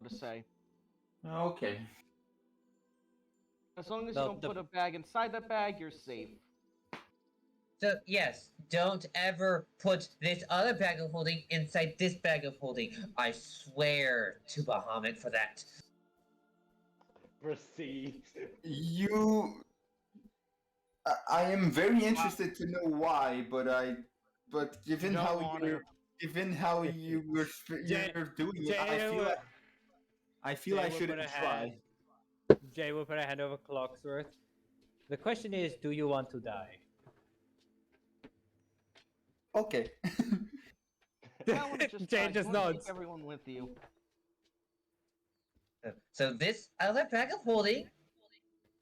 to say. Okay. As long as The- you don't the- put a bag inside that bag, you're safe. So yes, don't ever put this other bag of holding inside this bag of holding. I swear to Bahamut for that. Proceed. You. I am very interested to know why, but given Don't how want you're, given how you're doing it, I feel I Jay will put shouldn't a try. hand- Jay will put a hand over Clocksworth. The question is, do you want to die? Okay. I want to just Jay die. just You wanna nods. take everyone with you. So this other bag of holding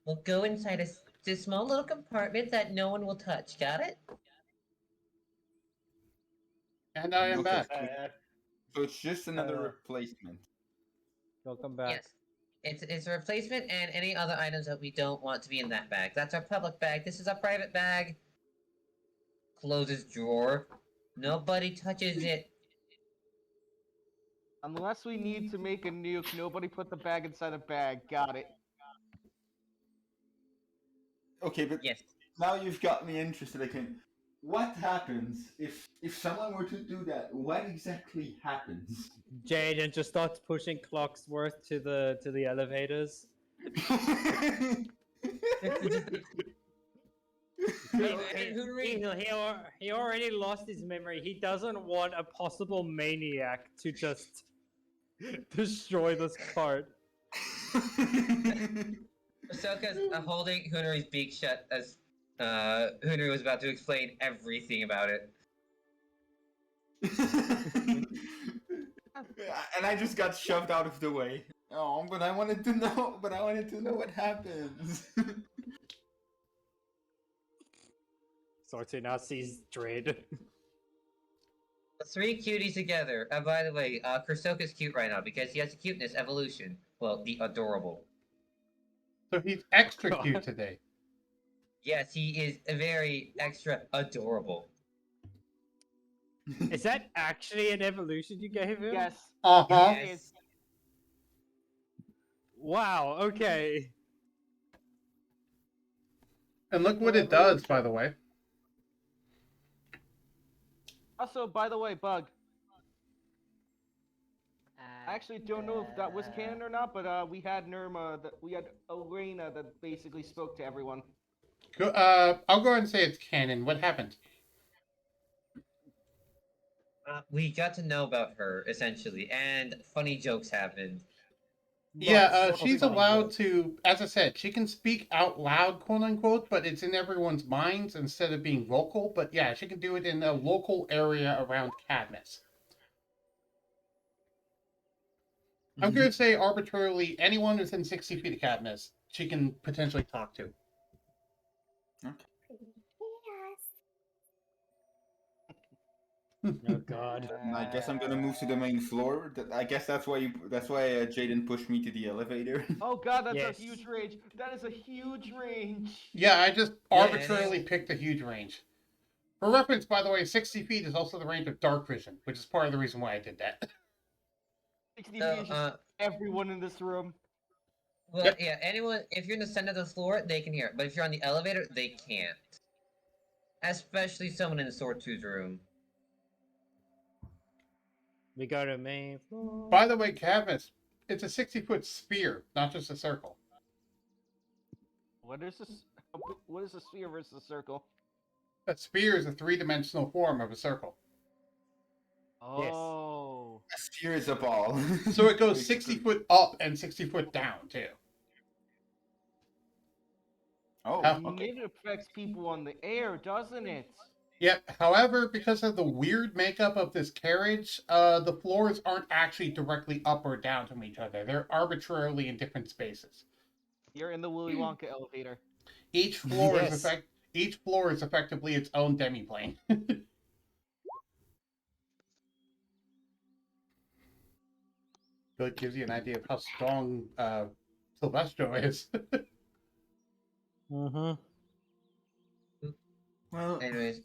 will go inside this small little compartment that no one will touch. Got it? And I am Okay. back. So it's just another Uh, replacement. Welcome back. Yes. It's a replacement and any other items that we don't want to be in that bag. That's our public bag. This is our private bag. Closes drawer. Nobody touches it. Unless we need to make a nuke, nobody put the bag inside a bag. Got it. Okay, but Yes. now you've got me interested again. What happens if someone were to do that? What exactly happens? Jayden just starts pushing Clocksworth to the elevators. He already lost his memory. He doesn't want a possible maniac to just destroy this cart. Ahsoka's holding Hunari's beak shut as Hunari was about to explain everything about it. And I just got shoved out of the way. Oh, but I wanted to know. But I wanted to know what happens. Sorty now sees Dread. The three cuties together. And by the way, Kursoka's cute right now because he has a cuteness evolution. Well, the adorable. So he's extra cute today. Yes, he is very extra adorable. Is that actually an evolution you gave him? Yes. Uh-huh. Yes. Wow, okay. And look what it does, by the way. Also, by the way, Bug. I actually don't know if that was canon or not, but we had we had Arena that basically spoke to everyone. I'll go ahead and say it's canon. What happened? We got to know about her, essentially, and funny jokes happened. Yeah, But she's funny allowed joke. to, as I said, she can speak out loud, quote unquote, but it's in everyone's minds instead of being vocal. But yeah, she can do it in a local area around Cadmus. I'm going to say arbitrarily anyone within 60 feet of Katniss, she can potentially talk to. Yes. Oh God. I guess I'm gonna move to the main floor. I guess that's why Jayden pushed me to the elevator. Oh god, that's Yes. a huge range. That is a huge range. Yeah, I just Yeah, it arbitrarily is. picked a huge range. For reference, by the way, 60 feet is also the range of dark vision, which is part of the reason why I did that. 60 So, feet is just everyone in this room. well, Yep. yeah, anyone, if you're in the center of the floor, they can hear it. But if you're on the elevator, they can't. Especially someone in the Sword 2's room. We go to main floor. By the way, Katniss, it's a 60-foot sphere, not just a circle. What is this? What is a sphere versus a circle? A sphere is a three-dimensional form of a circle. Oh. A sphere is a ball. So it goes Basically. 60 foot up and 60 foot down, too. Oh, How- okay. It affects people on the air, doesn't it? Yep. However, because of the weird makeup of this carriage, the floors aren't actually directly up or down from each other. They're arbitrarily in different spaces. You're in the Willy Wonka elevator. Each floor Yes. each floor is effectively its own demiplane. So it gives you an idea of how strong Silvestro is. Mm-hmm. Well, Anyways,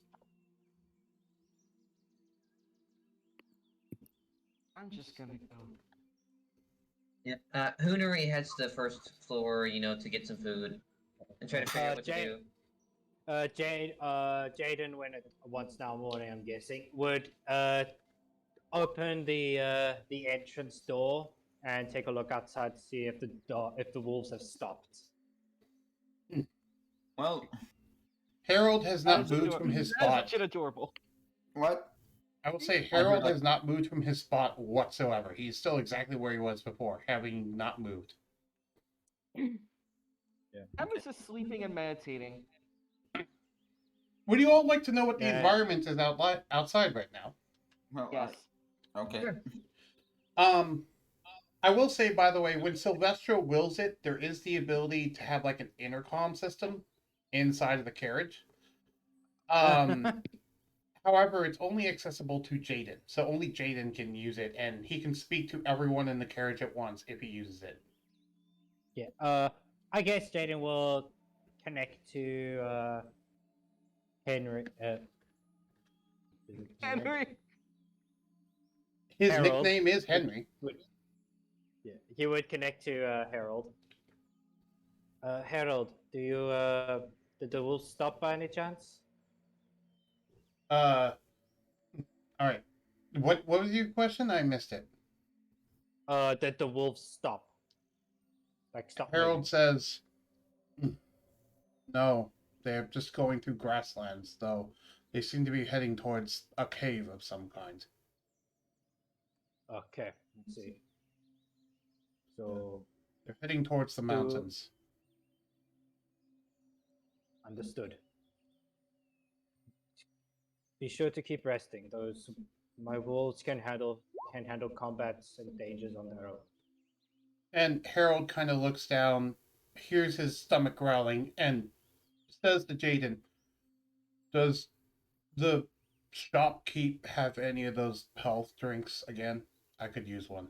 I'm just gonna go. yeah. Hoonari heads to the first floor, to get some food and try to figure out what to Jay- do. Jayden, when it once now morning, I'm guessing, would open the entrance door and take a look outside to see if the wolves have stopped. well, Harold has not That is moved from his That is spot. legit adorable. what? I will say I heard, Harold like- has not moved from his spot whatsoever. He's still exactly where he was before, having not moved. I'm just sleeping and meditating. Would you all like to know what the Yeah. environment is outside right now? Well, Yes. okay. Sure. I will say, by the way, when Silvestro wills it, there is the ability to have like an intercom system inside of the carriage. However, it's only accessible to Jayden, so only Jayden can use it, and he can speak to everyone in the carriage at once if he uses it. Yeah. I guess Jayden will connect to Henry. Henry! His Harold. nickname is Henry. Yeah, he would connect to Harold. Harold, did the wolves stop by any chance? All right. What was your question? I missed it. Did the wolves stop? Like stop Harold moving? says, no, they're just going through grasslands, though. They seem to be heading towards a cave of some kind. Okay, let's see. So They're heading towards the mountains. understood. Be sure to keep resting. My wolves can handle combats and dangers on their own. And Harold kind of looks down, hears his stomach growling, and says to Jayden, does the shopkeep have any of those health drinks again? I could use one.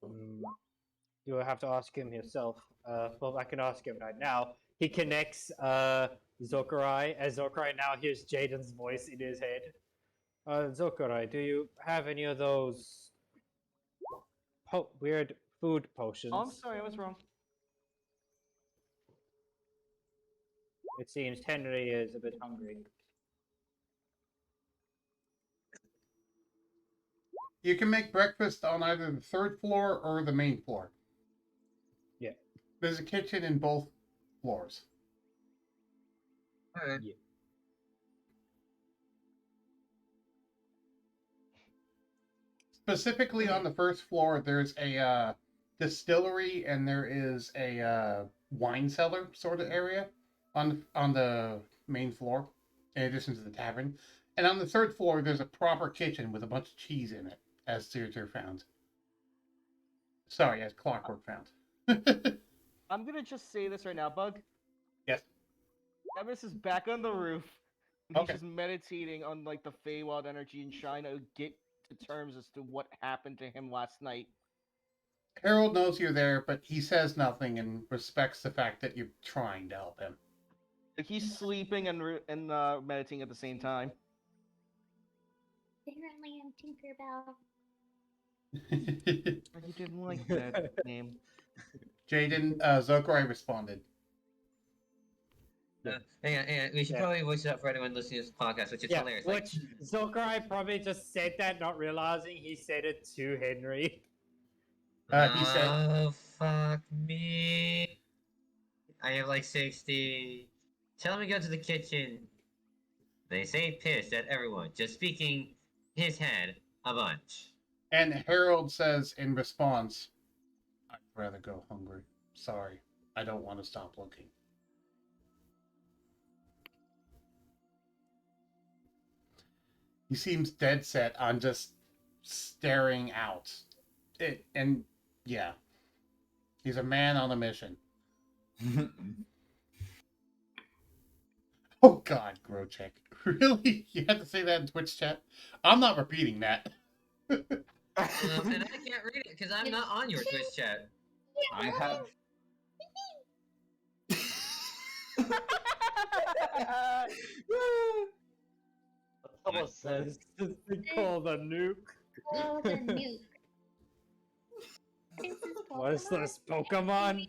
You will have to ask him yourself. Well, I can ask him right now. He connects Zokurai, as Zokurai now hears Jayden's voice in his head. Zokurai, do you have any of those weird food potions? Oh, I'm sorry, I was wrong. It seems Henry is a bit hungry. You can make breakfast on either the third floor or the main floor. Yeah. There's a kitchen in both floors. Alright. Yeah. Specifically on the first floor, there's a distillery and there is a wine cellar sort of area on the main floor, in addition to the tavern. And on the third floor, there's a proper kitchen with a bunch of cheese in it, as Theater found. Sorry, as Clockwork found. I'm gonna just say this right now, Bug. Yes. Emis is back on the roof. And he's Okay. just meditating on like the Feywild energy and trying to get to terms as to what happened to him last night. Harold knows you're there, but he says nothing and respects the fact that you're trying to help him. Like he's sleeping and meditating at the same time. Apparently, I'm Tinkerbell. You didn't like that name. Jayden, Zokurai responded. Hang on. We should probably voice it up for anyone listening to this podcast, which is hilarious. Like, Which Zokurai probably just said that, not realizing he said it to Henry. He said, oh, fuck me. I have like 60. Tell him to go to the kitchen. They say pissed at everyone, just speaking his head a bunch. and Harold says in response, I'd rather go hungry. Sorry, I don't want to stop looking. He seems dead set on just staring out. And yeah, he's a man on a mission. Oh God, Grochek. Really? You had to say that in Twitch chat? I'm not repeating that. And I can't read it because I'm not on your Twitch chat. I have. Almost says. They call the nuke. Oh, the nuke. This is What is Pokemon. this, Pokemon?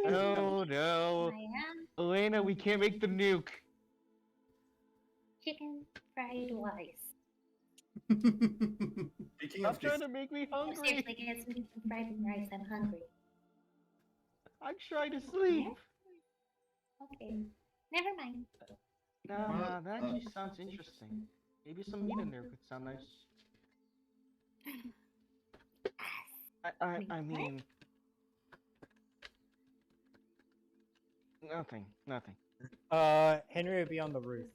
Oh no. I am Elena, we can't make the nuke. chicken fried rice. Speaking Stop of trying this, to make me Oh, hungry. seriously, get some chicken fried rice. I'm hungry. I'm trying to sleep. Okay, never mind. Nah, that actually sounds interesting. Maybe some meat in there could sound nice. I mean, nothing. Henry would be on the roof,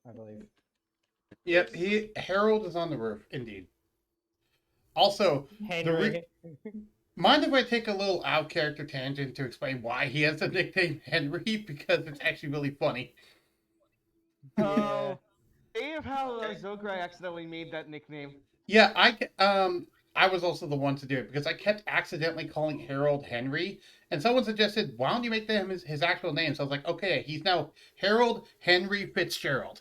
I believe. Yep, Harold is on the roof, indeed. Also, Henry. mind if I take a little out character tangent to explain why he has the nickname Henry? Because it's actually really funny. Oh, think of how Zokurai accidentally made that nickname. Yeah, I was also the one to do it because I kept accidentally calling Harold Henry, and someone suggested, why don't you make them his actual name? So I was like, okay, he's now Harold Henry Fitzgerald.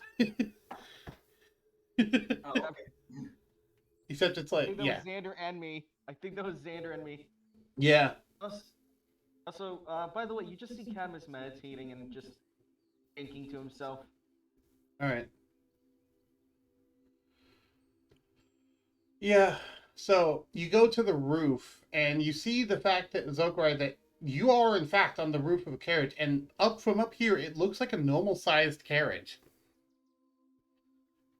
oh, Except it's I like, think that yeah. was Xander and me. Yeah. Also, by the way, you just see Cadmus meditating and just thinking to himself. Alright. Yeah, so you go to the roof and you see the fact that Zokurai, that you are in fact on the roof of a carriage, and from up here it looks like a normal sized carriage.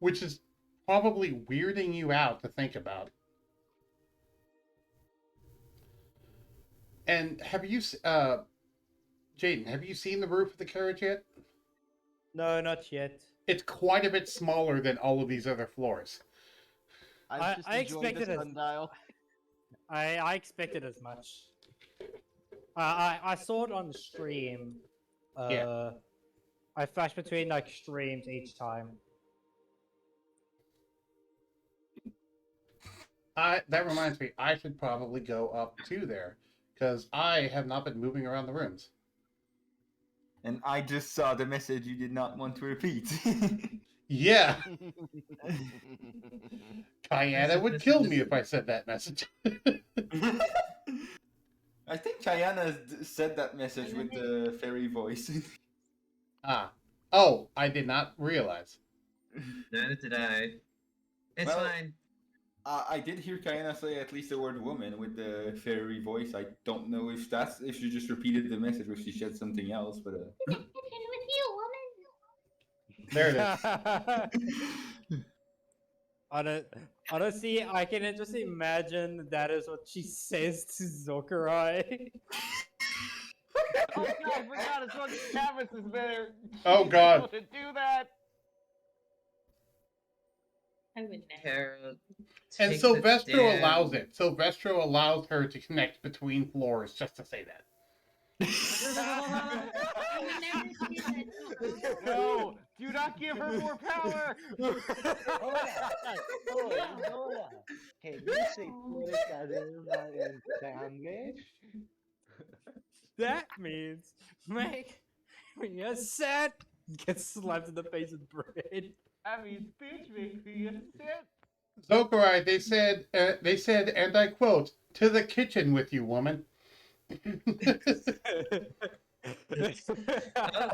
Which is probably weirding you out to think about. And have you Jayden, have you seen the roof of the carriage yet? No, not yet. It's quite a bit smaller than all of these other floors. I just I enjoyed expected the it. sundial. I expected as much. I saw it on stream. Yeah. I flash between like streams each time. That reminds me, I should probably go up to there, because I have not been moving around the rooms. and I just saw the message you did not want to repeat. Yeah, Kayana would kill me if I said that message. I think Chayana said that message with the fairy voice. Oh, I did not realize. Neither did I. It's Well, fine. I did hear Kayana say at least the word woman with the fairy voice. I don't know if she just repeated the message or if she said something else, but Kitchen with you, woman. There it is. Honestly, I can just imagine that is what she says to Zokurai. Oh god, I forgot as long as Cadmus is there. Oh, she's God. able to do that. I would never. Harold, And take the Silvestro allows damn- it. Silvestro allows her to connect between floors, just to say that. I would never say that. No. No, do not give her more power. Hola. Can you say puercadera in Spanish? That means make when you're sad, get slapped in the face with bread. I mean, bitch, make me upset. Zokurai, they said, and I quote, "To the kitchen with you, woman."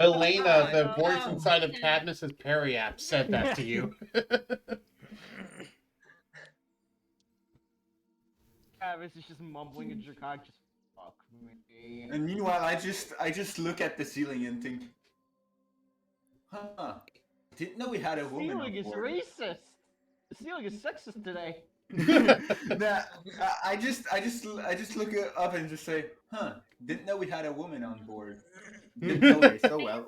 Elena, the voice inside of Cadmus's Perry app, said that to you. Travis is just mumbling a Draconic, just fuck me. And meanwhile, I just look at the ceiling and think, huh? Didn't know we had a woman Ceiling on is board. racist. The ceiling is sexist today. Nah, I just look up and just say, huh? Didn't know we had a woman on board. Didn't know her so well.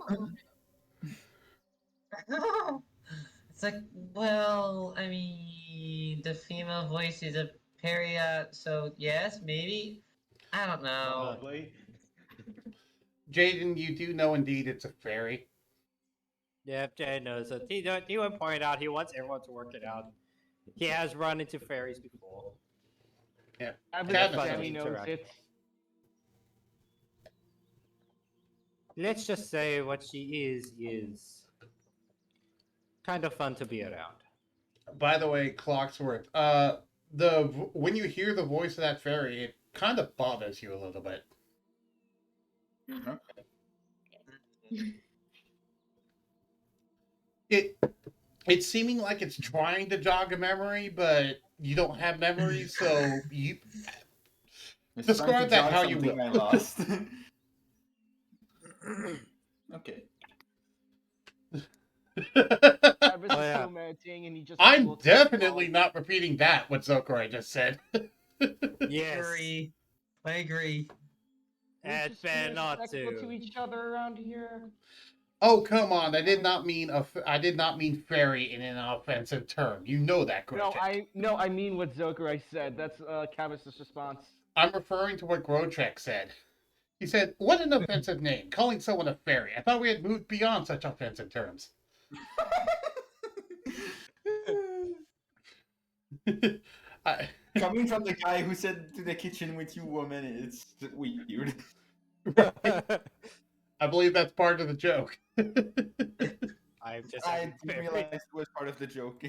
It's like, well, I mean, the female voice is a period, so yes, maybe. I don't know. Probably. Jayden, you do know indeed it's a fairy. Yeah, Jay knows it. He would point out he wants everyone to work it out. He has run into fairies before. Yeah. Travis Cadmus Sammy knows. knows Interact. it. Let's just say what she is kind of fun to be around. By the way, Clocksworth, when you hear the voice of that fairy, it kind of bothers you a little bit. It's seeming like it's trying to jog a memory, but you don't have memory, so you It's describe trying to that jog how you something will. I lost. Okay. Travis Oh, is yeah. commenting and he just I'm looks at definitely not repeating that, what Zokurai just said. Yes, I agree. and just better be not respectful to. to each other around here. Oh, come on. I did not mean fairy in an offensive term. You know that, Grochek. I mean what Zokurai said. That's Camus's response. I'm referring to what Grochek said. He said, "What an offensive name, calling someone a fairy. I thought we had moved beyond such offensive terms." Coming from the guy who said to the kitchen with you woman, it's weird. I believe that's part of the joke. I'm just. I didn't realize it was part of the joke.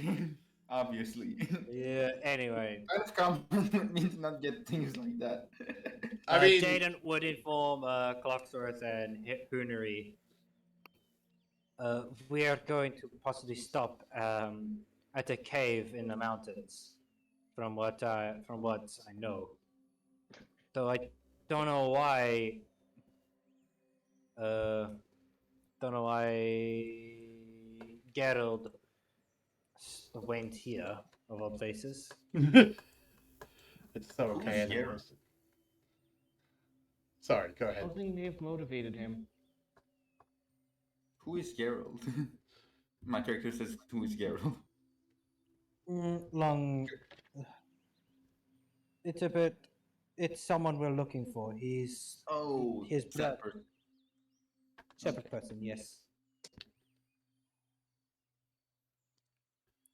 Obviously. Yeah. Anyway, Kind of compliment me to not get things like that. I mean, Jayden would inform Clocksworth and Hoonery. We are going to possibly stop at a cave in the mountains, from what I know. Though I don't know why. Don't know why Gerald went here of all places. it's so okay. Who's Geralt? anyways. Sorry, go ahead. Something may have motivated him. Who is Geralt? My character says, who is Geralt? Long. It's a bit. It's someone we're looking for. He's Oh, his blood. that person. Separate person, yes.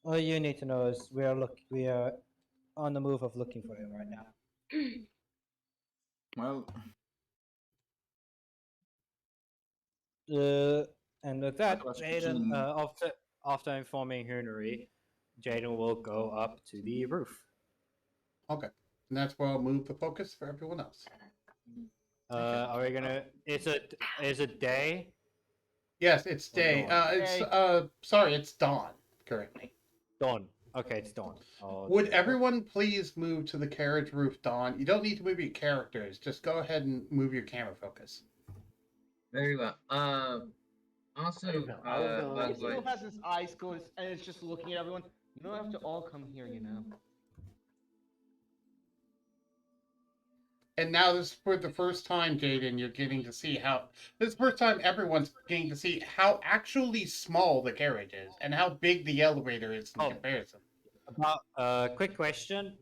All you need to know is we are on the move of looking for him right now. Well, And with that, That was Jayden, between- after informing Hoonery, Jayden will go up to the roof. Okay. And that's where I'll move the focus for everyone else. Are we gonna? Is it day? Yes, it's Or day. dawn? Sorry, it's dawn currently. Dawn. Okay, it's dawn. Oh, Would everyone please move to the carriage roof, Dawn? You don't need to move your characters. Just go ahead and move your camera focus. Very well. Also, I'll go. by He the still way, has his eyes closed and it's just looking at everyone. You don't have to all come here, you know. And now this is for the first time, Jayden, you're getting to see how... This is the first time everyone's getting to see how actually small the carriage is and how big the elevator is in Oh. comparison. Quick question.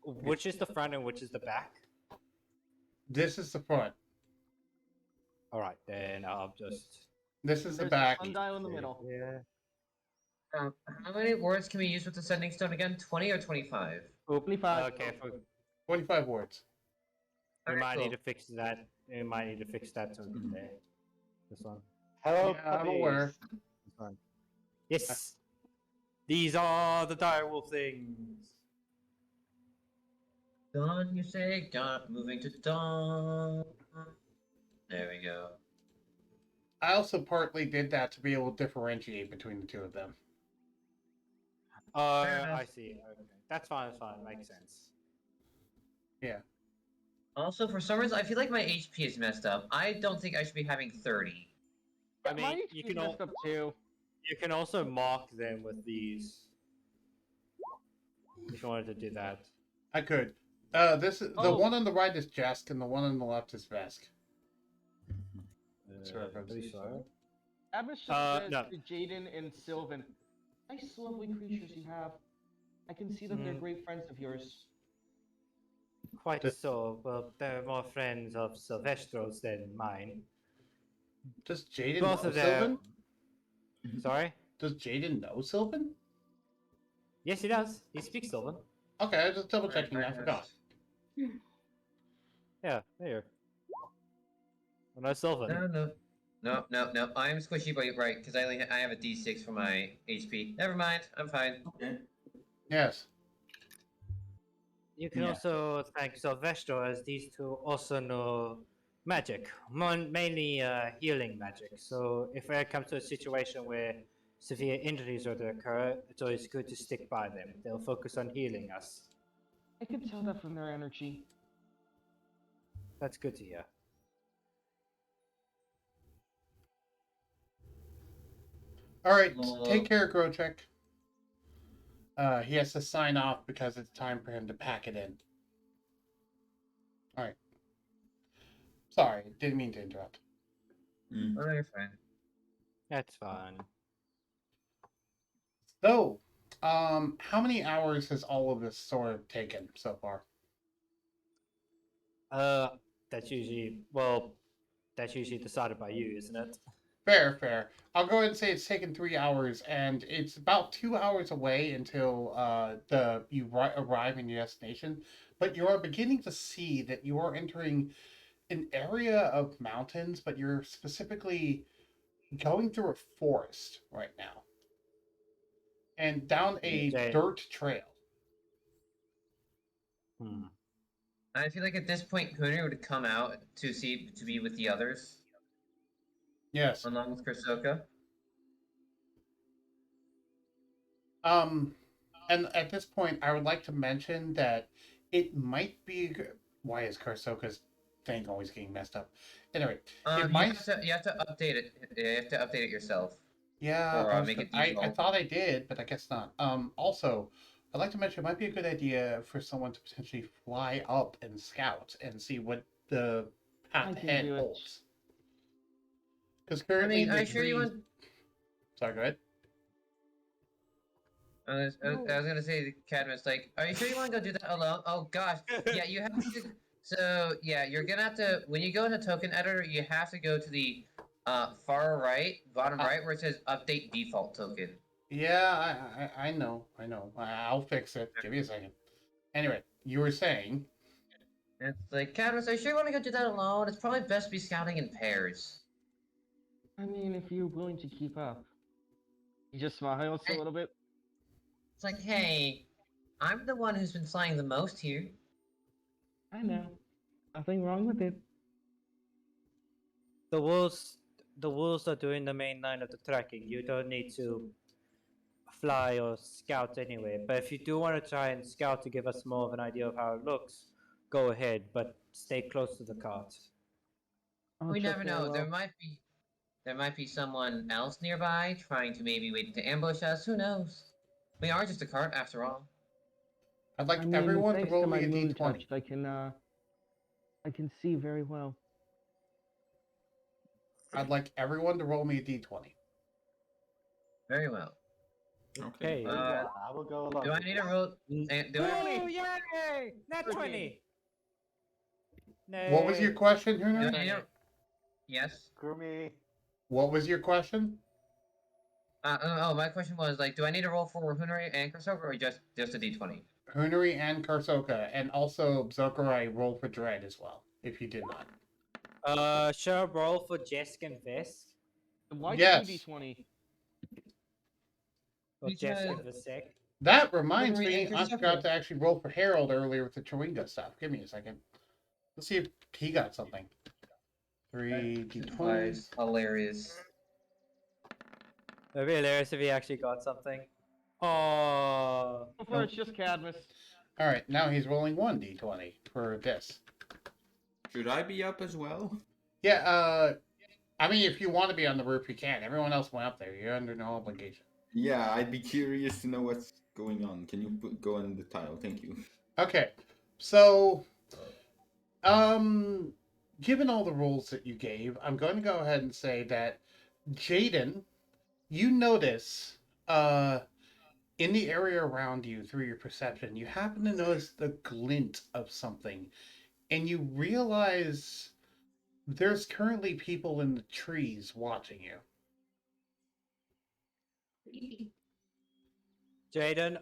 Which is the front and which is the back? This is the front. All right, then I'll just. This is the There's back. a sundial in the middle. Yeah. How many words can we use with the sending stone again? 20 or 25? 25. Okay, 25 words. we Alright, might cool. need to fix that. We might need to fix that token there. This one. Hello, Yeah, I'm aware. puppies. This one. Yes. These are the direwolf things. Dawn, you say? Dawn, moving to dawn. There we go. I also partly did that to be able to differentiate between the two of them. Fair enough. I see. Okay. That's fine. That's fine. Makes sense. Also, for some reason, I feel like my HP is messed up. I don't think I should be having 30. I mean, Mine you HP's can messed up too. You can also mark them with these. If you wanted to do that. I could. This is the Oh. one on the right is Jesk, and the one on the left is Vesk. Sure, Are you sure? Abish says no. to Jayden and Sylvan, nice lovely creatures you have. I can see that they're great friends of yours. Quite Just- so. Well, they're more friends of Sylvestro's than mine. Does Jayden Both know of them. Sylvan? Sorry? Does Jayden know Sylvan? Yes, he does. He speaks Sylvan. Okay, I was just double checking. I forgot. Yeah, there. Oh, no, Sylvan. No. I'm squishy, but right, because I have a D6 for my HP. Never mind, I'm fine. Okay. Yes. You can Yeah. also thank Sylvester, as these two also know magic, mainly healing magic. So if it comes to a situation where severe injuries are to occur, it's always good to stick by them. They'll focus on healing us. I can tell that from their energy. That's good to hear. All right. Well, Take care, Grochek. He has to sign off because it's time for him to pack it in. All right. Sorry, didn't mean to interrupt. Oh, you're fine. That's fine. So, how many hours has all of this sort of taken so far? That's usually decided by you, isn't it? Fair. I'll go ahead and say it's taken 3 hours, and it's about 2 hours away until you arrive in your destination. But you are beginning to see that you are entering an area of mountains, but you're specifically going through a forest right now, and down a Okay. dirt trail. I feel like at this point, Kunir would come out to be with the others, Yes. along with Kursoka. And at this point, I would like to mention that it might be. Why is Karsoka's thing always getting messed up? Anyway, it You might. have to update it. You have to update it yourself. Yeah, Or, I, was make it gonna- I default. thought I did, but I guess not. Also, I'd like to mention it might be a good idea for someone to potentially fly up and scout and see what the path I can ahead do it. holds. Because I currently, mean, the are you sure you trees- want? Sorry, go ahead. I was gonna say, Cadmus, like, are you sure you want to go do that alone? Oh gosh, yeah, you have to. So yeah, you're gonna have to. When you go into token editor, you have to go to the far right, bottom right, where it says update default token. Yeah, I know. I'll fix it. Give me a second. Anyway, you were saying. It's like, Cadmus, are you sure you want to go do that alone? It's probably best to be scouting in pairs. I mean, if you're willing to keep up. He just smiles a little bit. It's like, hey, I'm the one who's been flying the most here. I know. Nothing wrong with it. The wolves are doing the main line of the tracking. You don't need to fly or scout anyway. But if you do want to try and scout to give us more of an idea of how it looks, go ahead. But stay close to the cart. We never know. There might be someone else nearby trying to maybe wait to ambush us. Who knows? We are just a cart after all. I'd like I mean, everyone to thanks roll to me my a moon d20. touch, I can see very well. I'd like everyone to roll me a d20. Very well. Okay. I will go along. Do I with need this. a roll? Do I? Oh, yay! Nat 20! What was your question, Do Hunter? I need a... Yes. Screw me. What was your question? My question was like, do I need to roll for Hunari and Kursoka or just a d20? Hunari and Karsoka, and also Zokurai roll for Dread as well, if you did not. Sure, roll for Jesk and Vesk. Why Yes. 2d20? Or Jesk and Because- Vesek. That reminds Hunari me, and I forgot Kursoka. to actually roll for Harold earlier with the Chewinga stuff. Give me a second. Let's see if he got something. 3d20. Nice. Hilarious. It'd be hilarious if he actually got something. Oh. So far, it's just Cadmus. Alright, now he's rolling 1d20 for this. Should I be up as well? Yeah, I mean, if you want to be on the roof, you can. Everyone else went up there. You're under no obligation. Yeah, I'd be curious to know what's going on. Can you go in the title? Thank you. Okay, so, given all the rules that you gave, I'm going to go ahead and say that Jayden, you notice, in the area around you through your perception, you happen to notice the glint of something, and you realize there's currently people in the trees watching you. Jayden,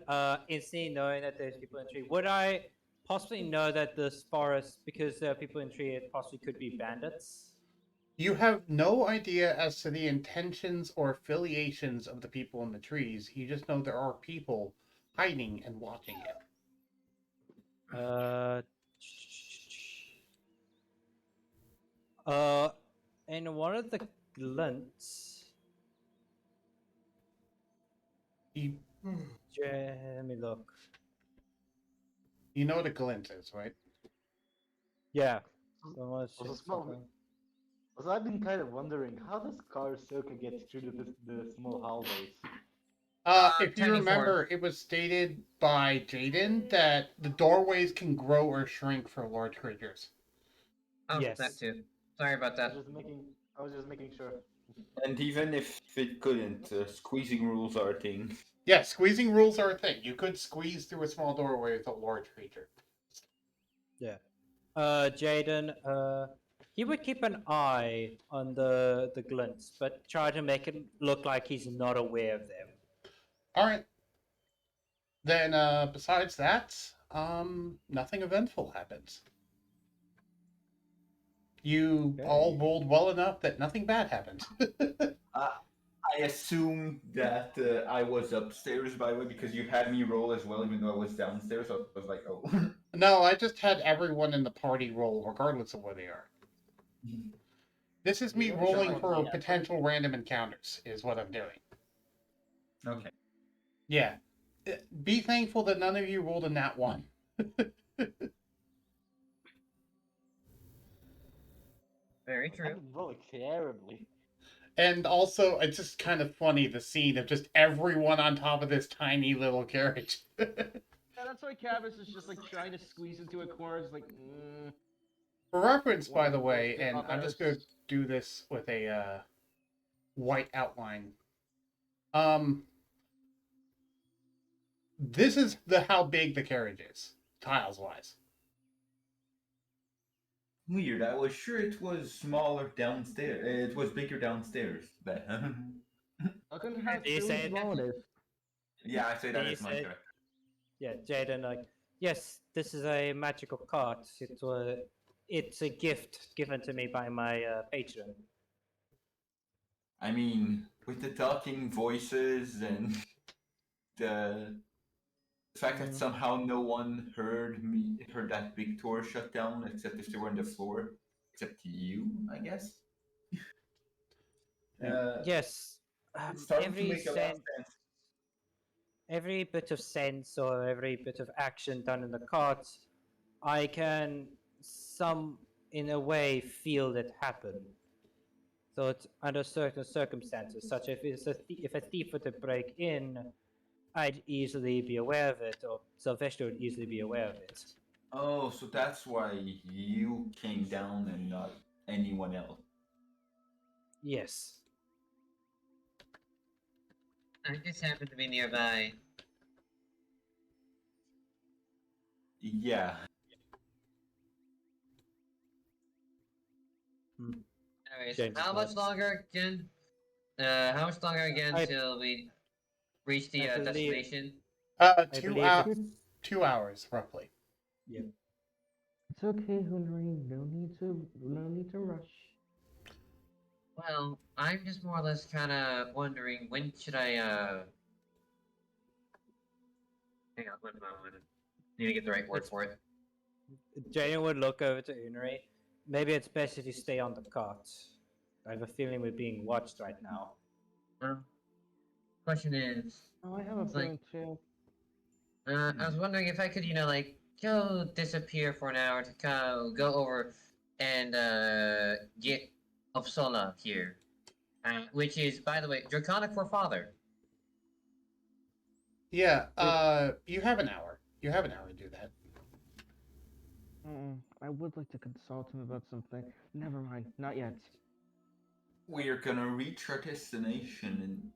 instantly knowing that there's people in the tree, would I possibly know that this forest, because there are people in the tree, it possibly could be bandits? You have no idea as to the intentions or affiliations of the people in the trees. You just know there are people hiding and watching you. And one of the glints. Let me look. You know what a glint is, right? Yeah. Also, I've been kind of wondering, how does Karsoka get through the small hallways? If you tiny remember, it was stated by Jayden that the doorways can grow or shrink for large creatures. Oh, Yes. that too. Sorry about I that. was just making sure. And even if it couldn't, squeezing rules are a thing. Yeah, squeezing rules are a thing. You could squeeze through a small doorway with a large creature. Yeah. Jayden, he would keep an eye on the glints, but try to make it look like he's not aware of them. Alright. Then, besides that, nothing eventful happens. You all rolled well enough that nothing bad happened. I assumed that I was upstairs, by the way, because you had me roll as well, even though I was downstairs. So I was like, oh. No, I just had everyone in the party roll, regardless of where they are. This is me rolling for potential random encounters, is what I'm doing. Okay. Yeah. Be thankful that none of you rolled a nat 1. Very I've true. been rolling terribly. And also, it's just kind of funny, the scene of just everyone on top of this tiny little carriage. Yeah, that's why Cadmus is just like trying to squeeze into a corner. It's like, For reference, by the Well, way, the and I'm just going to others- do this with a white outline. This is how big the carriage is, tiles-wise. Weird. I was sure it was smaller downstairs. It was bigger downstairs. But How can how Do you say small it is? yeah, I say that He as my said- character. Yeah, Jayden, like, yes, this is a magical cart. It's a gift given to me by my patron. I mean, with the talking voices and the fact that somehow no one heard that big door shut down, except if they were on the floor, except you, I guess. Yes, It's starting to every make a lot of sense. every bit of sense or every bit of action done in the cart, I can in a way feel it happen. So it's under certain circumstances, such if a thief were to break in, I'd easily be aware of it, or Sylvester would easily be aware of it. Oh, so that's why you came down and not anyone else. Yes. I just happen to be nearby. Yeah. Anyways, James how much nods. longer again? How much longer again I- till we reach the I believe- destination? I Two believe hours. it's 2 hours roughly. It's okay, Henry. No need to rush. Well, I'm just more or less kind of wondering when should I hang on one moment. Need to get the right word for it. Jayden would look over to Unri. Maybe it's best if you stay on the cart. I have a feeling we're being watched right now. Question is, Oh, I have a It's like- feeling too. I was wondering if I could, like, go disappear for an hour to go over and get Uppsala here, which is, by the way, Draconic for father. Yeah. You have an hour. You have an hour to do that. I would like to consult him about something. Never mind, not yet. We're gonna reach our destination in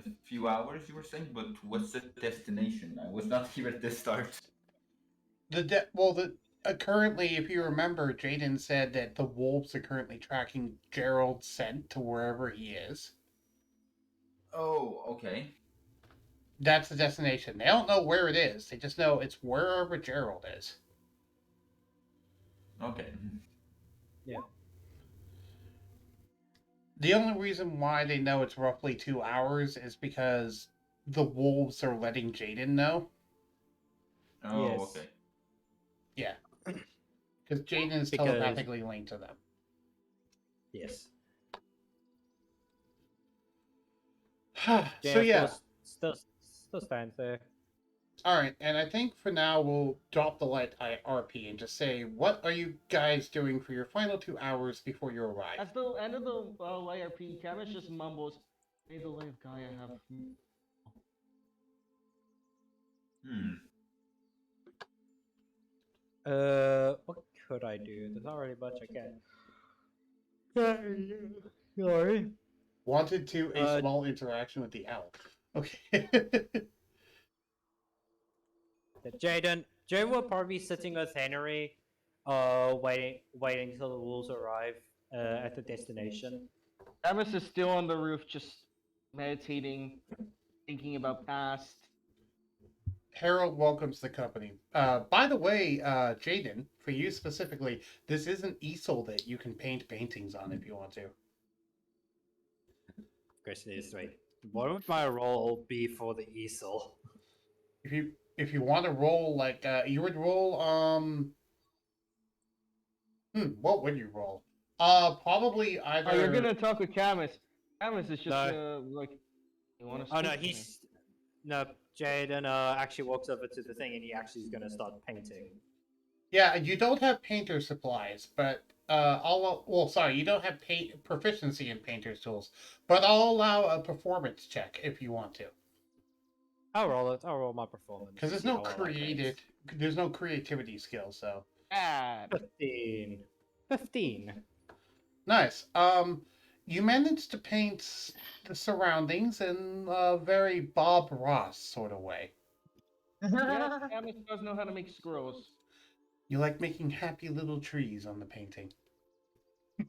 a few hours, you were saying, but what's the destination? I was not here at the start. Currently, if you remember, Jayden said that the wolves are currently tracking Gerald's scent to wherever he is. Oh, okay. That's the destination. They don't know where it is. They just know it's wherever Gerald is. Okay. The only reason why they know it's roughly 2 hours is because the wolves are letting Jayden know. Oh, Yes. okay. Yeah. Because Jayden is Because- telepathically linked to them. Yes. So Jayden yeah. still stands there. Alright, and I think for now we'll drop the light RP and just say, what are you guys doing for your final 2 hours before you arrive? At the end of the YRP, Camus just mumbles, "May the light of Gaia have." What could I do? There's not really much I can. Sorry. Wanted to a Uh, small interaction with the owl. Okay. Jayden will probably be sitting with Henry, waiting until the wolves arrive at the destination. Camus is still on the roof, just meditating, thinking about past. Harold welcomes the company. By the way, Jayden, for you specifically, this is an easel that you can paint paintings on if you want to. Question is, wait, what would my role be for the easel? If you want to roll like you would roll what would you roll? Probably either. Oh, you're gonna talk with Camus. Camus is just No. like, you want to? Oh no, Jayden actually walks over to the thing and he actually is gonna start painting. Yeah, you don't have painter supplies, but you don't have proficiency in painter's tools, but I'll allow a performance check if you want to. I'll roll it. I'll roll my performance. Because there's see no how well I paint. there's no creativity skill, so 15. 15. nice. You managed to paint the surroundings in a very Bob Ross sort of way. Yes, Camus does know how to make scrolls. You like making happy little trees on the painting.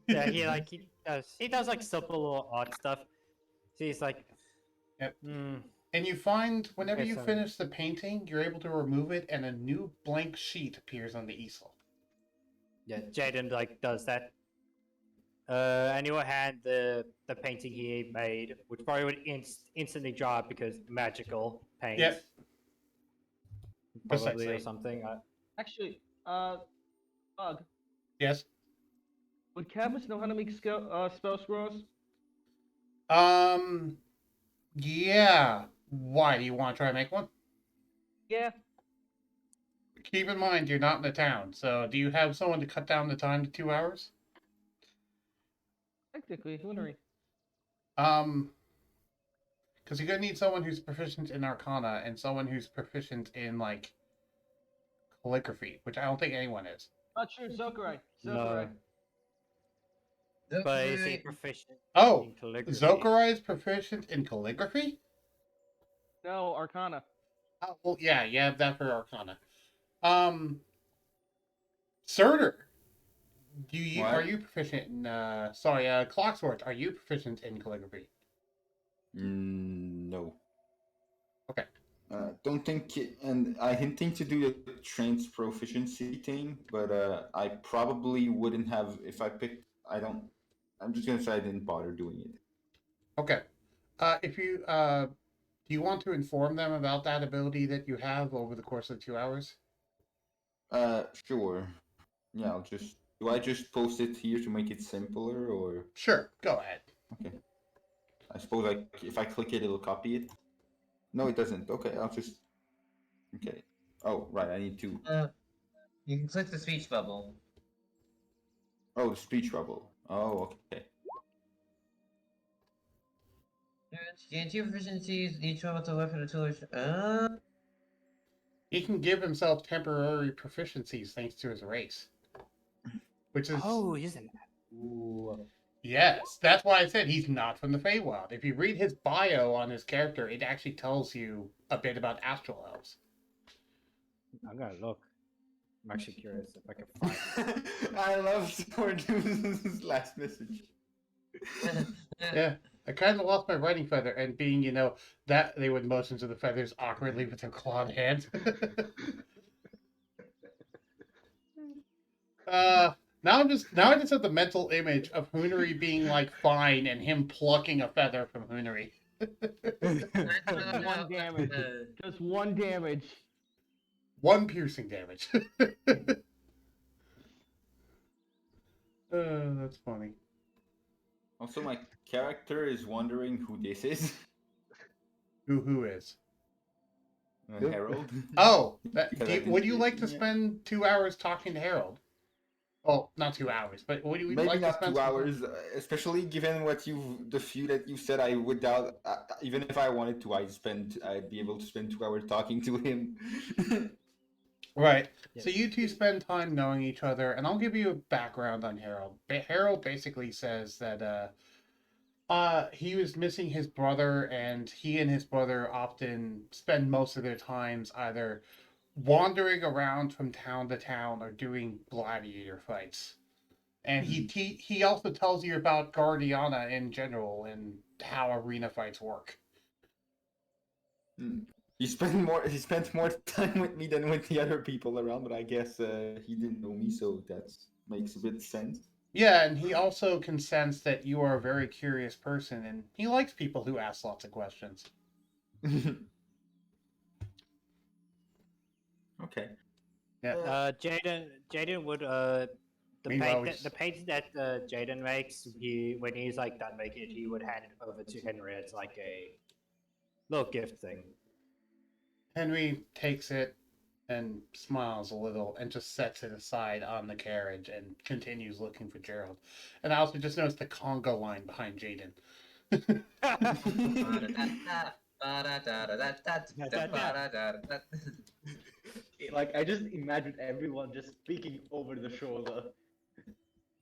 Yeah, he does like simple little art stuff. So he's like, Yep. hmm. And you find whenever Okay, you so- finish the painting, you're able to remove it, and a new blank sheet appears on the easel. Yeah, Jayden does that. And he will hand the painting he made, which probably would instantly dry because magical paint. Yep. Probably Precisely. or something. Actually, Bug, Yes. would Camus know how to make spell scrolls? Yeah. Why do you want to try to make one? Yeah. Keep in mind, you're not in the town, so do you have someone to cut down the time to 2 hours? Technically, Hunnery. Because you're gonna need someone who's proficient in Arcana and someone who's proficient in like calligraphy, which I don't think anyone is. Oh, true, Zokarai. No. But is he proficient Oh, in calligraphy? Zokarai is proficient in calligraphy? No, Arcana. Oh, well, yeah, you have that for Arcana. Surtur, are What? you proficient in Clocksworth, are you proficient in calligraphy? No. Okay. Don't think, and I hinting to do the train's proficiency thing, but I probably wouldn't have if I picked. I don't. I'm just gonna say I didn't bother doing it. Okay. If you do you want to inform them about that ability that you have over the course of 2 hours? Sure. Yeah, I'll just. Do I just post it here to make it simpler, or Sure, go ahead. okay? I suppose if I click it, it'll copy it. No, it doesn't. Okay, I'll just. Okay. Oh, right. I need to. You can click the speech bubble. Oh, speech bubble. Oh, okay. Gain 2 proficiencies, each one with a weapon or tool. He can give himself temporary proficiencies thanks to his race. Which is isn't that? Ooh. yes, that's why I said he's not from the Feywild. If you read his bio on his character, it actually tells you a bit about astral elves. I'm gonna look. I'm actually curious if I can find it. I love Sword's last message. Yeah, I kind of lost my writing feather, and being, that they would motion to the feathers awkwardly with their clawed hand. Now I just have the mental image of Hoonery being like fine and him plucking a feather from Hoonery. One damage. Just one damage. One piercing damage. That's funny. Also, my character is wondering who this is. Who is? Harold. Oh, would you see like it to yet. spend 2 hours talking to Harold? Oh, not 2 hours, but would you Maybe like to not spend 2 some time- hours, especially given the few that you said. I would doubt, even if I wanted to, I'd be able to spend 2 hours talking to him. Right. Yeah. So you two spend time knowing each other, and I'll give you a background on Harold. Harold basically says that he was missing his brother, and he and his brother often spend most of their times either wandering around from town to town or doing gladiator fights. And he also tells you about Guardiana in general and how arena fights work. He spent more time with me than with the other people around, but I guess he didn't know me, so that makes a bit of sense. Yeah, and he also can sense that you are a very curious person, and he likes people who ask lots of questions. Okay. Yeah. Jayden would Meanwhile, the painting that Jayden makes, when he's like done making it, he would hand it over to Henry as like a little gift thing. Henry takes it and smiles a little and just sets it aside on the carriage and continues looking for Gerald. And I also just noticed the conga line behind Jayden. Like, I just imagine everyone just speaking over the shoulder.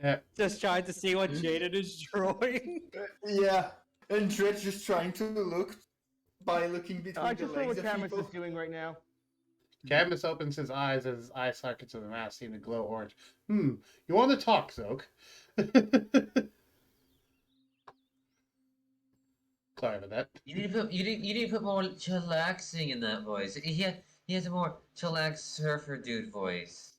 Yeah. Just trying to see what Jayden is drawing. Yeah, and Dredge just trying to look by looking between I the just know legs what of Camus people. is doing right now. Camus opens his eyes as his eye sockets of the mask seem to glow orange. You want to talk, Zoke? Sorry about that. You need to put more chillaxing in that voice. He has a more chillax surfer dude voice.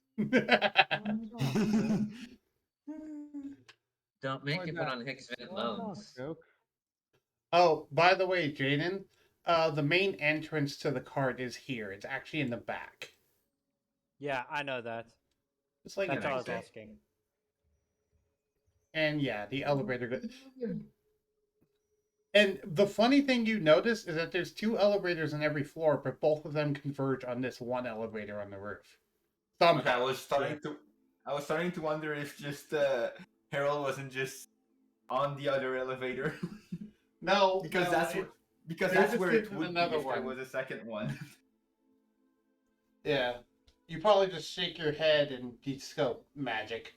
Don't make it put on Hicksville moans. Oh, by the way, Jayden, the main entrance to the cart is here. It's actually in the back. Yeah, I know that. It's like That's an what I was exit. asking. And yeah, the elevator goes. And the funny thing you notice is that there's 2 elevators on every floor, but both of them converge on this one elevator on the roof. Okay, I was starting to wonder if just Harold wasn't just on the other elevator. No, because no, that's where just it would be another if there one. was a second one. Yeah. You probably just shake your head and you just go, magic.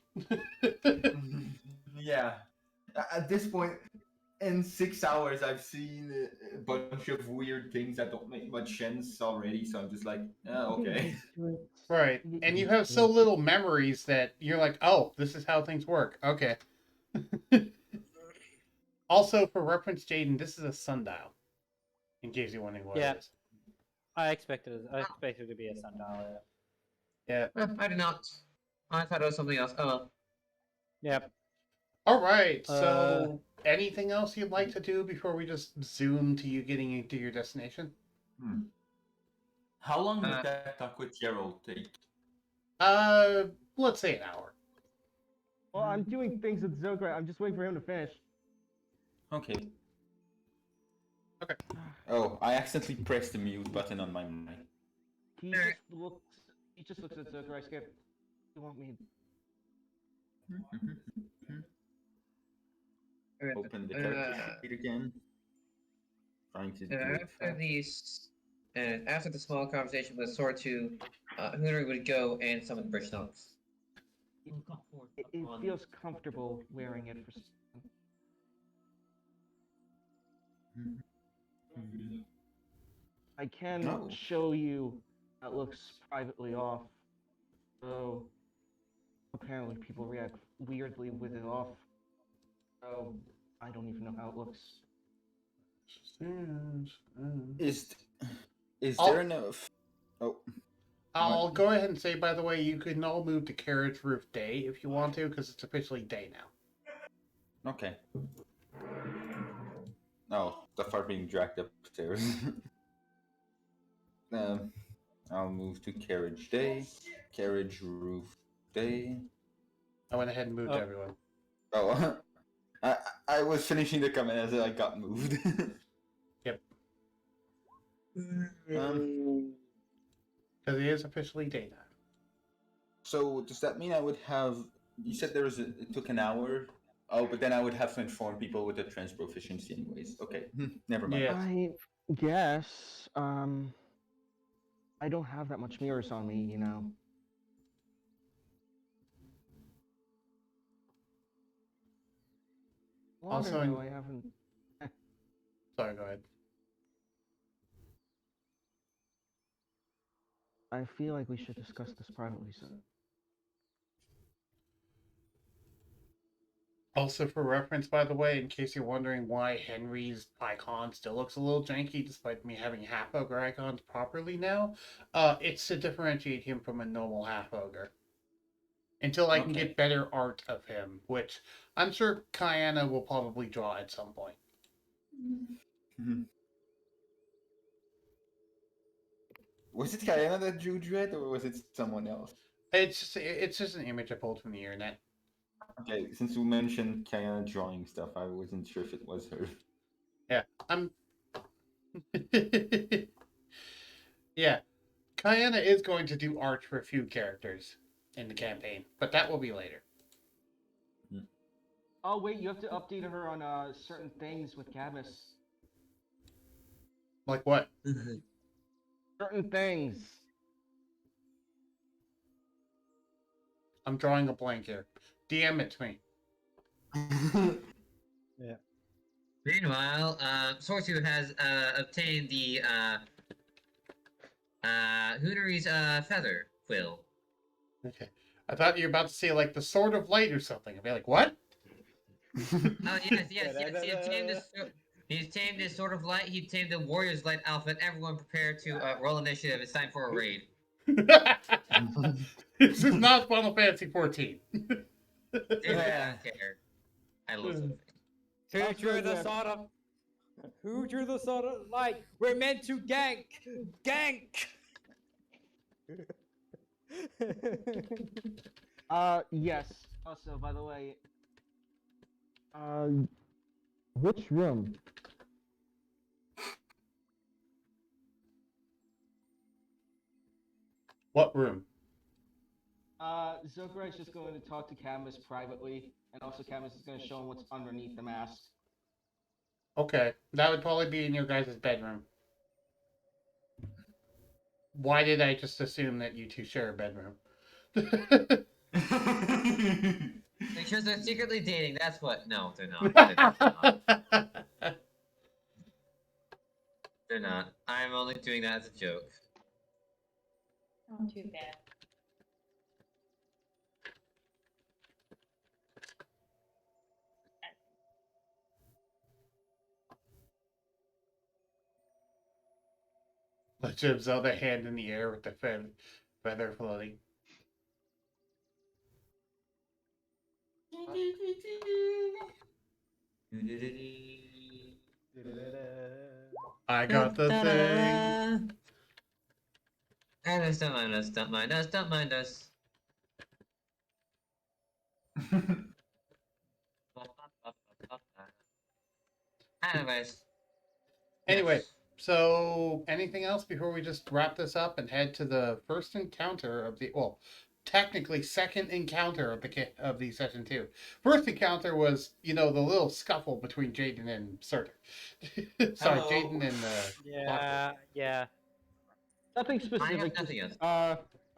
Yeah. At this point, in 6 hours, I've seen a bunch of weird things that don't make much sense already. So I'm just like, okay. Right. And you have so little memories that you're like, oh, this is how things work. Okay. Also, for reference, Jayden, this is a sundial. In case you're wondering what Yeah. it is. I expected it to be a sundial. Yeah. I did not. I thought it was something else. Oh well. Yep. All right. So, anything else you'd like to do before we just zoom to you getting into your destination? How long did that talk with Gerald take? Let's say an hour. Well, I'm doing things with Zograi. I'm just waiting for him to finish. Okay. Okay. Oh, I accidentally pressed the mute button on my mic. He just looks at Zograi. Skip. You want me? Open the character sheet again. Trying to do it after the small conversation with Sword 2, Hunter would go and summon Bridge Nox. It feels comfortable wearing it for. I can show you that looks privately off. So apparently people react weirdly with it off. So I don't even know how it looks. Is there enough? Oh. I'll go ahead and say, by the way, you can all move to Carriage Roof Day if you want to, because it's officially day now. Okay. Oh, stuff are being dragged upstairs. I'll move to Carriage Day. Carriage Roof Day. I went ahead and moved everyone. Oh, I was finishing the comment as I got moved. Yep. Because it is officially day now. So does that mean I would have? You said it took an hour. Oh, but then I would have to inform people with the trans proficiency anyways. Okay, never mind. Yes. I guess. I don't have that much mirrors on me, you know. Also, I haven't. Sorry, go ahead. I feel like we should discuss this privately, so. Also, for reference, by the way, in case you're wondering why Henry's icon still looks a little janky despite me having half ogre icons properly now, it's to differentiate him from a normal half ogre. Until I can get better art of him, which I'm sure Kayana will probably draw at some point. Was it Kayana that drew Dread, or was it someone else? It's just an image I pulled from the internet. Okay, since you mentioned Kayana drawing stuff, I wasn't sure if it was her. Yeah, yeah, Kayana is going to do art for a few characters in the campaign, but that will be later. Oh wait, you have to update her on certain things with Cadmus. Like what? Certain things. I'm drawing a blank here. DM it to me. Yeah. Meanwhile, Sortu has obtained the Hoonery's feather quill. Okay. I thought you were about to say like the Sword of Light or something. I'd be like, what? Oh yes. He's tamed his Sword of Light. He tamed the Warrior's Light outfit. Everyone prepare to roll initiative. It's time for a raid. This is not Final Fantasy 14. Dude, I don't care. I love it. Who drew the sword of? Who drew the sword of light? We're meant to gank. Gank. Yes. Also, by the way, which room? What room? Zokurai's just going to talk to Cadmus privately, and also Cadmus is going to show him what's underneath the mask. Okay, that would probably be in your guys' bedroom. Why did I just assume that you two share a bedroom? Because they're secretly dating. That's what. No, they're not. They're not. They're not. I'm only doing that as a joke. Not too bad. Legend of Zelda hand in the air with the feather floating. I got the thing. Don't mind us, don't mind us, don't mind us. Anyways. Anyway, Yes. so anything else before we just wrap this up and head to the first encounter of the technically second encounter of the session 2. First encounter was, the little scuffle between Jayden and Surtur. Sorry, Hello. Jayden and Yeah. Nothing I specific. have nothing else.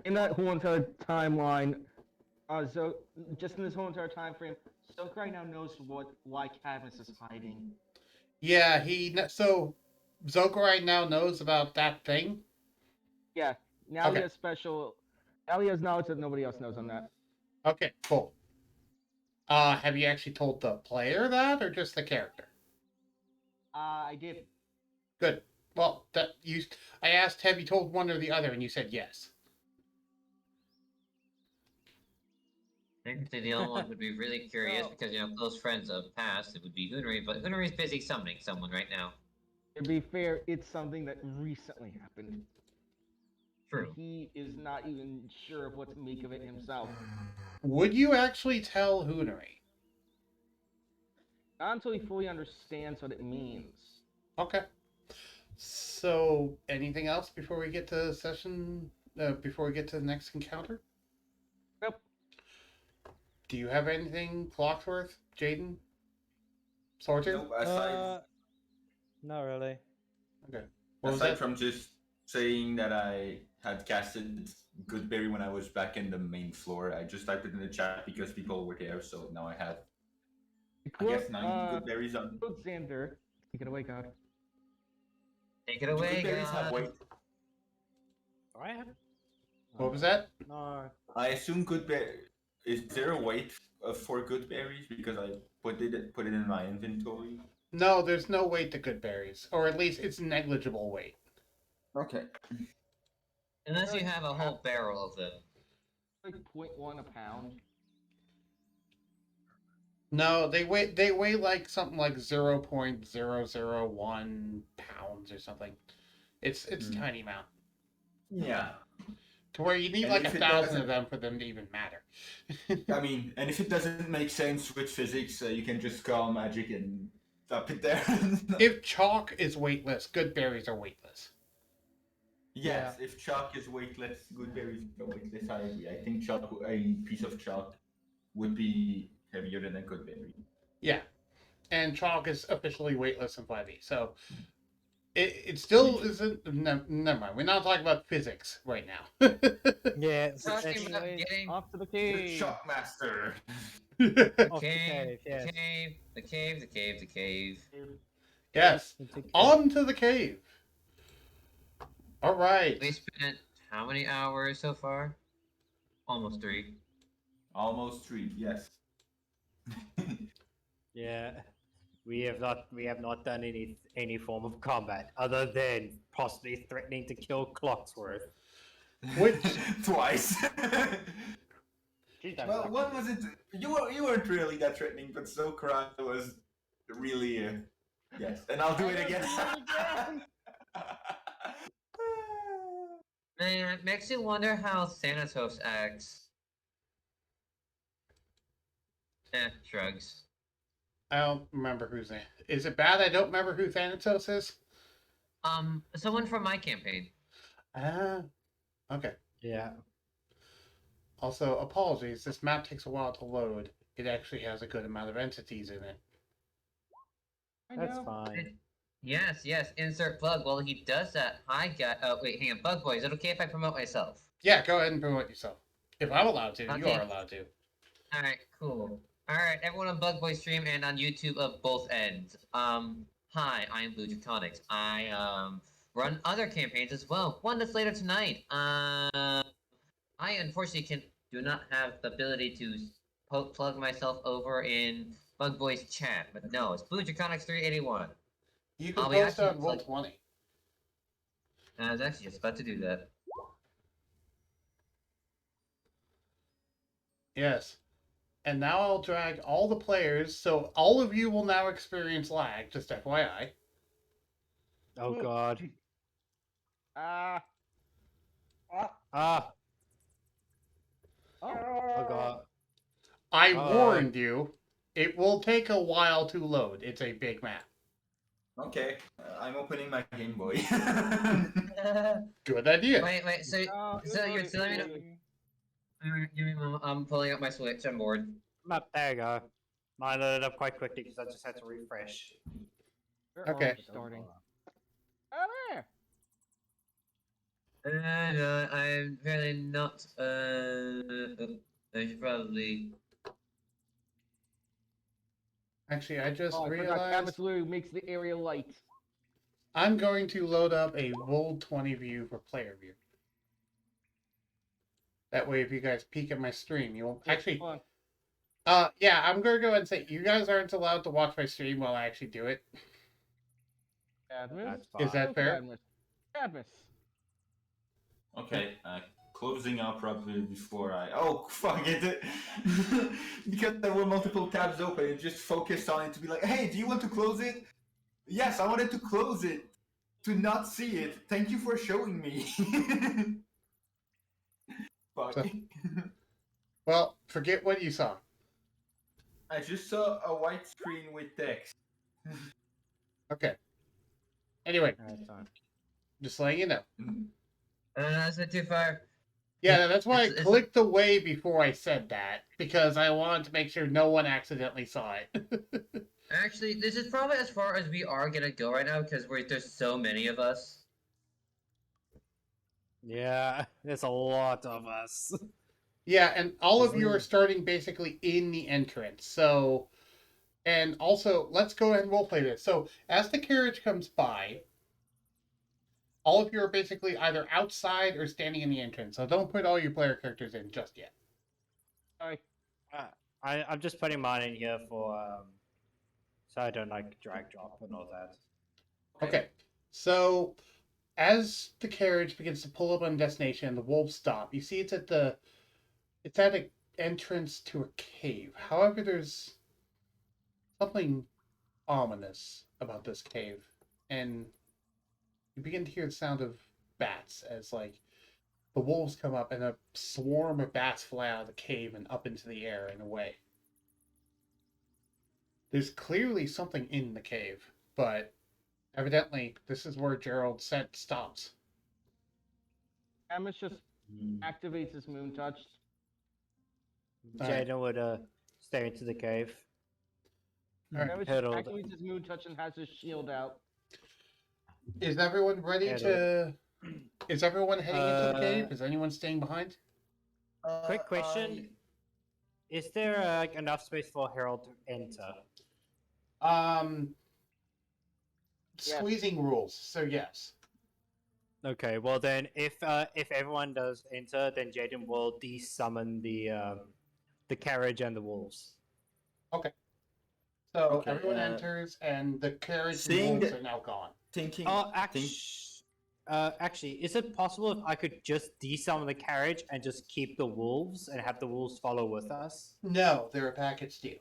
In that whole entire timeline, just in this whole entire time frame, Sakurai now knows why Cadmus is hiding. Yeah, so Zokurai now knows about that thing. Yeah, now Okay. he has special. Now he has knowledge that nobody else knows on that. Okay, cool. Have you actually told the player that, or just the character? I did. Good. Well, I asked, have you told one or the other, and you said yes. Technically, the only one would be really curious because, close friends of past, it would be Hunari, but Hunari's busy summoning someone right now. To be fair, it's something that recently happened. True. He is not even sure of what to make of it himself. Would you actually tell Hunari? Not until he fully understands what it means. Okay. So, anything else before we get to before we get to the next encounter? Nope. Do you have anything, Clockworth, Jayden, Sorted? Nope, aside, Not really. Okay. What was aside that? from just saying that I had casted Goodberry when I was back in the main floor, I just typed it in the chat because people were there, so now I have, I guess, 9 Goodberries on. Xander, take it away, God. Take it away, Do Goodberries have God. weight? I have. What was that? No. I assume Goodberry. Is there a weight for Goodberries? Because I put it in my inventory. No, there's no weight to good berries, or at least it's negligible weight. Okay. Unless you have a whole barrel of them. Like 0.1 a pound. No, they weigh like something like 0.001 pounds or something. It's a tiny amount. Yeah. To where you need And like if it 1,000 doesn't- of them for them to even matter. I mean, and if it doesn't make sense with physics, you can just call magic and up it there. If chalk is weightless, good berries are weightless. Yes, if chalk is weightless, Goodberries are weightless. I agree. I think a piece of chalk would be heavier than a Goodberry. Yeah, and chalk is officially weightless in 5e, so it still isn't. Never mind. We're not talking about physics right now. Yeah. Talking about Anyways, getting off to the The cave. chalk master. Off the cave. Yes. The cave. Yes, Into cave. on to the cave. All right. We spent how many hours so far? Almost 3. Almost 3. Yes. Yeah. We have not done any form of combat other than possibly threatening to kill Clocksworth. Which Twice. She's done Well, that. one wasn't. You weren't really that threatening, but Sokra was really. Yes, and I'll do it again. Man, it makes you wonder how Thanatos acts. Shrugs. I don't remember who's in. Is it bad I don't remember who Thanatos is? Someone from my campaign. Okay. Yeah. Also, apologies. This map takes a while to load. It actually has a good amount of entities in it. That's fine. Yes, insert plug. Well, he does that. Hi, guy. Oh, wait, hang on. Bug Boy, is it okay if I promote myself? Yeah, go ahead and promote yourself. If I'm allowed to, you Okay. are allowed to. Alright, Cool. Alright, everyone on Bug Boy stream and on YouTube of both ends. Hi, I am Blue Tectonics. I run other campaigns as well. One that's later tonight. I unfortunately do not have the ability to plug myself over in Bug Boy's chat, but no, it's Blue Tectonics 381. You can I'll be post actually on Roll20. I was actually just about to do that. Yes. And now I'll drag all the players, so all of you will now experience lag, just FYI. Oh god. Ah. Ah. Oh, Oh god. I Uh-oh. warned you, it will take a while to load. It's a big map. Okay, I'm opening my Game Boy. Good idea. Wait, so you're telling me give me a moment, I'm pulling up my Switch, I'm bored. There you go. Mine loaded up quite quickly because I just had to refresh. Okay. Starting. Oh, there. No, I'm really not, I should probably... Actually, I just Oh, I forgot realized Canvas Blue makes the area light. I'm going to load up a Roll20 view for player view. That way, if you guys peek at my stream, you'll actually. Hold Yeah, I'm gonna go ahead and say you guys aren't allowed to watch my stream while I actually do it. on. Cadmus? That's fine. Is that fair? Cadmus. Cadmus. Okay, closing up probably before I. Oh, fuck it! Because there were multiple tabs open, it just focused on it to be like, hey, do you want to close it? Yes, I wanted to close it. To not see it. Thank you for showing me. Fuck. So- Well, forget what you saw. I just saw a white screen with text. Okay. Anyway, That's fine. just letting you know. That's not too far. Yeah, that's why I It's- clicked away before I said that, because I wanted to make sure no one accidentally saw it. Actually, this is probably as far as we are gonna go right now, because there's so many of us. Yeah, there's a lot of us. Yeah, and all of you are starting basically in the entrance. So, and also, let's go ahead and roleplay this. So, as the carriage comes by, all of you are basically either outside or standing in the entrance. So don't put all your player characters in just yet. Sorry. I'm just putting mine in here for so I don't like drag drop and all that. Okay. So, as the carriage begins to pull up on destination and the wolves stop, you see it's at an entrance to a cave. However, there's something ominous about this cave, and you begin to hear the sound of bats as like the wolves come up and a swarm of bats fly out of the cave and up into the air and away. There's clearly something in the cave, but evidently this is where Gerald's scent stops. Cadmus just activates his moon touch. Alright. Jayden would stay into the cave. Alright. Cadmus Herald. activates his moon touch and has his shield out. Is everyone ready to? Is everyone heading into the cave? Is anyone staying behind? Quick question: is there like enough space for Herald to enter? Yes. Squeezing rules. So yes. Okay, well then, if everyone does enter, then Jayden will desummon the carriage and the wolves. So Okay, everyone enters, and the carriage and seeing wolves that- are now gone. Thinking. Oh, actually, is it possible if I could just desummon the carriage and just keep the wolves and have the wolves follow with us? No, they're a package deal.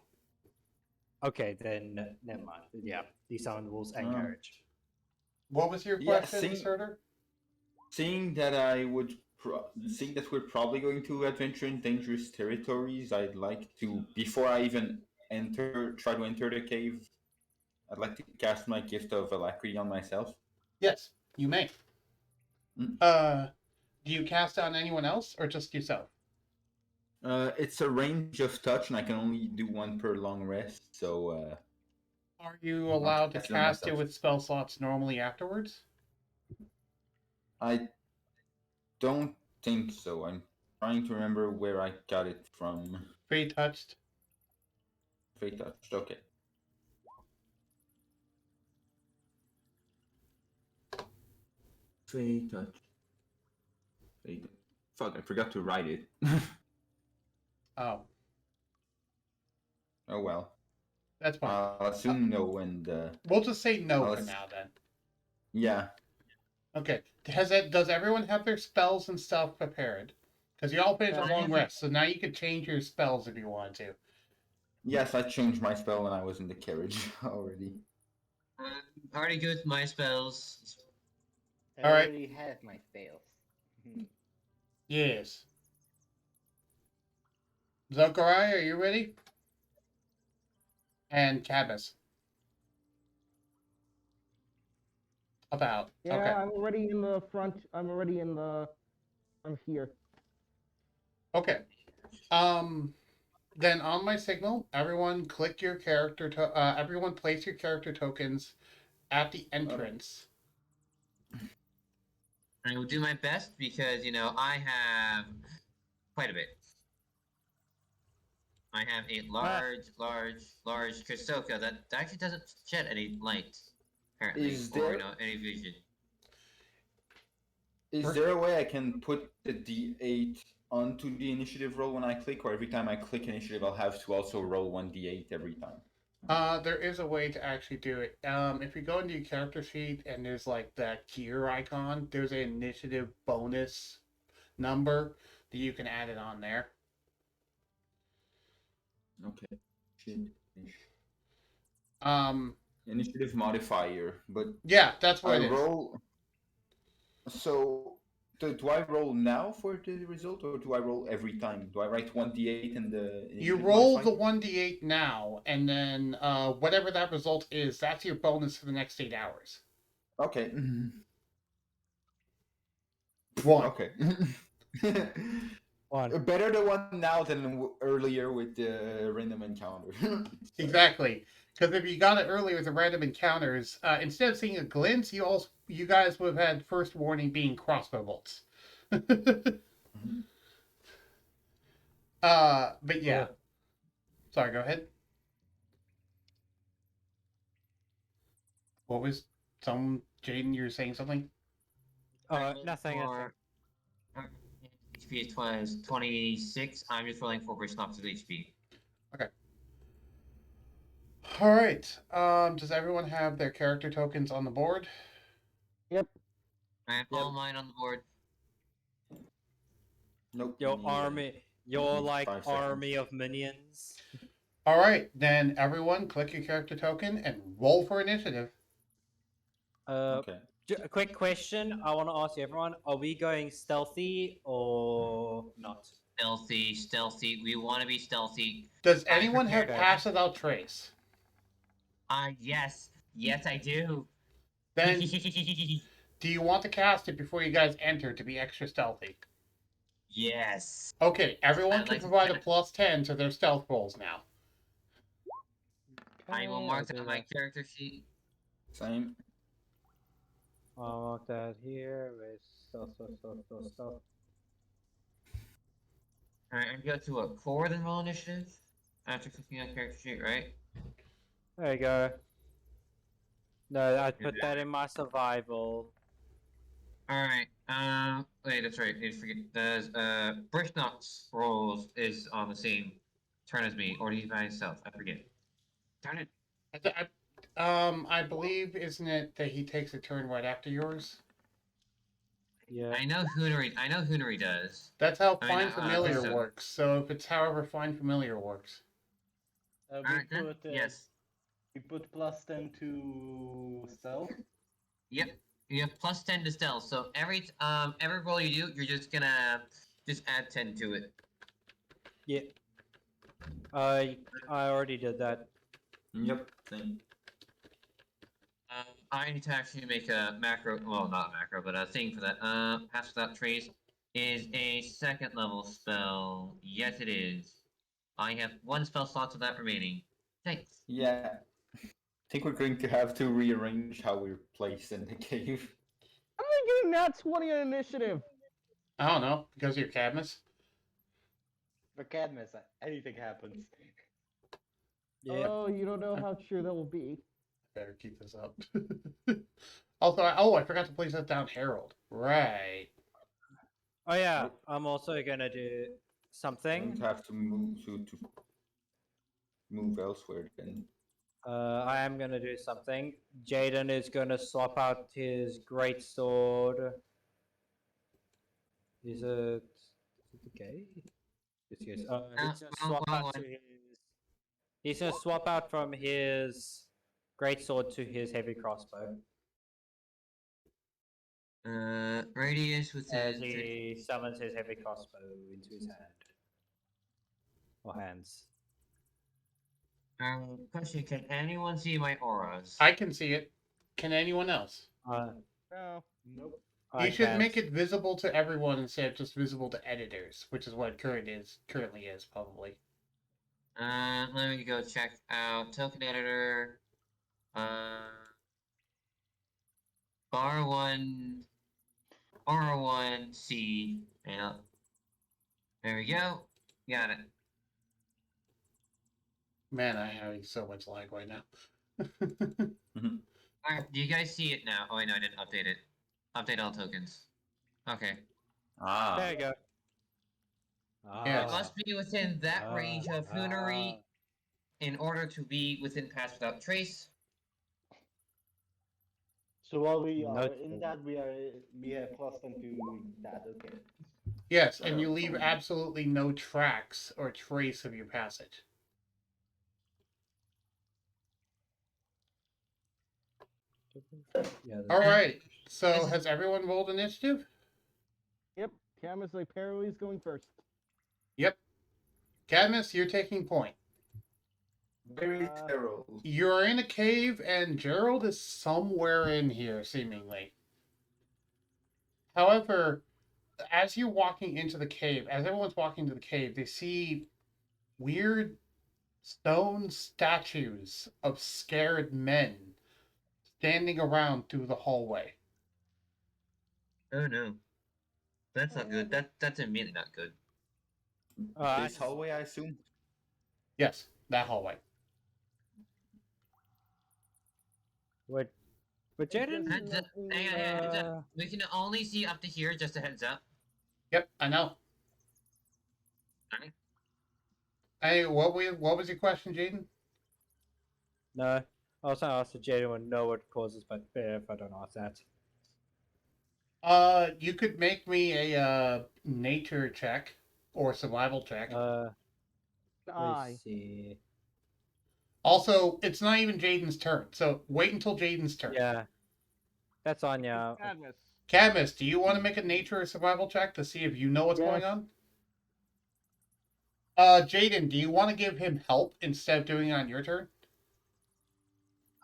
Okay, then never mind. Yeah, desummon the wolves and carriage. What was your Yeah, question, Surtur? Seeing that seeing that we're probably going to adventure in dangerous territories, I'd like to, before I even try to enter the cave, I'd like to cast my gift of alacrity on myself. Yes, you may. Mm. Do you cast on anyone else or just yourself? It's a range of touch, and I can only do one per long rest. So, Are you allowed to cast it on cast it myself. with spell slots normally afterwards? I don't think so. I'm trying to remember where I got it from. Free touched. Straight touched. Okay. Straight touch. Straight. Fuck! I forgot to write it. Oh, Oh well. that's fine. I'll assume no, and We'll just say no I'll for ass- now then. yeah. Okay. Does everyone have their spells and stuff prepared? Because you all finished a I long have- rest, so now you can change your spells if you want to. Yes, I changed my spell when I was in the carriage already. Already good with my spells. I Alright. already have my spells. Yes. Zokarai, are you ready? And Cabas. About. Yeah, Okay. I'm already in the front. I'm already in the. I'm here. Okay. Then on my signal, everyone click your character. Everyone place your character tokens at the entrance. I will do my best because I have quite a bit. I have a large Kristoka that actually doesn't shed any light, apparently, Is or there- any vision. Is there a way I can put the D8 onto the initiative roll when I click, or every time I click initiative, I'll have to also roll 1d8 every time? There is a way to actually do it. If you go into your character sheet and there's like that gear icon, there's an initiative bonus number that you can add it on there. Okay. Shit. Um, Initiative modifier, but yeah, that's what I it is. roll. So, do I roll now for the result, or do I roll every time? Do I write 1d8 in the You initiative roll modifier? the 1d8 now, and then whatever that result is, that's your bonus for the next 8 hours. Okay. One. Okay. One. Better the one now than earlier with the random encounter. Exactly. Because if you got it earlier with the random encounters, instead of seeing a glint, you guys would have had first warning being crossbow bolts. But yeah. Sorry, go ahead. What was Jayden? You were saying something? Nothing. For HP is 26. I'm just rolling for Bristnox of HP. All right. Does everyone have their character tokens on the board? Yep. I have all mine on the board. Nope. Your neither. army. Your like 5 seconds. army of minions. All right. Then everyone, click your character token and roll for initiative. Okay. A quick question I want to ask everyone: are we going stealthy or not? Stealthy. We want to be stealthy. Does I anyone have prepared pass without trace? Yes, I do. Then do you want to cast it before you guys enter to be extra stealthy? Yes. Okay, everyone I'd can like to provide a cast- plus 10 to their stealth rolls now. I will mark that on my character sheet. Same. I'll mark that here with stealth. Alright, I'm going to go to a core then roll initiative. After clicking on character sheet, right? There you go. No, I put that in my survival. Alright, wait, that's right, I need to forget. Does, Brishnox rolls is on the same turn as me, or he's by himself, I forget. Darn it. I believe, isn't it that he takes a turn right after yours? Yeah. I know Hoonery does. That's how I mean, Find Familiar so- works. So if it's however Find Familiar works. Alright, then, yes. We put plus 10 to stealth. Yep. You have plus 10 to stealth, so every roll you do, you're just gonna add 10 to it. Yeah. I already did that. Yep. Same. I need to actually make a macro, well, not a macro, but a thing for that. Pass Without Trace is a 2nd level spell. Yes, it is. I have 1 spell slot to that remaining. Thanks. Yeah. I think we're going to have to rearrange how we're placed in the cave. How am I getting that 20 on initiative? I don't know, because of your Cadmus. For Cadmus, anything happens. Yeah. Oh, you don't know how true that will be. Better keep this up. Also, I forgot to place that down, Herald. Right. Oh yeah. Nope. I'm also gonna do Don't something. have to move elsewhere then. I am gonna do something. Jayden is gonna swap out his great sword. Is it okay? Yes. He's gonna swap wrong out to one. his. He's gonna swap out from his great sword to his heavy crossbow Radius as within 30. he summons his heavy crossbow into his hand or hands. Question: can anyone see my auras? I can see it. Can anyone else? No. Nope. I You should can't. make it visible to everyone instead of just visible to editors, which is what it currently is, probably. Let me go check out token editor. Bar one, R1C. Yeah. There we go. Got it. Man, I'm having so much lag right now. Alright, do you guys see it now? Oh wait, no, I didn't update it. Update all tokens. Okay. There you go. Yes. It must be within that range of Hunary in order to be within Pass Without Trace. So while we No are clue. in that, we have plus 10 to that. Okay. Yes, and you leave absolutely no tracks or trace of your passage. Yeah. All right. So, has everyone rolled initiative? Yep. Camus like Perry's going first. Yep. Cadmus, you're taking point. Very terrible. You're in a cave, and Gerald is somewhere in here, seemingly. However, as you're walking into the cave, as everyone's walking to the cave, they see weird stone statues of scared men standing around through the hallway. Oh no. That's not good. That's immediately not good. This hallway, I assume. Yes, that hallway. But Jayden. Heads up. Hang on, heads up. We can only see up to here, just a heads up. Yep, I know. Alright. Hey, what was your question, Jayden? No. I was gonna ask if Jayden would know what causes, but if I don't ask that. You could make me a nature check or survival check. Let's see. Also, it's not even Jayden's turn, so wait until Jayden's turn. Yeah. That's on ya. Cadmus. Cadmus, do you want to make a nature or survival check to see if you know what's going on? Jayden, do you want to give him help instead of doing it on your turn?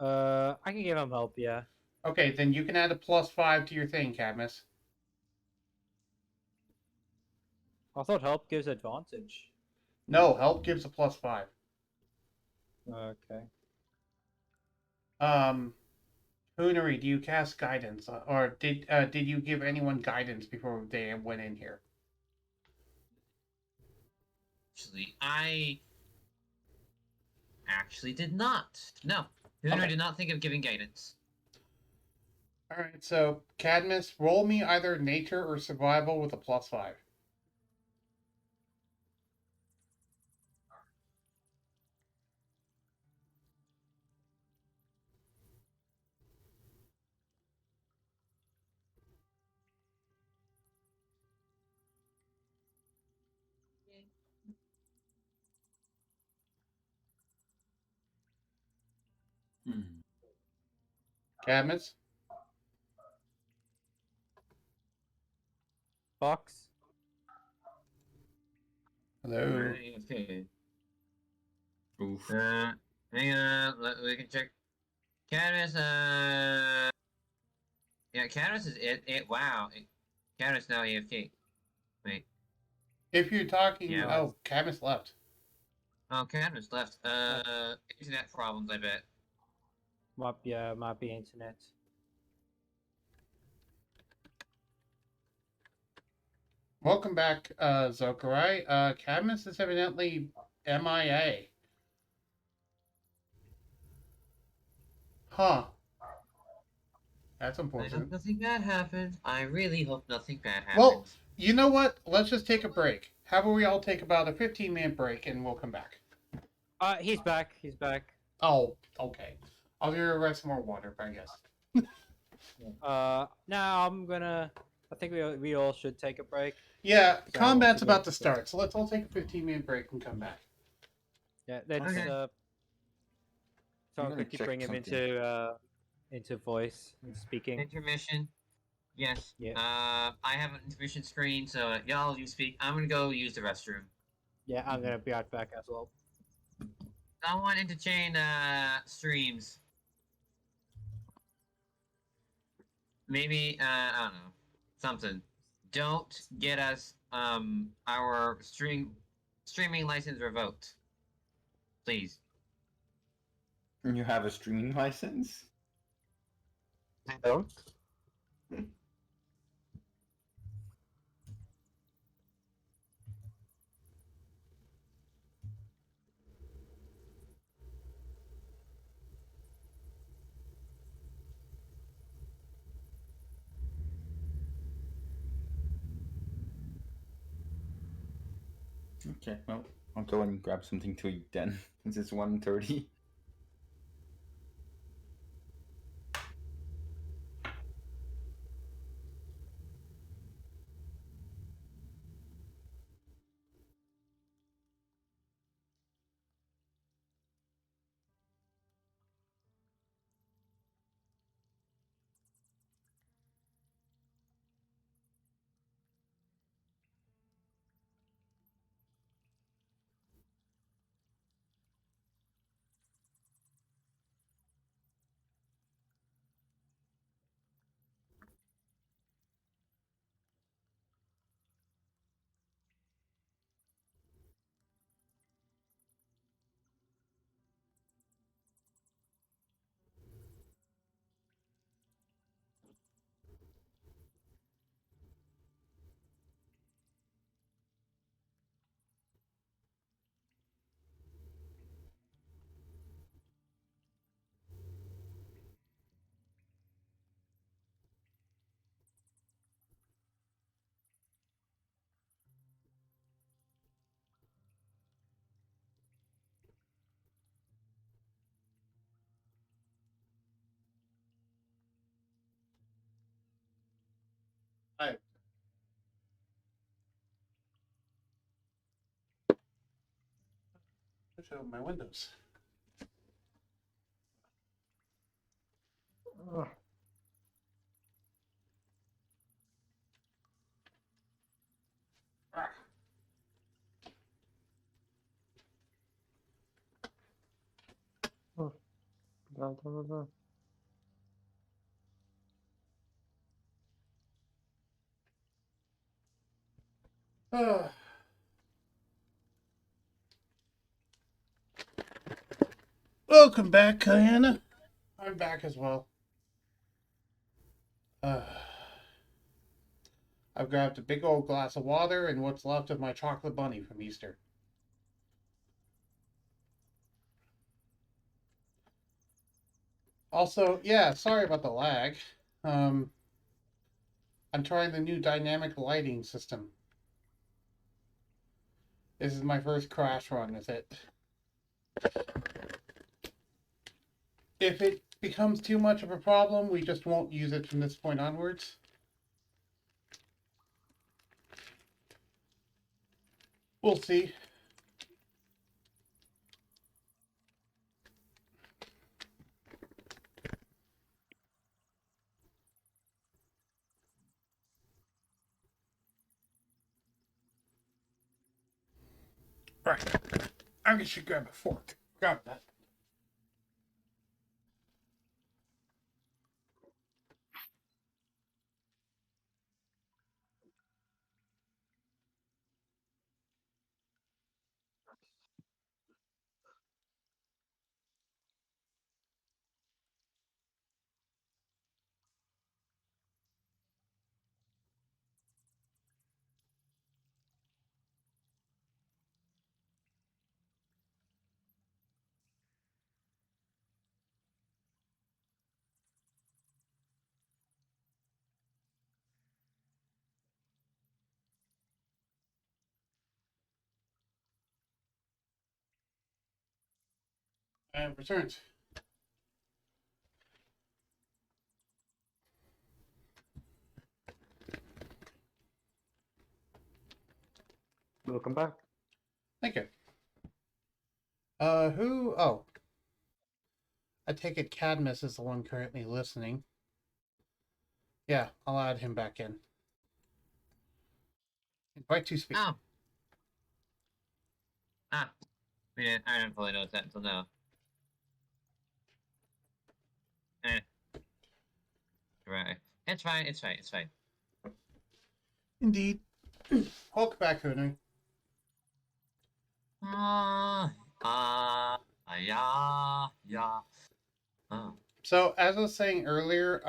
I can give him help, yeah. Okay, then you can add a +5 to your thing, Cadmus. I thought help gives advantage. No, help gives a +5. Okay. Hunary, do you cast guidance, or did you give anyone guidance before they went in here? Actually, I actually did not. No, Hunter Okay. did not think of giving guidance. All right, so Cadmus, roll me either nature or survival with a +5. Cadmus? Fox? Hello? Okay. Oof. Hang on, we can check. Cadmus, yeah, Cadmus is wow. Cadmus now AFK. Wait. If you're talking, Yeah. oh, Cadmus left. Oh, Cadmus left. Internet problems, I bet. Might be internet. Welcome back, Zokurai. Cadmus is evidently MIA. Huh. That's I hope unfortunate. nothing bad happens. I really hope nothing bad Well, happens. you know what? Let's just take a break. How about we all take about a 15-minute break and we'll come back? He's back. He's back. Oh, okay. I'll go grab some more water, I guess. Now I'm gonna. I think we all should take a break. Yeah, So, combat's once again, about to start, so let's all take a 15-minute break and come back. Yeah, let's. Okay. So I'm I'll gonna quickly check bring him something. into voice and speaking. Intermission. Yes. Yeah. I have an intermission screen, so y'all you speak. I'm gonna go use the restroom. Yeah, I'm gonna be right back as well. Someone interchain streams. Maybe I don't know. Something. Don't get us our streaming license revoked. Please. You have a streaming license? I don't. Okay, well, I'll go and grab something to eat then, since it's 1:30. Hi. Let's open my windows. Ah. Ah. Welcome back, Kayana. I'm back as well. I've grabbed a big old glass of water and what's left of my chocolate bunny from Easter. Also, yeah, sorry about the lag. I'm trying the new dynamic lighting system. This is my first crash run with it. If it becomes too much of a problem, we just won't use it from this point onwards. We'll see. Right. I should grab a fork. Grab that. And returns. Welcome back. Thank you. Who? Oh. I take it Cadmus is the one currently listening. Yeah, I'll add him back in. Invite to speak. Oh. Ah. Yeah, I didn't fully notice that until now. Right. It's fine, it's fine, it's fine. Indeed. Welcome back, Henry. Yeah. Oh. So, as I was saying earlier,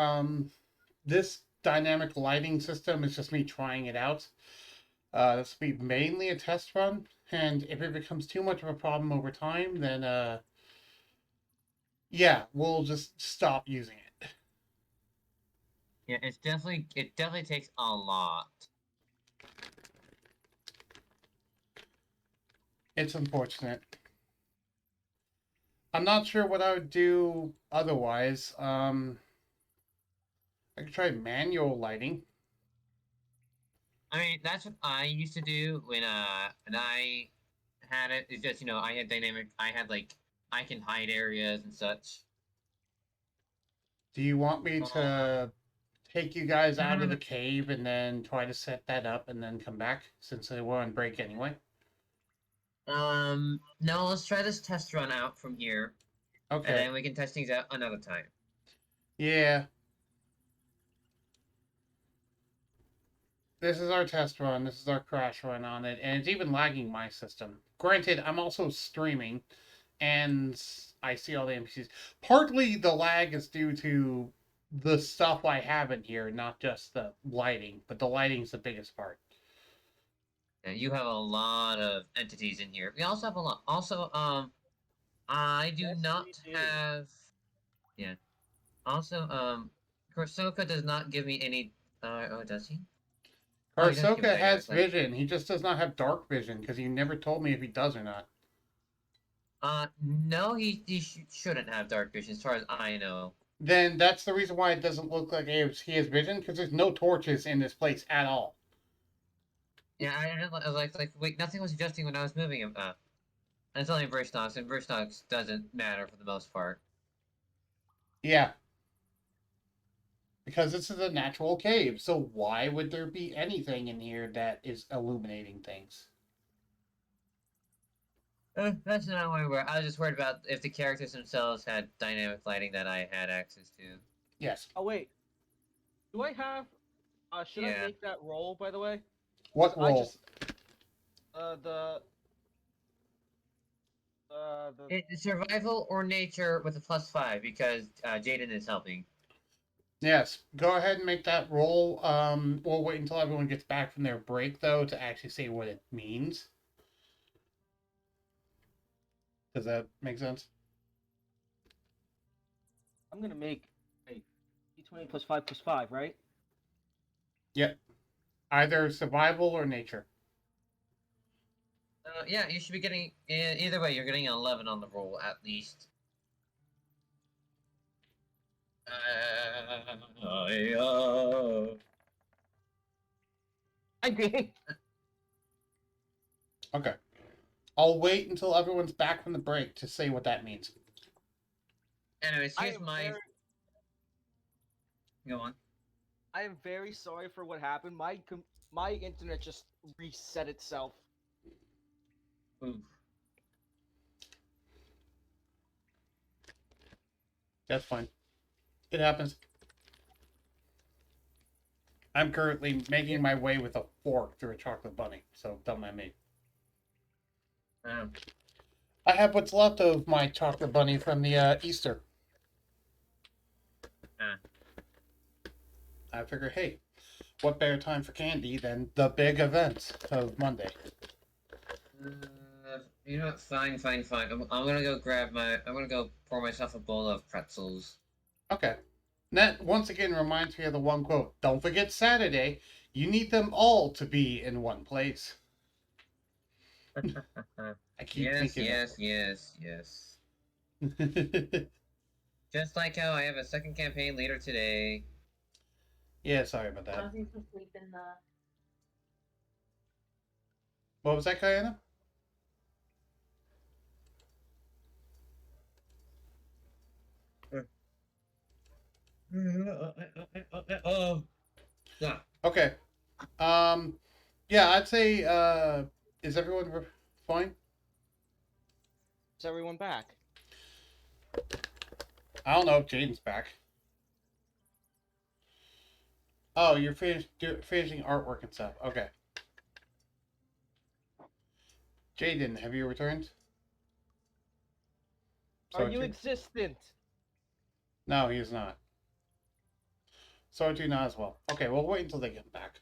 this dynamic lighting system is just me trying it out. This will be mainly a test run, and if it becomes too much of a problem over time, then yeah, we'll just stop using it. Yeah, it definitely takes a lot. It's unfortunate. I'm not sure what I would do otherwise. I could try manual lighting. I mean, that's what I used to do when I had it. It's just, I had I can hide areas and such. Do you want me to take you guys out of the No. cave and then try to set that up and then come back since we're on break anyway? No, let's try this test run out from here. Okay. And then we can test things out another time. Yeah. This is our test run. This is our crash run on it. And it's even lagging my system. Granted, I'm also streaming and I see all the NPCs. Partly the lag is due to the stuff I have in here, not just the lighting. But the lighting's the biggest part. Yeah, you have a lot of entities in here. We also have a lot. Also, I do Yes, we not do. have. Yeah. Also, Korsoka does not give me any. Oh, does he? Oh, he does give me Karsoka has dynamic light. vision. He just does not have dark vision because he never told me if he does or not. No, he shouldn't have dark vision, as far as I know. Then that's the reason why it doesn't look like he has vision because there's no torches in this place at all. Yeah, I was like, wait, nothing was adjusting when I was moving him. And it's only Burst Knocks, and Burst Knocks doesn't matter for the most part. Yeah. Because this is a natural cave, so why would there be anything in here that is illuminating things? That's not what we were. I was just worried about if the characters themselves had dynamic lighting that I had access to. Yes. Oh wait, do I have? Should I Yeah. make that roll, by the way? What I role? just the It's survival or nature with a +5 because Jayden is helping. Yes. Go ahead and make that roll. We'll wait until everyone gets back from their break, though, to actually say what it means. Does that make sense? I'm gonna make d20 +5 +5, right? Yep. Either survival or nature. Yeah, you should be getting either way. You're getting an 11 on the roll at least. I did. Okay. I'll wait until everyone's back from the break to say what that means. Anyways, here's my. Go on. I am very sorry for what happened. My internet just reset itself. Oof. That's fine. It happens. I'm currently making my way with a fork through a chocolate bunny, so don't mind me. I have what's left of my chocolate bunny from the Easter. I figure, hey, what better time for candy than the big event of Monday? You know what? Fine. I'm gonna go I'm gonna go pour myself a bowl of pretzels. Okay. That once again reminds me of the one quote. Don't forget Saturday. You need them all to be in one place. I keep thinking Yes. Just like how I have a second campaign later today. Yeah, sorry about that. Ozzy's asleep in the. What was that, Kayana? Oh. Yeah. Okay. Yeah, I'd say, is everyone fine? Is everyone back? I don't know if Jayden's back. Oh, you're finishing artwork and stuff. Okay. Jayden, have you returned? Are you Sorry, existent? No, he's not. Sorry to not as well. Okay, we'll wait until they get back.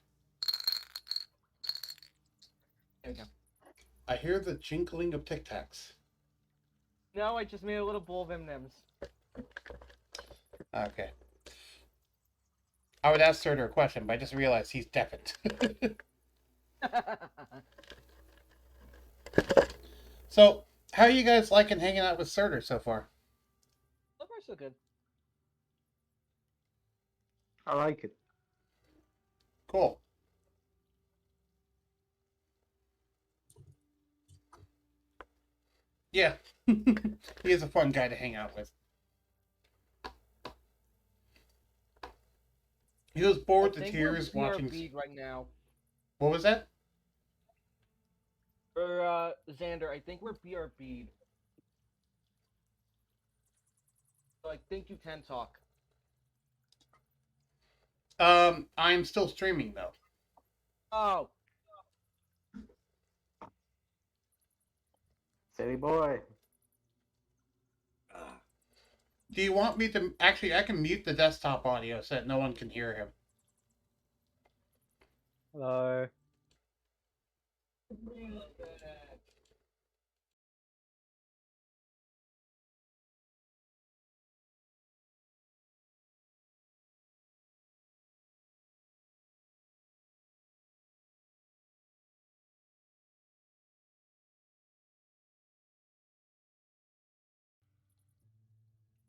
There we go. I hear the jingling of Tic Tacs. No, I just made a little bowl of M&Ms. Okay. I would ask Surtur a question, but I just realized he's deafened. So, how are you guys liking hanging out with Surtur so far? So far, so good. I like it. Cool. Yeah. He is a fun guy to hang out with. He was bored to tears watching. BRB'd right now. What was that? Or, Xander, I think we're BRB'd. So I think you can talk. I'm still streaming though. Oh. City boy. Do you want me to actually? I can mute the desktop audio so that no one can hear him. Hello.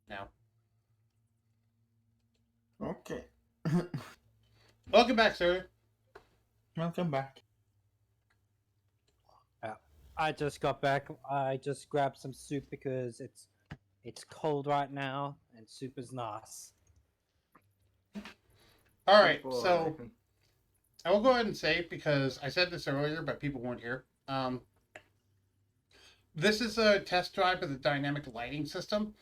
Now, Okay. welcome back, sir. Welcome back. I just got back. I just grabbed some soup because it's cold right now, and soup is nice. All right, Good boy. so I will go ahead and say, because I said this earlier, but people weren't here. This is a test drive of the dynamic lighting system.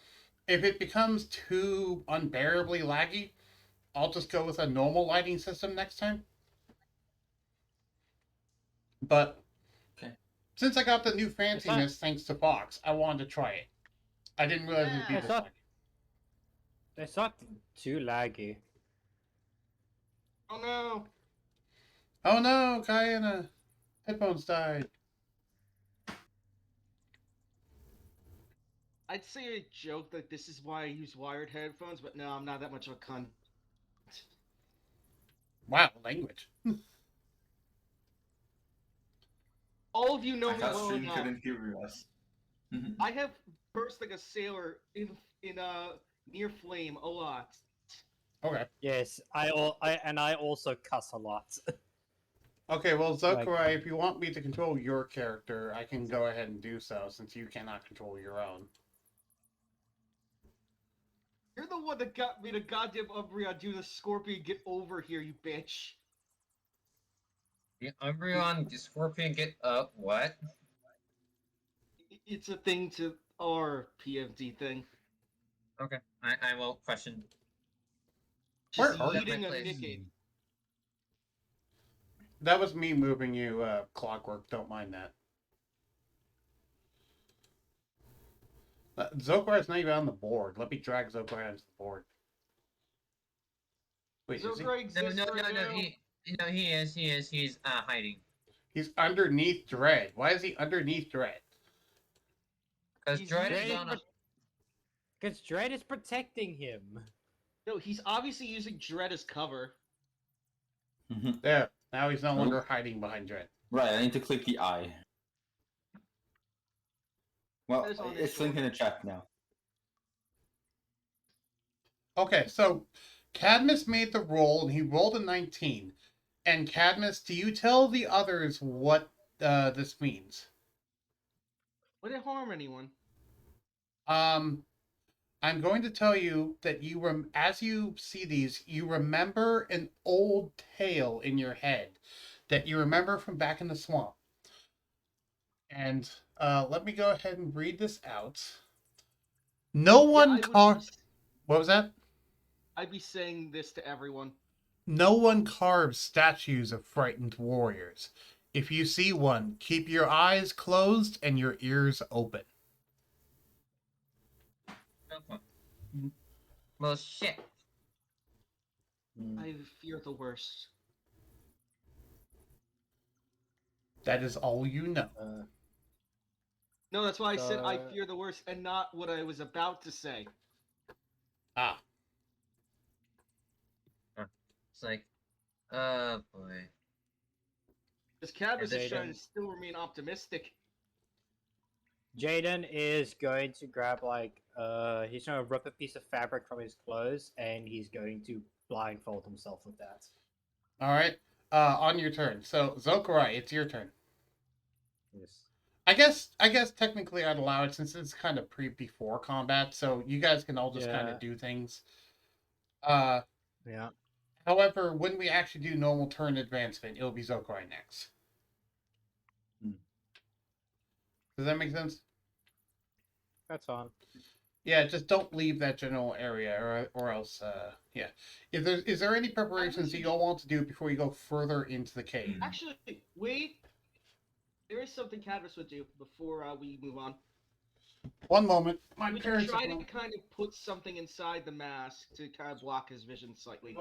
If it becomes too unbearably laggy, I'll just go with a normal lighting system next time. But Okay. since I got the new fanciness thanks to Fox, I wanted to try it. I didn't realize it would be Yeah. this laggy. It's not too laggy. Oh no. Oh no, Kayana. Headphones died. I'd say a joke that this is why I use wired headphones, but no, I'm not that much of a cunt. Wow, language. All of you know I me thought well stream enough. couldn't hear us. I have burst like a sailor in near flame a lot. Okay. Yes, I also cuss a lot. Okay, well, Zokurai, if you want me to control your character, I can go ahead and do so, since you cannot control your own. You're the one that got me to goddamn Umbreon do the Scorpion. Get over here, you bitch. The Umbreon, the Scorpion get up. What? It's a thing to our PFD thing. Okay, I will question. Just Where are you? eating a Place. Nickade. That was me moving you, Clockwork. Don't mind that. Zokurai's not even on the board. Let me drag Zokurai onto the board. Wait, is he? Zokurai exists No, right now. he is. He's hiding. He's underneath Dread. Why is he underneath Dread? Because He's Dread is using- on a... Because Dread is protecting him. No, he's obviously using Dread as cover. There. Now he's no longer hiding behind Dread. Right, I need to click the eye. Well, That is on it's his linked in the chat now. Okay, so Cadmus made the roll and he rolled a 19. And Cadmus, do you tell the others what this means? Would it harm anyone? Um, I'm going to tell you that as you see these, you remember an old tale in your head that you remember from back in the swamp. And let me go ahead and read this out. No one What was that? I'd be saying this to everyone. No one carves statues of frightened warriors. If you see one, keep your eyes closed and your ears open. Well, shit. I fear the worst. That is all you know. No, that's why I said I So- fear the worst and not what I was about to say. Ah, It's like, oh boy. Because Cadmus is Jayden. trying to still remain optimistic. Jayden is going to grab he's going to rip a piece of fabric from his clothes and he's going to blindfold himself with that. all right. On your turn. So Zokurai, it's your turn. Yes. I guess technically I'd allow it since it's kind of before combat, so you guys can all just kind Yeah. of do things. Yeah. However, when we actually do normal turn advancement, it'll be Zokurai next. Does that make sense? That's fine. Yeah, just don't leave that general area, or else, yeah. Is there any preparations you all want to do before you go further into the cave? Actually, wait. There is something Cadmus would do before we move on. One moment. My He would parents try are to kind of put something inside the mask to kind of block his vision slightly.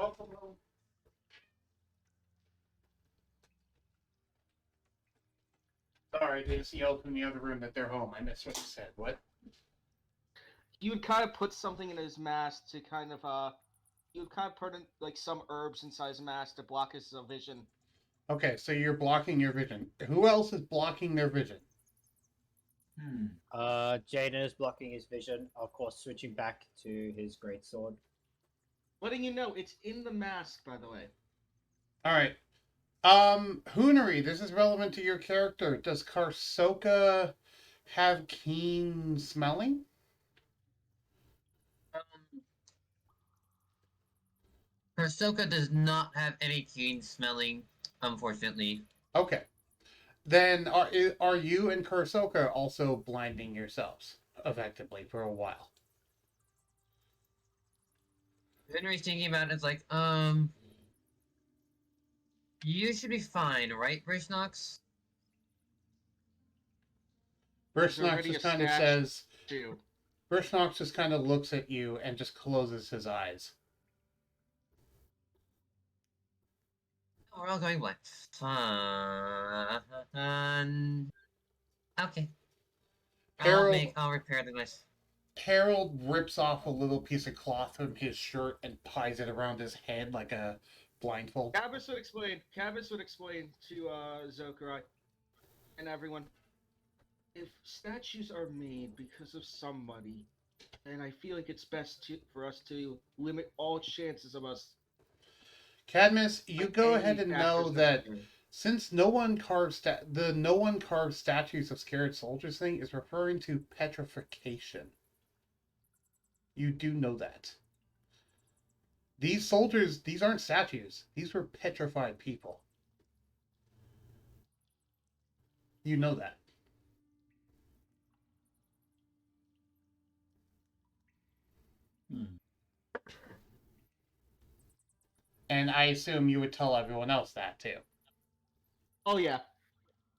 Sorry, they just yelled from the other room that they're home. I missed what you said. What? He would kind of put something in his mask to kind of he would kind of put in like some herbs inside his mask to block his vision. Okay, so you're blocking your vision. Who else is blocking their vision? Jayden is blocking his vision, of course, switching back to his greatsword. Letting you know, it's in the mask, by the way. All right. Hoonery, this is relevant to your character. Does Karsoka have keen smelling? Karsoka does not have any keen smelling, unfortunately. Okay. Then are you and Karsoka also blinding yourselves effectively for a while? Henry's thinking about it, it's like, you should be fine, right, Brishnox? Brishnox just kind of says. Too. Brishnox just kind of looks at you and just closes his eyes. We're all going black. Fun. Okay. I'll repair the mess. Harold rips off a little piece of cloth from his shirt and ties it around his head like a blindfold. Cadmus would explain to Zokurai and everyone. If statues are made because of somebody, then I feel like it's best for us to limit all chances of us. Cadmus, you like go any ahead and factors know that that occur. since no one carves statues of scared soldiers thing is referring to petrification. You do know that. These soldiers, these aren't statues. These were petrified people. You know that. And I assume you would tell everyone else that too. Oh yeah.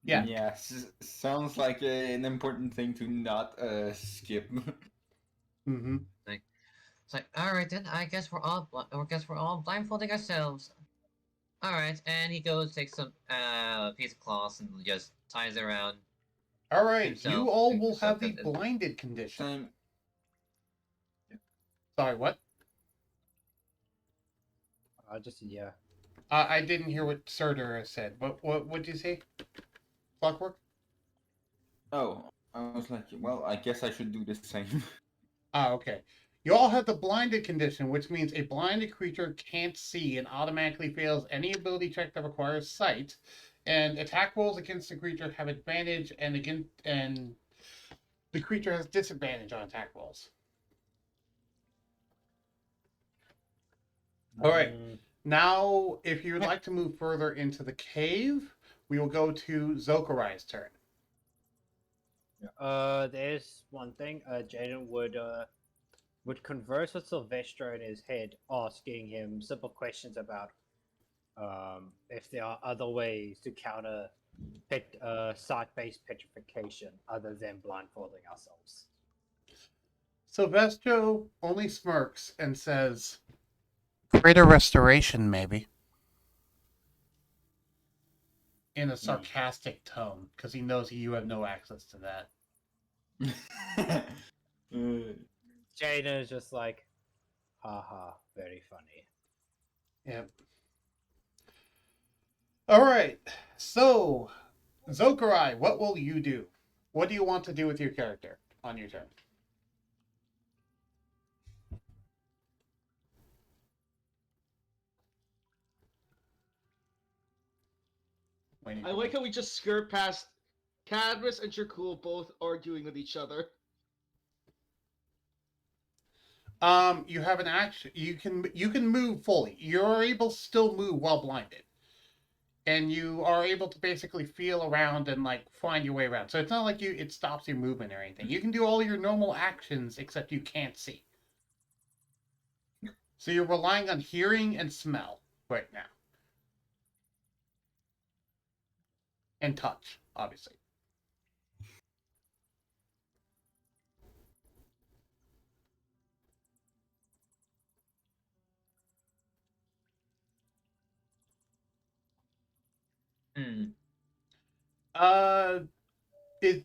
Yeah. Yeah, sounds like an important thing to not skip. Mm-hmm. It's like, all right then. I guess we're all blindfolding ourselves. All right, and he goes takes some piece of cloth and just ties it around. All right, himself you all to- will so have the that- blinded condition. Time. Sorry, what? Yeah. I didn't hear what Surtur said. What did you say? Clockwork? Oh, I was like, well, I guess I should do the same. Ah, okay. You all have the blinded condition, which means a blinded creature can't see and automatically fails any ability check that requires sight. And attack rolls against the creature have advantage, and the creature has disadvantage on attack rolls. All right. Now, if you would like to move further into the cave, we will go to Zokarai's turn. There's one thing. Jayden would converse with Sylvester in his head, asking him simple questions about if there are other ways to counter sight-based petrification other than blindfolding ourselves. Sylvester only smirks and says, "Greater restoration, maybe." In a sarcastic tone, because he knows you have no access to that. Jayden is just like, haha, very funny. Yep. All right. So, Zokarai, what will you do? What do you want to do with your character on your turn? I like how we just skirt past Cadmus and Dracul both arguing with each other. You have an action. You can move fully. You're able to still move while blinded, and you are able to basically feel around and like find your way around. So it's not like it stops your movement or anything. You can do all your normal actions except you can't see. So you're relying on hearing and smell right now, and touch, obviously.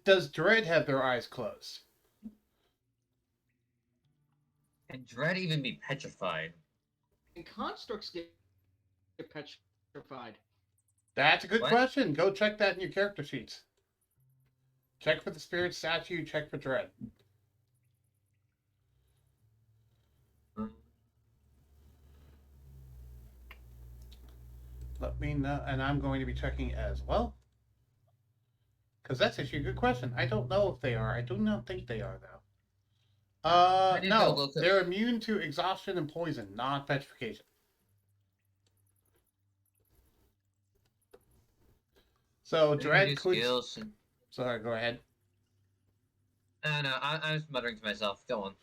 Does Dread have their eyes closed? Can Dread even be petrified? And constructs get petrified. That's a good What? question. Go check that in your character sheets. Check for the spirit statue, check for Dread. Let me know, and I'm going to be checking as well. Because that's actually a good question. I don't know if they are. I do not think they are, though. No, they're immune to exhaustion and poison, not petrification. So Dread could. Sorry, go ahead. No, I was muttering to myself. Go on.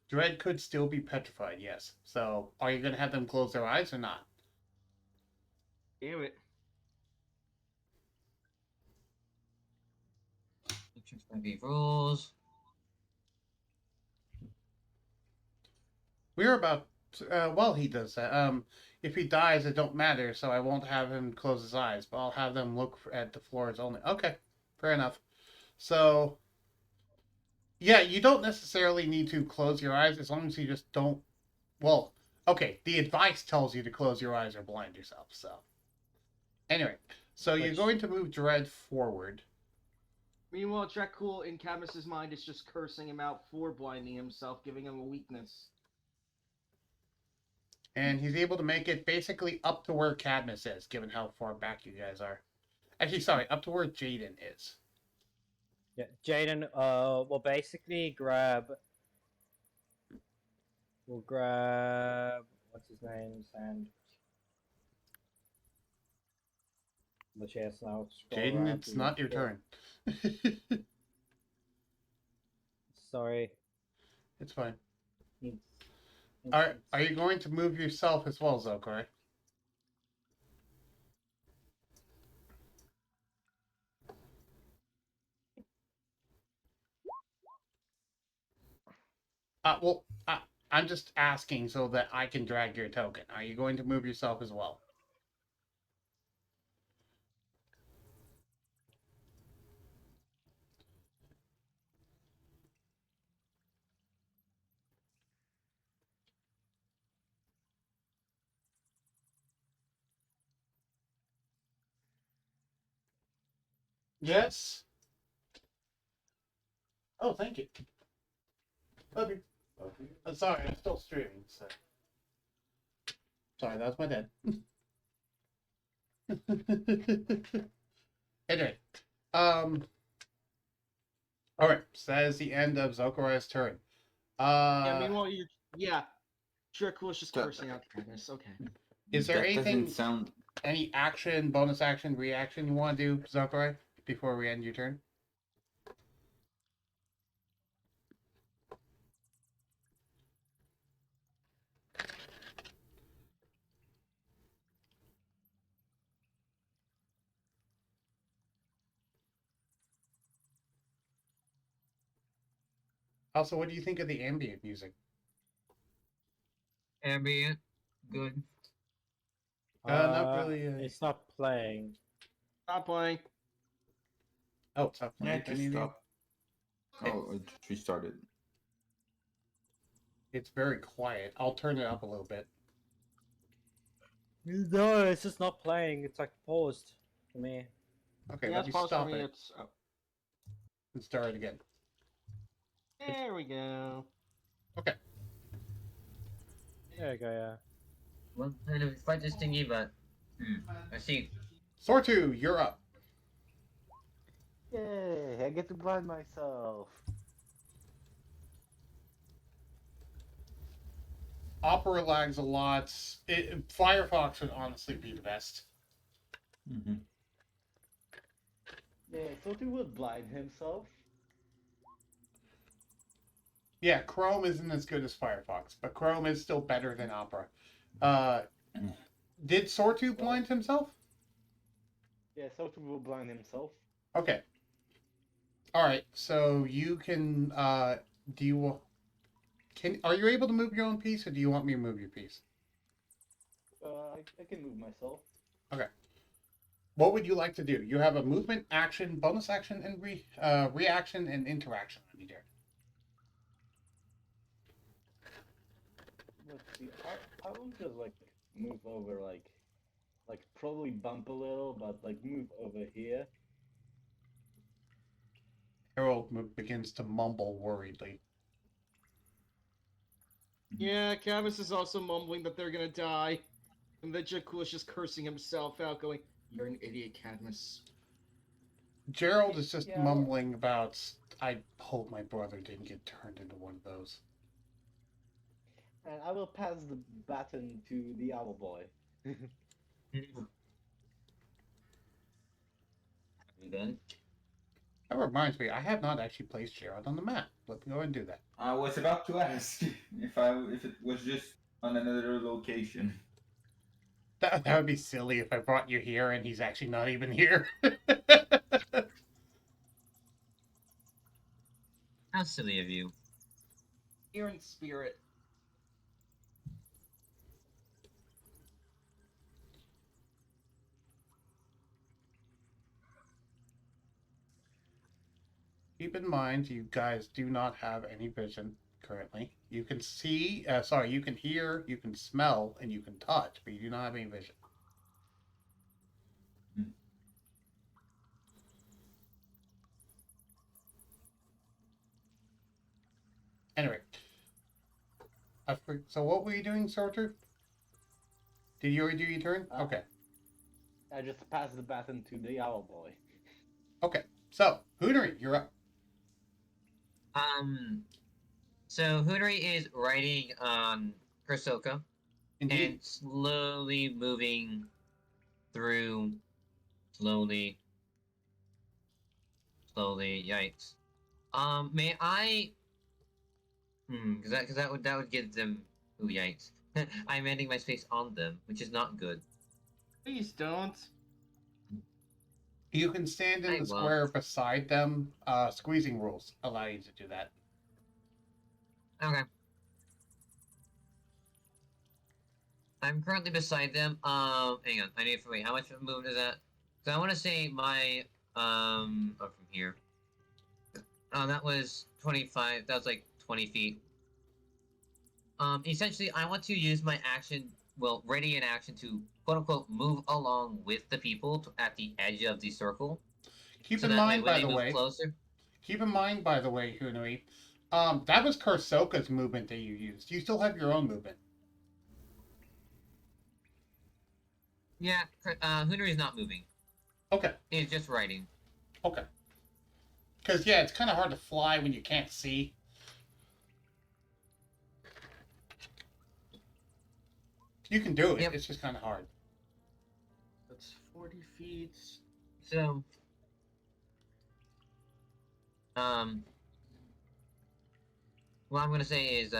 Dread could still be petrified, yes. So, are you going to have them close their eyes or not? Damn it. Rules. We're about. Well, he does that. If he dies, it don't matter, so I won't have him close his eyes, but I'll have them look at the floors only. Okay, fair enough. So, yeah, you don't necessarily need to close your eyes as long as you just don't. Well, okay, the advice tells you to close your eyes or blind yourself, so. Anyway, so you're going to move Dread forward. Meanwhile, Dracul in Cadmus's mind is just cursing him out for blinding himself, giving him a weakness. And he's able to make it basically up to where Cadmus is, given how far back you guys are. Actually, sorry, up to where Jayden is. Yeah, Jayden will basically grab. We'll grab what's his name's hand. The chest now. Jayden, it's not your turn. Sorry. It's fine. Are you going to move yourself as well, Zokai? I'm just asking so that I can drag your token. Are you going to move yourself as well? Yes. Oh, thank you. Love you. Sorry, I'm still streaming. So. Sorry, that was my dad. Anyway, all right. So that is the end of Zokorai's turn. Meanwhile, Draco was just That- cursing out Cadmus. Okay. Is there that anything, doesn't sound. any action, bonus action, reaction you want to do, Zokorai, before we end your turn? Also, what do you think of the ambient music? Ambient, good. Not really. It's not playing. Stop playing. Oh, it's not Yeah, playing. just stop. Oh, it just restarted. It's very quiet. I'll turn it up a little bit. No, it's just not playing. It's like paused for me. Okay, Yeah, let it's me paused for stop me. it It's and start it again. there we go. Okay. There you go, yeah. Well, kind of fight this thingy, but I see. Sortu, you're up. Yay! I get to blind myself. Opera lags a lot. Firefox would honestly be the best. Mm-hmm. Yeah, Sotu would blind himself. Yeah, Chrome isn't as good as Firefox, but Chrome is still better than Opera. Did Sortu blind himself? Yeah, Sotu will blind himself. Okay. All right. So you can. Do you? Are you able to move your own piece, or do you want me to move your piece? I can move myself. Okay. What would you like to do? You have a movement, action, bonus action, and reaction and interaction on your turn. Let's see. I will just like move over, like probably bump a little, but like move over here. Harold begins to mumble worriedly. Yeah, Cadmus is also mumbling that they're gonna die, and that Jakku is just cursing himself out, going, "You're an idiot, Cadmus." Gerald is just Yeah. mumbling about, I hope my brother didn't get turned into one of those. And I will pass the baton to the owl boy. Then That reminds me, I have not actually placed Gerald on the map. Let me go and do that. I was about to ask if it was just on another location. That would be silly if I brought you here and he's actually not even here. how silly of you. Here in spirit. Keep in mind, you guys do not have any vision currently. You can see, you can hear, you can smell, and you can touch, but you do not have any vision. Anyway. So what were you doing, Sorter? Did you already do your turn? Okay. I just pass the baton to the owl boy. Okay. So, Hoonery, you're up. So Hoonery is riding on Kursoka Indeed. and slowly moving through. Slowly. Yikes. May I? Because that would give them. Ooh, yikes! I'm ending my space on them, which is not good. Please don't. You can stand in I the square beside them. Squeezing rules allow you to do that. Okay. I'm currently beside them. Hang on. I need to wait. How much movement is that? So I want to say my from here. Oh, that was 25. That was like 20 feet. Essentially, I want to use my action. Well, ready in action to quote unquote move along with the people at the edge of the circle. Keep So in that way, mind, when by they the move way. closer. Keep in mind, by the way, Hoonery, That was Karsoka's movement that you used. You still have your own movement. Yeah, Hunari's not moving. Okay. He's just riding. Okay. Because, yeah, it's kind of hard to fly when you can't see. You can do it. Yep. It's just kind of hard. That's 40 feet. So, what I'm gonna say is,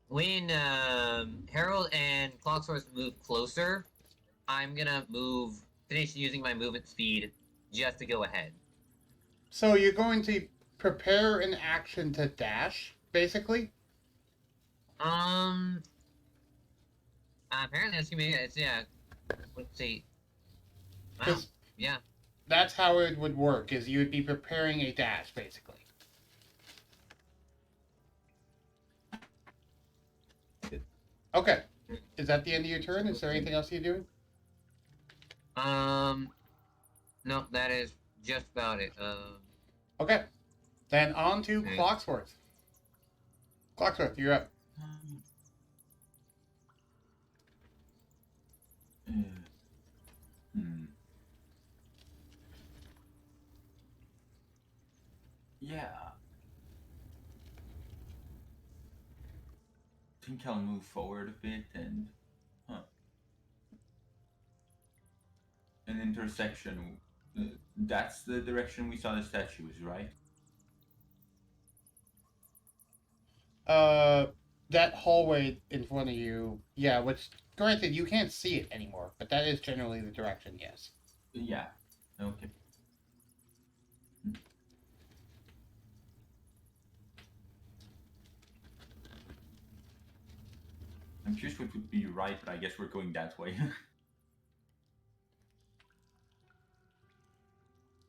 when Harold and Clocksource move closer, I'm gonna finish using my movement speed just to go ahead. So you're going to prepare an action to dash, basically? Apparently that's gonna be it. Yeah. Let's see. Wow. 'Cause Yeah. that's how it would work, is you would be preparing a dash, basically. Okay. Is that the end of your turn? Is there anything else you're doing? No, that is just about it. Okay. Then on to Okay. Clocksworth. Clocksworth, you're up. Yeah. I think I'll move forward a bit and. An intersection. That's the direction we saw the statues, right? That hallway in front of you, yeah, which, granted, you can't see it anymore, but that is generally the direction, yes. Yeah. Okay. I'm curious what would be right, but I guess we're going that way.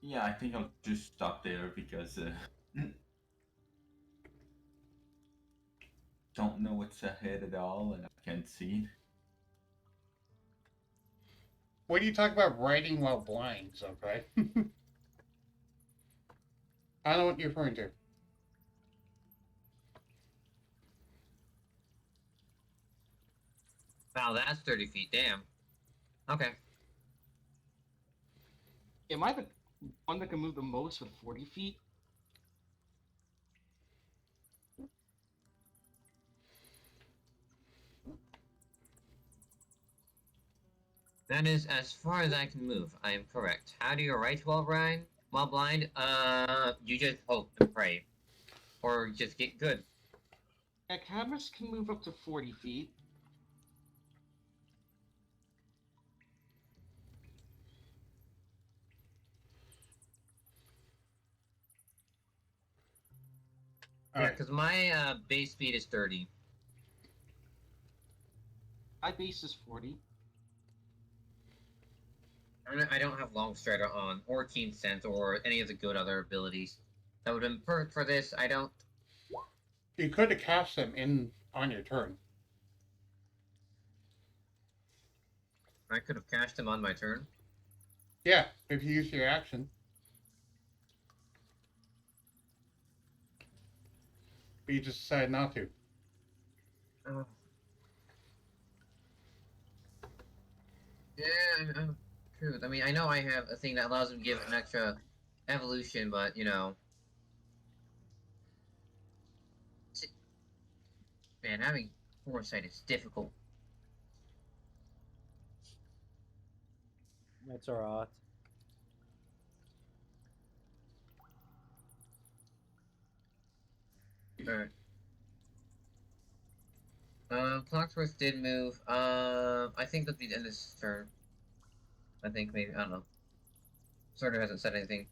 Yeah, I think I'll just stop there because don't know what's ahead at all and I can't see. What do you talk about riding while blind, okay? I don't know what you're referring to. Wow, that's 30 feet. Damn. Okay. Am I the one that can move the most with 40 feet? That is as far as I can move. I am correct. How do you write while blind? While blind, you just hope and pray, or just get good. Yeah, cameras can move up to 40 feet. Yeah, because my base speed is 30. My base is 40. I don't have long strider on, or keen sense, or any of the good other abilities. That would have been perfect for this. I don't. You could have cast them on your turn. I could have cashed them on my turn. Yeah, if you use your action. But you just decided not to. Yeah, true. I mean, I know I have a thing that allows him to give an extra evolution, but, you know. Man, having foresight is difficult. That's alright. Alright. Clocksworth did move. I think that'd be the end of his turn. I think maybe, I don't know. Sort of hasn't said anything.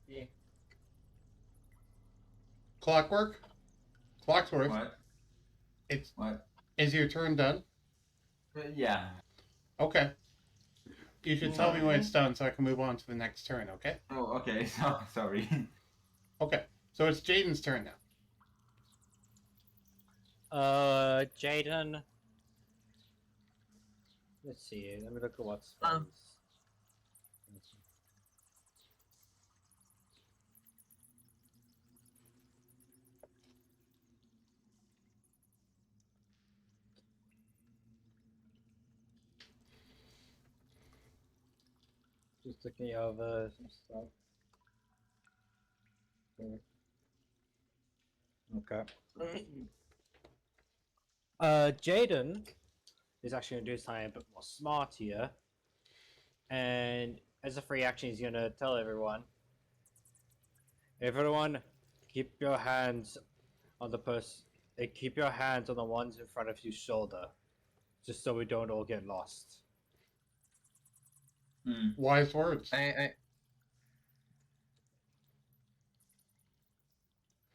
Yeah. Clockwork? Clocksworth? What? It's What? Is your turn done? Yeah. Okay. You should tell me when it's done so I can move on to the next turn, okay? Oh, okay. Sorry. Okay. So it's Jayden's turn now. Jayden. Let's see. Let me look at what spells. Just looking over some stuff. Okay. Jayden is actually gonna do something a bit more smart here, and as a free action, he's gonna tell everyone, keep your hands on the person. Keep your hands on the ones in front of your shoulder, just so we don't all get lost. Wise words.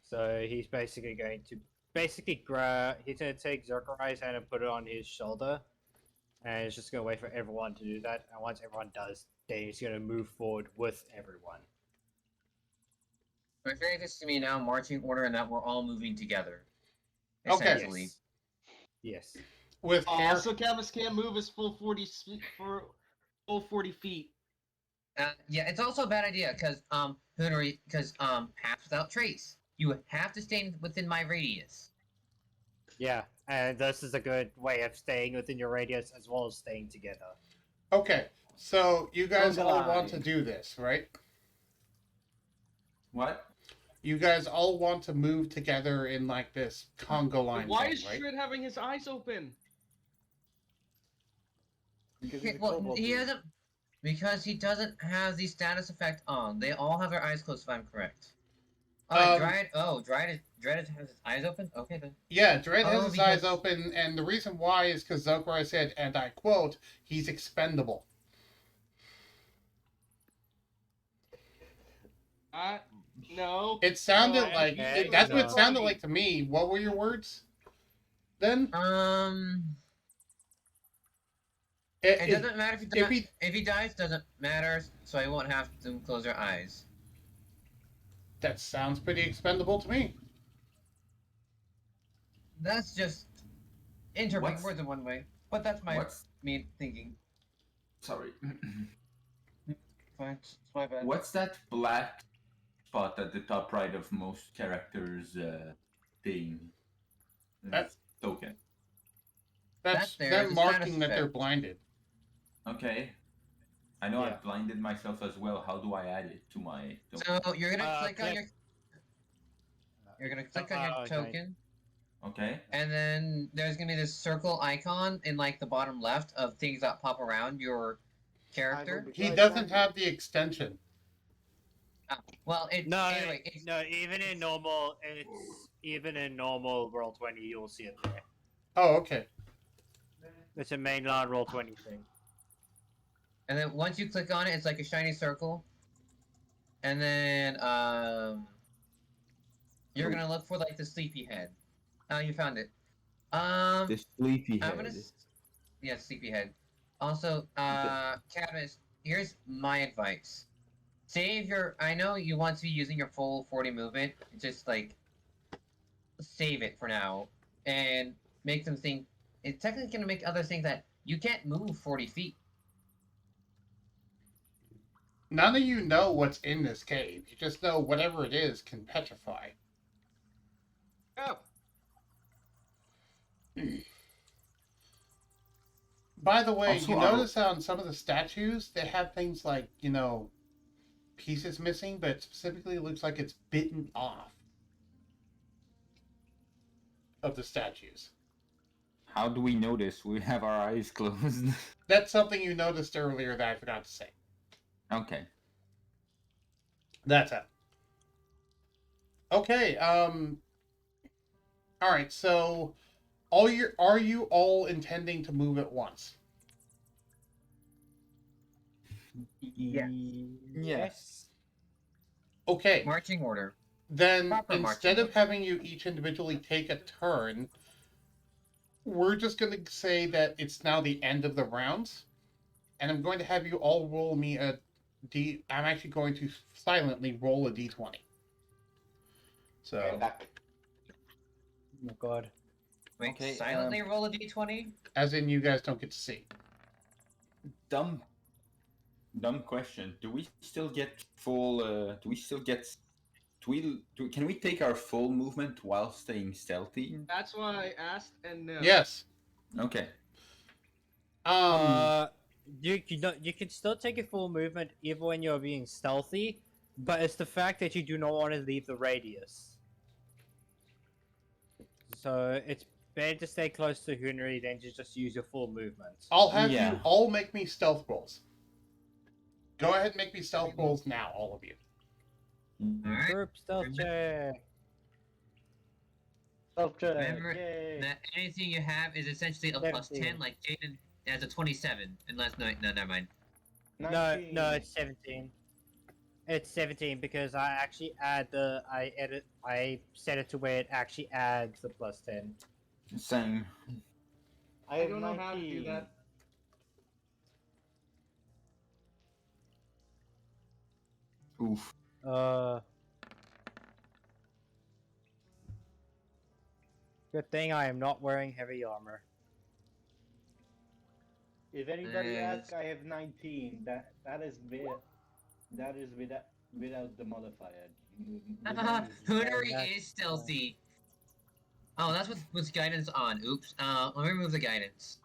So he's basically going to grab. He's gonna take Zurkarai's hand and put it on his shoulder, and he's just gonna wait for everyone to do that. And once everyone does, then he's gonna move forward with everyone. I'm hearing this to me now, marching order, and that we're all moving together. Okay. Essentially. Yes. With hair. So Camus can't move his full 40 feet. Yeah, it's also a bad idea because paths without trace. You have to stay within my radius. Yeah, and this is a good way of staying within your radius as well as staying together. Okay, so you guys Conga all line. want to do this, right? What? You guys all want to move together in like this Congo line Why thing, is right? Shred having his eyes open? Because Okay, he's a well, kobold he dude. doesn't because he doesn't have the status effect on. They all have their eyes closed, if I'm correct. Dryad. Oh, Dryad has his eyes open. Okay then. Yeah, Dread has Oh, his eyes because- open, and the reason why is because Zokurai said, and I quote, he's expendable. No. It sounded No, like okay, that's what it no. sounded like to me. What were your words? Then It doesn't matter if he dies. Doesn't matter. So I won't have them close their eyes. That sounds pretty expendable to me. That's just interpreting What's- words in one way. But that's my What's me thinking. sorry? Fine, it's my bad. What's that black spot at the top right of most characters' thing? That's- token. That's there, them it's a marking status that they're effect. blinded. Okay. I know I Yeah. blinded myself as well. How do I add it to my token? So you're gonna click on click- your. You're gonna click on your okay. token, Okay. and then there's gonna be this circle icon in like the bottom left of things that pop around your character. He doesn't have the extension. Well, it No, anyway. It's, no. Even in normal roll 20, you'll see it there. Oh, okay. It's a mainline roll 20 thing. And then once you click on it, it's like a shiny circle. And then you're gonna look for like the sleepy head. Oh, you found it. The sleepy I'm gonna. Yeah, sleepy head. Also, Cadmus, here's my advice. Save your. I know you want to be using your full 40 movement. Just like save it for now and make them think. It's technically gonna make others think that you can't move 40 feet. None of you know what's in this cave. You just know whatever it is can petrify. Oh. By the way, Also, you notice on some of the statues, they have things like, pieces missing, but it specifically looks like it's bitten off of the statues. How do we know this? We have our eyes closed. That's something you noticed earlier that I forgot to say. Okay. That's it. Okay, alright, so are you all intending to move at once? Yes. Okay. Marching order. Then Proper instead marching of having you each individually take a turn, we're just going to say that it's now the end of the rounds, and I'm going to have you all roll me a d. I'm actually going to silently roll a d20. So, Oh my god. Wait, Okay, silently roll a d20? as in you guys don't get to see. Dumb question. Do we still get full? Do we still get? Can we take our full movement while staying stealthy? That's why I asked, and no. Yes. Okay. You can still take a full movement even when you're being stealthy, but it's the fact that you do not want to leave the radius. So it's better to stay close to Hunry than to just use your full movement. I'll have Yeah. you all make me stealth rolls. Go ahead and make me stealth rolls now, all of you. Alright. Group stealth check. Self check. Remember Yay. that anything you have is essentially a plus 10, 17. like Jayden has a 27. Unless, no, never mind. No, 19. no, it's 17. It's 17 because I actually I set it to where it actually adds the plus 10. Same. I I have don't know how to 19. do that. Oof. Good thing I am not wearing heavy armor. If anybody Nice. asks, I have 19. That is without the modifier. Hunry that's- is stealthy. Oh, that's what's guidance on. Oops. Let me remove the guidance.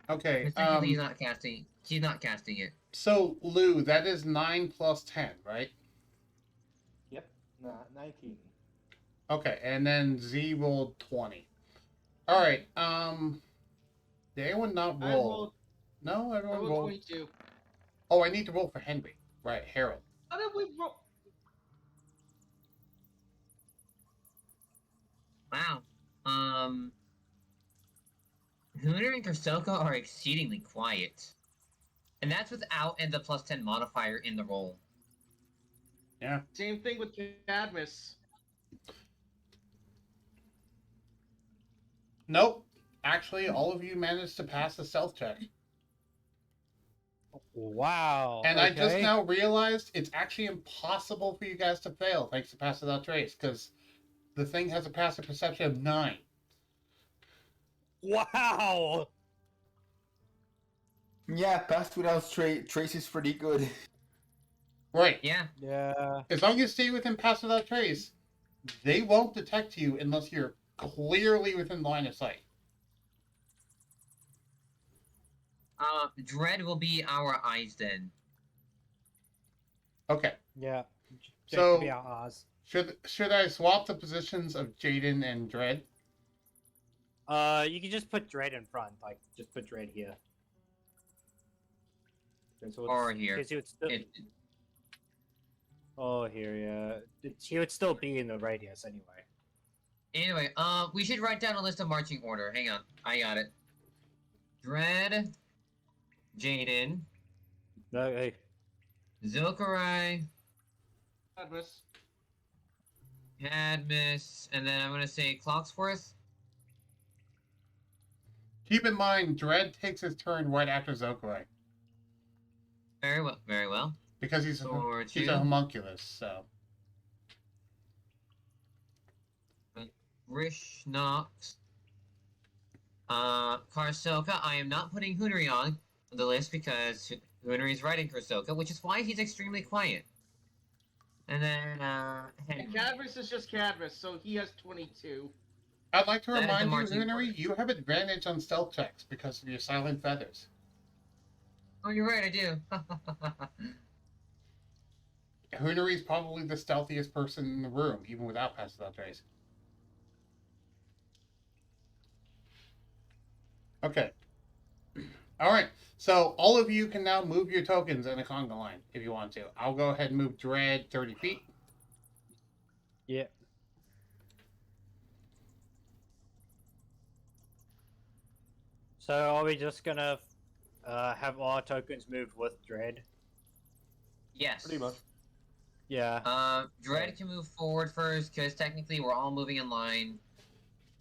Okay. Technically, he's not casting. He's not casting it. So Lou, that is 9 plus 10, right? Yep. Nah, 19. Okay, and then Z rolled 20. All right. Did anyone not I roll? rolled, No, I everyone rolled rolled. 22. Oh, I need to roll for Henry. Right, Harold. How did we roll? Wow. Hunter and Kersoka are exceedingly quiet. And that's without and the plus 10 modifier in the roll. Yeah. Same thing with Cadmus. Nope. Actually, all of you managed to pass the stealth check. Wow. And I just okay. now realized it's actually impossible for you guys to fail thanks to Pass Without Trace, because the thing has a passive perception of 9. Wow. Yeah, Pass Without Trace is pretty good. Right. Yeah. Yeah. As long as you stay within Pass Without Trace, they won't detect you unless you're clearly within line of sight. Dread will be our eyes then. Okay. Yeah. So- Could be our Oz. Should I swap the positions of Jayden and Dread? You can just put Dread in front. Like, just put Dread here. Okay, so Or here. Because he would still. It, Oh, here, yeah. He would still be in the radius anyway. anyway, we should write down a list of marching order. Hang on. I got it. Dread, Jayden, No, hey. Zilkarai, Cadmus. Cadmus, and then I'm gonna say Clocksworth. Keep in mind, Dread takes his turn right after Zokurai, Very well, very well. because he's Or a two. homunculus, so... Rish Knox. Karsoka, I am not putting Hunry on the list because Hunry is riding Karsoka, which is why he's extremely quiet. And then, Henry. And Cadmus is just Cadmus, so he has 22. I'd like to That is the remind you, marching Henry, order. you have advantage on stealth checks because of your silent feathers. Oh, you're right, I do. Hunry's probably the stealthiest person in the room, even without Pass Without Trace. Okay. Alright, so all of you can now move your tokens in a conga line if you want to. I'll go ahead and move Dread 30 feet. Yeah. So are we just gonna have our tokens move with Dread? Yes. Pretty much. Yeah. Dread can move forward first, because technically we're all moving in line.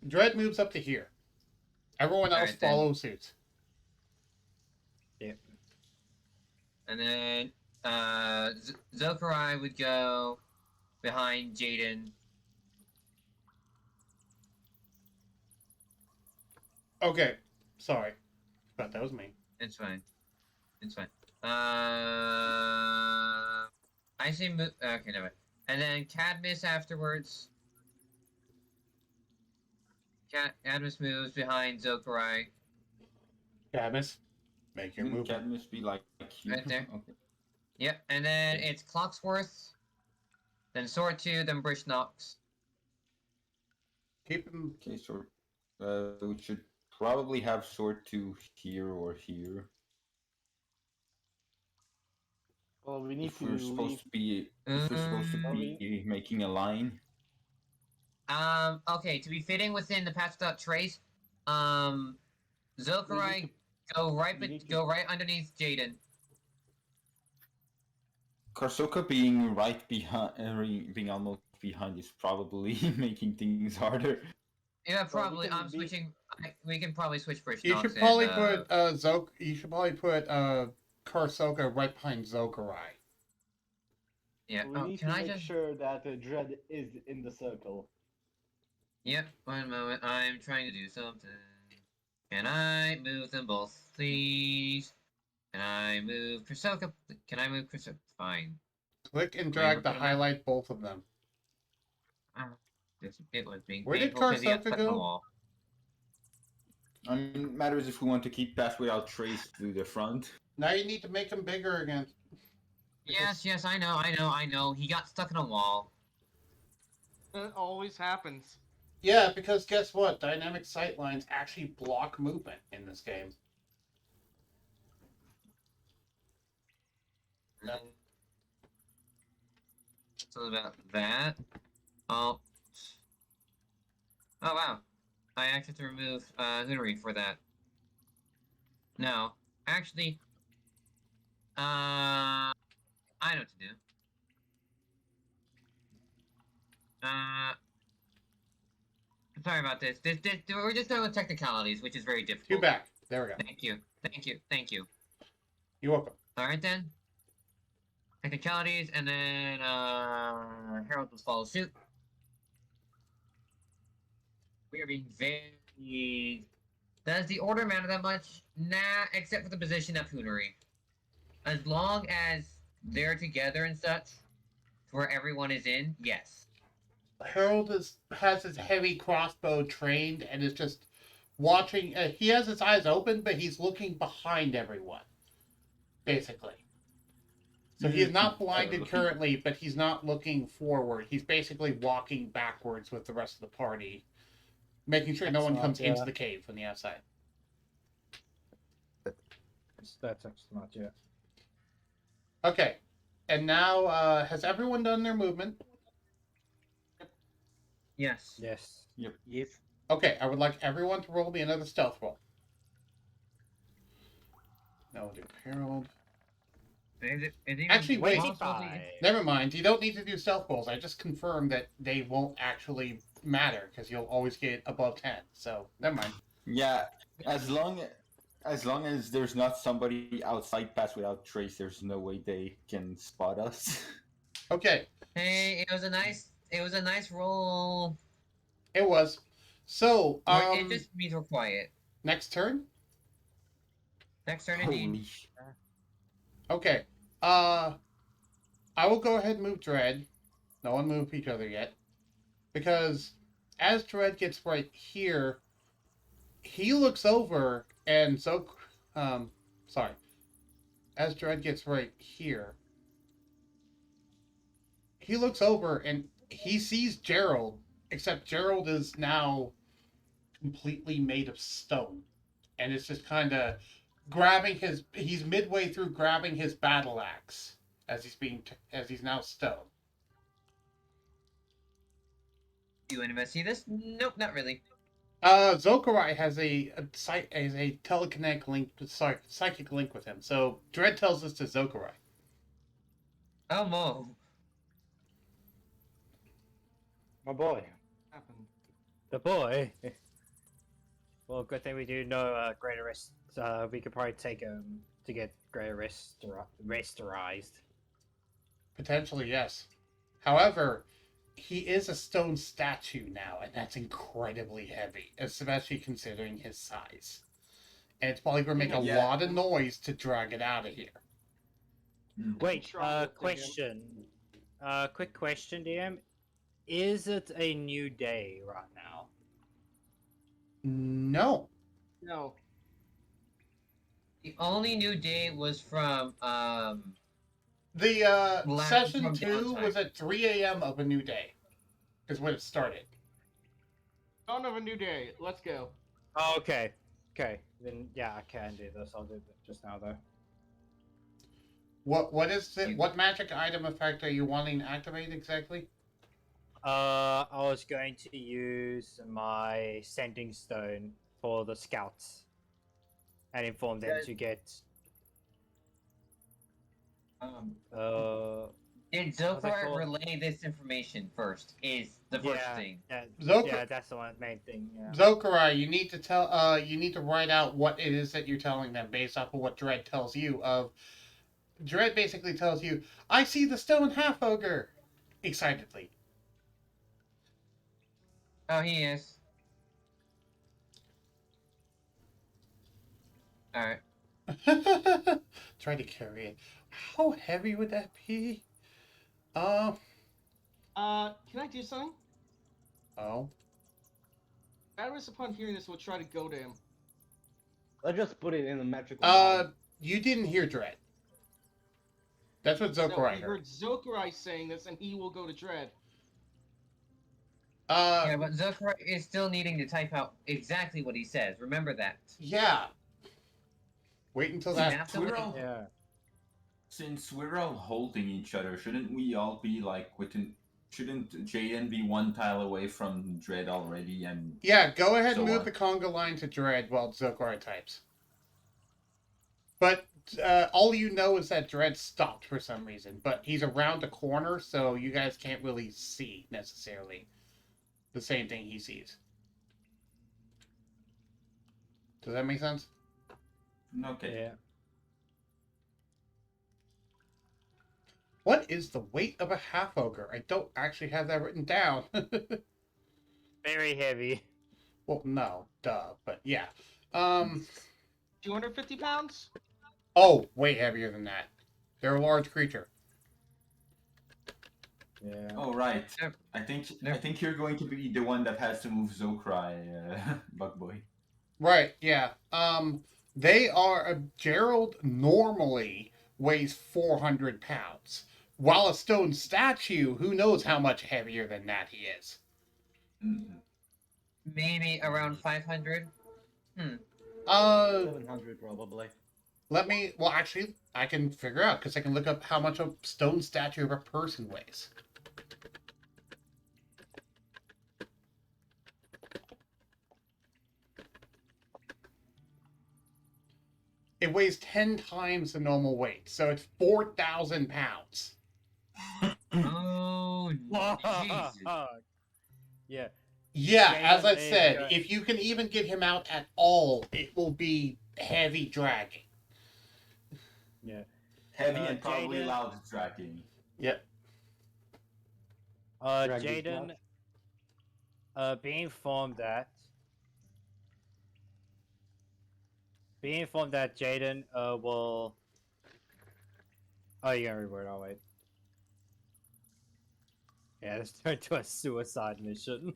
Dread moves up to here. Everyone else Alright, then. follows suit. And then, Zokurai would go behind Jayden. Okay, sorry. But that was me. It's fine. It's fine. I say move. Okay, never mind. And then Cadmus afterwards. Cadmus moves behind Zokurai. Cadmus. Make your Wouldn't move. Cadmus be like here? Right there. Okay. Yep, and then it's Clocksworth, then Sword 2, then Bridge Knocks. Keep him. Okay, so we should probably have sword 2 here or here. Well, we need If to we're supposed leave. to be, if we're supposed to be making a line. Okay, to be fitting within the Patch Without Trace, Zokurai, go right underneath Jayden. Karsoka being right behind, being almost behind is probably making things harder. Yeah, Well, we probably. can I'm be- switching. We can probably switch Bridge You Knocks should probably and, put You should probably put Karsoka right behind Zokurai. yeah. We Oh, need can to I make just? sure that Dread is in the circle. Yep. One moment. I'm trying to do something. Can I move them both, please? Can I move Krasoka? Can I move Krasoka? Fine. Click and Am I drag able to to do that? highlight both of them. It was being Where did painful because he got Karsoka stuck in the go? wall. I mean, it matters if we want to keep Pass Without Trace to the front. Now you need to make him bigger again. Yes, I know. He got stuck in a wall. It always happens. Yeah, because guess what? Dynamic sightlines actually block movement in this game. So about that. Oh. Oh wow. I actually have to remove Hoonery for that. No. Actually, I know what to do. Sorry about this. We're just dealing with technicalities, which is very difficult. Two back. There we go. Thank you. You're welcome. Alright then. Technicalities, and then, Harold will follow suit. We are being very... Does the order matter that much? Nah, except for the position of Hoonery. As long as they're together and such, where everyone is in, yes. Harold has his heavy crossbow trained and is just watching. He has his eyes open, but he's looking behind everyone, basically. So he is not blinded currently, but he's not looking forward. He's basically walking backwards with the rest of the party, making sure no one comes into the cave from the outside. That's not yet. Okay, and now has everyone done their movement? Yes. Yes. Yep. Yes. Okay, I would like everyone to roll me another stealth roll. Now we'll do Harold. Actually, wait. Never mind. You don't need to do stealth rolls. I just confirmed that they won't actually matter because you'll always get above 10. So never mind. Yeah, as long as there's not somebody outside Pass Without Trace, there's no way they can spot us. Okay. Hey, it was a nice roll. It was. So it just means we're quiet. Next turn. Next turn, indeed. Okay. I will go ahead and move Dread. No one move each other yet. Because as Dread gets right here, he looks over and sorry. As Dread gets right here, he looks over and he sees Gerald, except Gerald is now completely made of stone. And it's just kind of he's midway through grabbing his battle axe as he's now stone. You want to see this? Nope, not really. Zokurai has a telekinetic link, psychic link with him. So Dread tells this to Zokurai. Oh, Mo. My boy. The boy. Well, good thing we do know greater rest. We could probably take him to get greater restorized. Potentially, yes. However, he is a stone statue now, and that's incredibly heavy, especially considering his size. And it's probably going to make a lot of noise to drag it out of here. Wait, question. Quick question, DM. Is it a new day right now? No. No. The only new day was from The session from 2 downtime. was at 3 a.m. of a new day, is when it started. Dawn of a new day. Let's go. Oh, okay. Okay. Then yeah, I can do this. I'll do it just now though. What is it? What magic item effect are you wanting to activate exactly? I was going to use my sending stone for the scouts and inform them Yeah. to get. Did What's that Zokar called? relay this information first? Is the first thing. Zoka- that's the one main thing. Yeah. Zokarai, you need to you need to write out what it is that you're telling them based off of what Dread tells you. Dread basically tells you, "I see the stone half ogre," excitedly. Oh, he is. Alright. Try to carry it. How heavy would that be? Can I do something? Oh. Adris, upon hearing this, will try to go to him. Let's just put it in a metrical line. You didn't hear Dread. That's what No, Zokarai he heard. heard Zokarai saying this, and he will go to Dread. Yeah, but Zokar is still needing to type out exactly what he says. Remember that. Yeah. Wait until that. Yeah. Since we're all holding each other, shouldn't we all be like within? Shouldn't Jayden be one tile away from Dread already? And Yeah, go ahead and So, move the conga line to Dread while Zokarai types. But all you know is that Dread stopped for some reason, but he's around the corner, so you guys can't really see necessarily the same thing he sees. Does that make sense? Okay. Yeah. What is the weight of a half ogre? I don't actually have that written down. Very heavy. Well, no, duh, but yeah. 250 pounds? Oh, way heavier than that. They're a large creature. Yeah. Oh right. I think you're going to be the one that has to move Zokrai, Bug Boy. Right, yeah. They are Gerald normally weighs 400 pounds, while a stone statue, who knows how much heavier than that he is. Maybe around 500? 700 probably. Well, actually, I can figure out, because I can look up how much a stone statue of a person weighs. It weighs 10 times the normal weight, so it's 4,000 pounds. Oh, Jesus. Yeah. Yeah, as I Jayden said, is, if you can even get him out at all, it will be heavy dragging. Yeah. Heavy and probably Jayden- loud dragging. Yep. Drag these Jayden, nuts. being informed that Jayden will. Oh, you gotta reword. I'll wait. Yeah, this turned into a suicide mission.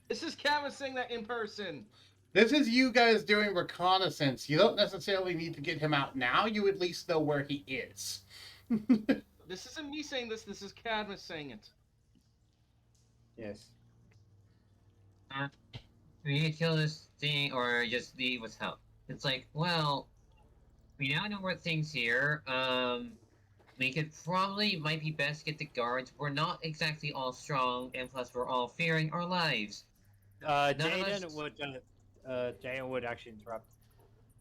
This is Kevin saying that in person. This is you guys doing reconnaissance. You don't necessarily need to get him out now. You at least know where he is. This isn't me saying this. This is Cadmus saying it. Yes. We need to kill this thing or just leave with help. It's like, well, we now know where things here. We could probably might be best to get the guards. We're not exactly all strong, and plus we're all fearing our lives. Jayden would actually interrupt.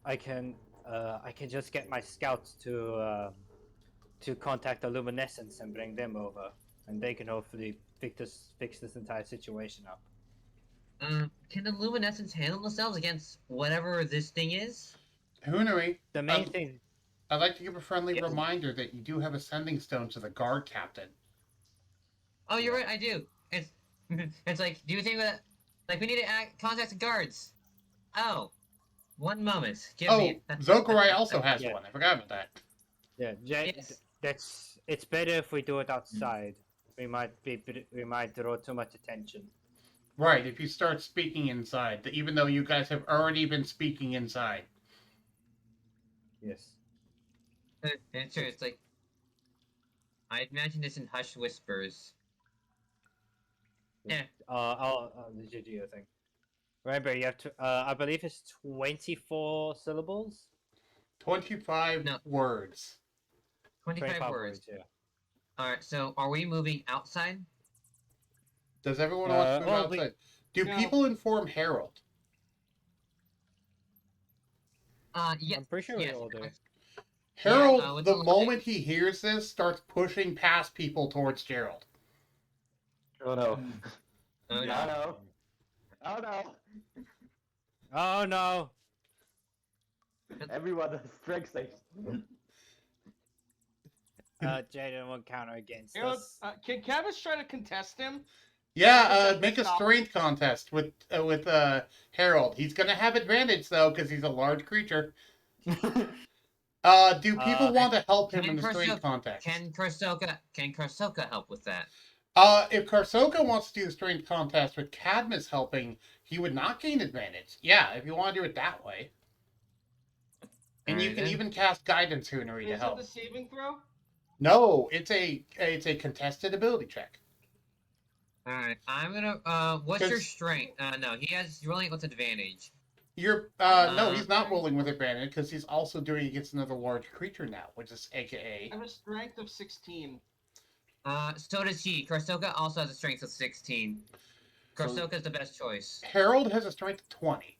I can just get my scouts to contact the luminescence and bring them over, and they can hopefully fix this entire situation up. Can the luminescence handle themselves against whatever this thing is? Hoonery, The main thing. I'd like to give a friendly Yes. reminder that you do have a sending stone to the guard captain. Oh, you're right. I do. It's it's like, do you think that like we need to contact the guards? Oh, one moment. Give Oh, me. Zokarai also has Yeah. one. I forgot about that. Yeah, Yes. it's better if we do it outside. We might draw too much attention. Right, if you start speaking inside, even though you guys have already been speaking inside. Yes. It's true. It's like I imagine this in hushed whispers. Yeah. The Yugioh thing. Remember, you have to. I believe it's 24 syllables. 25 No. words. 25 words. Yeah. All right. So, are we moving outside? Does everyone want to move well, outside? Do No. people inform Harold? Yeah. I'm pretty sure yes. we all do. Harold, what's the the logic? moment he hears this, starts pushing past people towards Gerald. Oh no. Oh, Oh no. no. Oh no. Oh no! Everyone has strength saves. Jayden will counter against Harold, us. can Cabbage try to contest him? Yeah, make a Stop. strength contest with Harold. He's gonna have advantage though because he's a large creature. Do people want to help him in the strength contest? Can Karsoka help with that? If Karsoka wants to do the strength contest with Cadmus helping, he would not gain advantage. Yeah, if you want to do it that way. And you Alright, can then. even cast Guidance Hoonery to Is it help. the saving throw? No, it's a contested ability check. All right. I'm gonna. What's your 'Cause- strength? No, he's rolling with advantage. You're no, he's not rolling with advantage because he's also doing it against another large creature now, which is AKA. I have a strength of 16. So does he. Karsoka also has a strength of 16. So- Karsoka's the best choice. Harold has a strength of 20.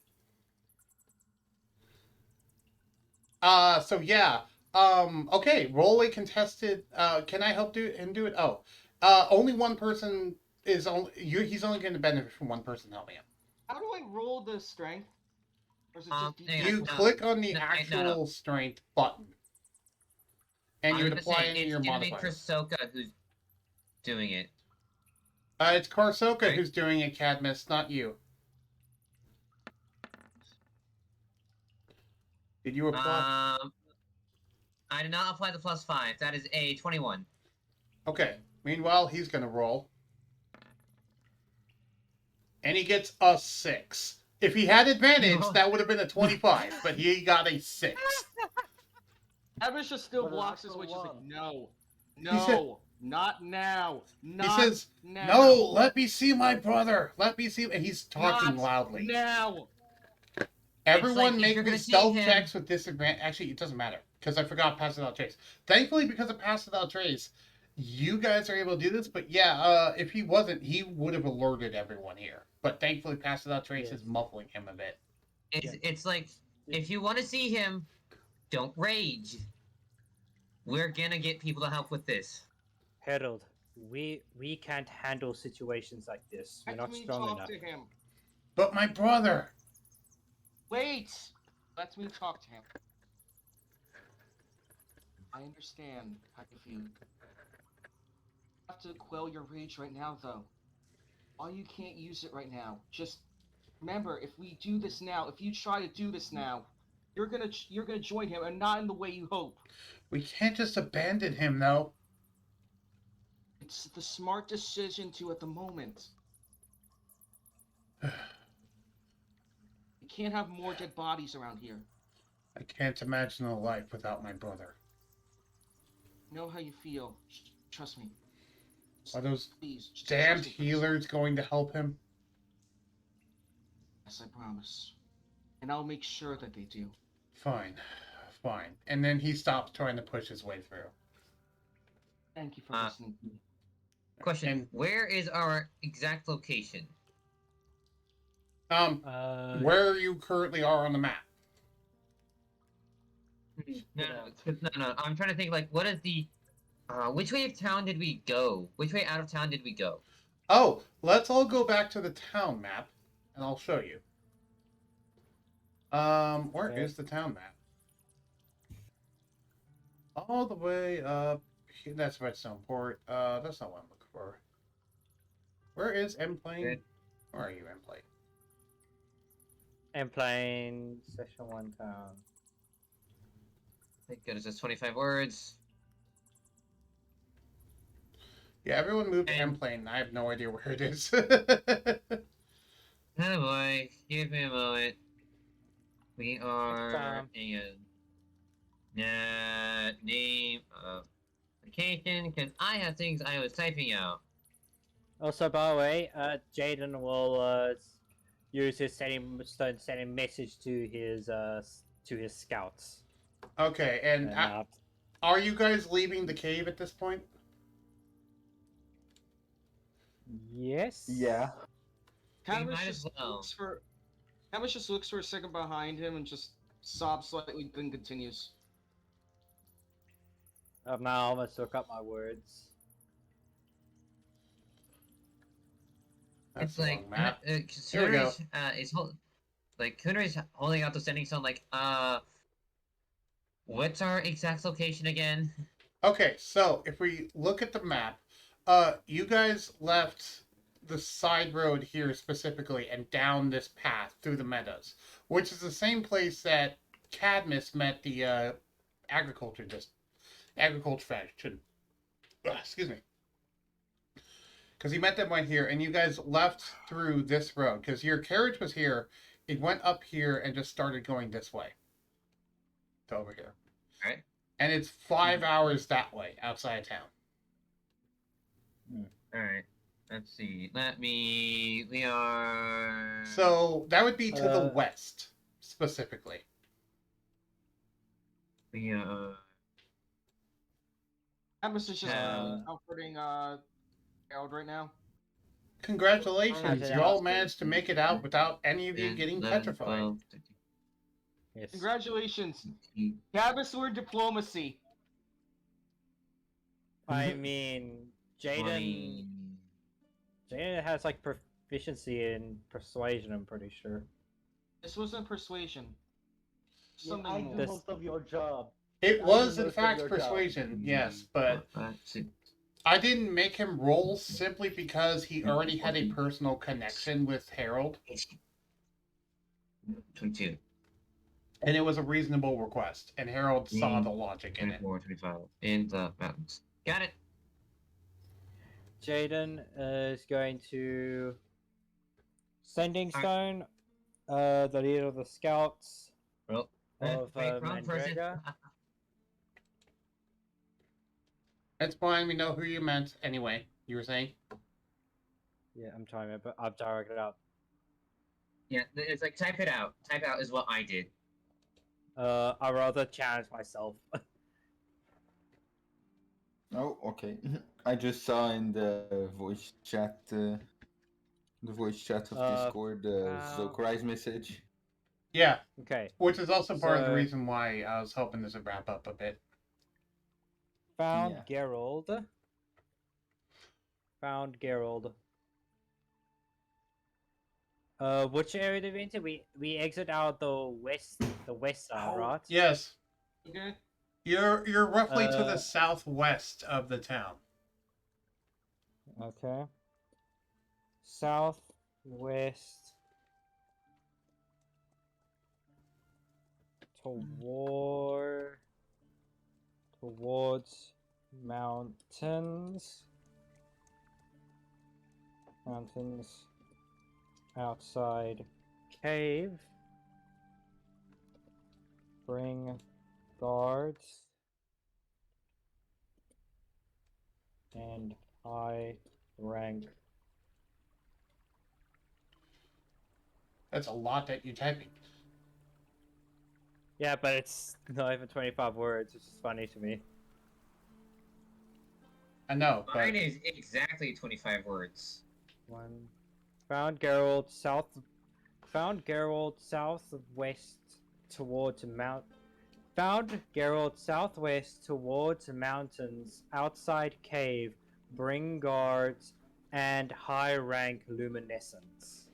So yeah. Okay, roll a contested. Can I help do it? Oh, only one person is only. He's only going to benefit from one person helping him. How do I roll the strength? Or is it just hang on. You no. click on the No, actual strength button, and you I'm would gonna apply say any of your it's gonna be modifiers. Karsoka who's doing it. It's Karsoka Right. who's doing it, Cadmus, not you. Did you apply? I did not apply the +5. That is a 21. Okay. Meanwhile, he's going to roll. And he gets a 6. If he had advantage, No. that would have been a 25, but he got a 6. Cabbage just still But an blocks his actual which is like, one. no. said- No. Not now. Not He says, now. "No, let me see my brother. Let me see." And he's talking Not loudly. Now. Everyone if make you're me gonna see stealth him- checks with disadvantage. Actually, it doesn't matter because I forgot pass without trace. Thankfully, because of pass without trace, you guys are able to do this. But yeah, if he wasn't, he would have alerted everyone here. But thankfully, pass without trace is muffling him a bit. It's like, if you want to see him, don't rage. We're gonna get people to help with this. Harold, we can't handle situations like this. We're Let not me strong talk enough. to him. But my brother. Wait. Let me talk to him. I understand how you feel. You have to quell your rage right now, though. Why you can't use it right now? Just remember, if we do this now, if you try to do this now, you're gonna join him, and not in the way you hope. We can't just abandon him, though. It's the smart decision to at the moment. You can't have more dead bodies around here. I can't imagine a life without my brother. Know how you feel. Trust me. Are those Please, just damned trust me for this. healers going to help him? Yes, I promise. And I'll make sure that they do. Fine. Fine. And then he stops trying to push his way through. Thank you for listening to me. Question: And- where is our exact location? Where you currently are on the map. No. I'm trying to think. Like, what is the? Which way of town did we go? Which way out of town did we go? Oh, let's all go back to the town map, and I'll show you. Where Okay. is the town map? All the way up. That's Redstone Port. That's not what I'm looking for. Where is M Plane? Okay. Where are you, M Plane? And playing Session 1 Town. Thank goodness, it's 25 words. Yeah, everyone moved to And- M Plane. I have no idea where it is. Oh boy, give me a moment. We are time. in. Name of location, because I have things I was typing out. Also, by the way, Jayden will use his sending message to his scouts. Okay, and are you guys leaving the cave at this point? Yes. Yeah. Carriage might as just well. looks for. Carriage just looks for a second behind him and just sobs slightly, then continues. Now I'm gonna look up my words. That's It's the like wrong map. Here we go. Kunri's holding out the sending stone. Like, what's our exact location again? Okay, so if we look at the map, you guys left the side road here specifically and down this path through the meadows, which is the same place that Cadmus met the agriculture faction. Excuse me. Because he met them right here, and you guys left through this road because your carriage was here. It went up here and just started going this way to over here. All right. And it's 5 hours that way outside of town. All right. Let's see. We are. So that would be to the west, specifically. We are. Carriage is just comforting Harold right now. Congratulations, you all managed to make it out without any of you getting petrified. Yes. Congratulations. Gabus learned diplomacy. I mean, Jayden has like proficiency in persuasion. I'm pretty sure. This wasn't persuasion. Yeah, I do This- most of your job. It I was, do in most of fact, your job. persuasion, yes, but I didn't make him roll simply because he already had a personal connection with Harold. 22. And it was a reasonable request, and Harold saw the logic in it. 24, 25. In the mountains. Got it. Jayden is going to sending stone, the leader of the scouts Well, of wrong person. Mandrega. That's fine, we know who you meant anyway, you were saying? Yeah, I'm trying to, but I've directed out. Yeah, it's like type it out. Type out is what I did. I rather challenge myself. Oh, okay. I just saw in the voice chat, of Discord, the Zokrai's message. Yeah. Okay. Which is also part of the So- reason why I was hoping this would wrap up a bit. Found Yeah. Geralt. Found Geralt. Which area did we enter? We exit out the west side, right? Yes. Okay. You're roughly to the Uh, southwest of the town. Okay. Southwest towards mountains. Mountains outside cave. Bring guards and high rank. That's a lot that you're typing. Yeah, but it's not even 25 words, which is funny to me. I know, but Mine is exactly 25 words. One. Found Geralt southwest towards Found Geralt southwest towards mountains, outside cave, bring guards, and high rank luminescence.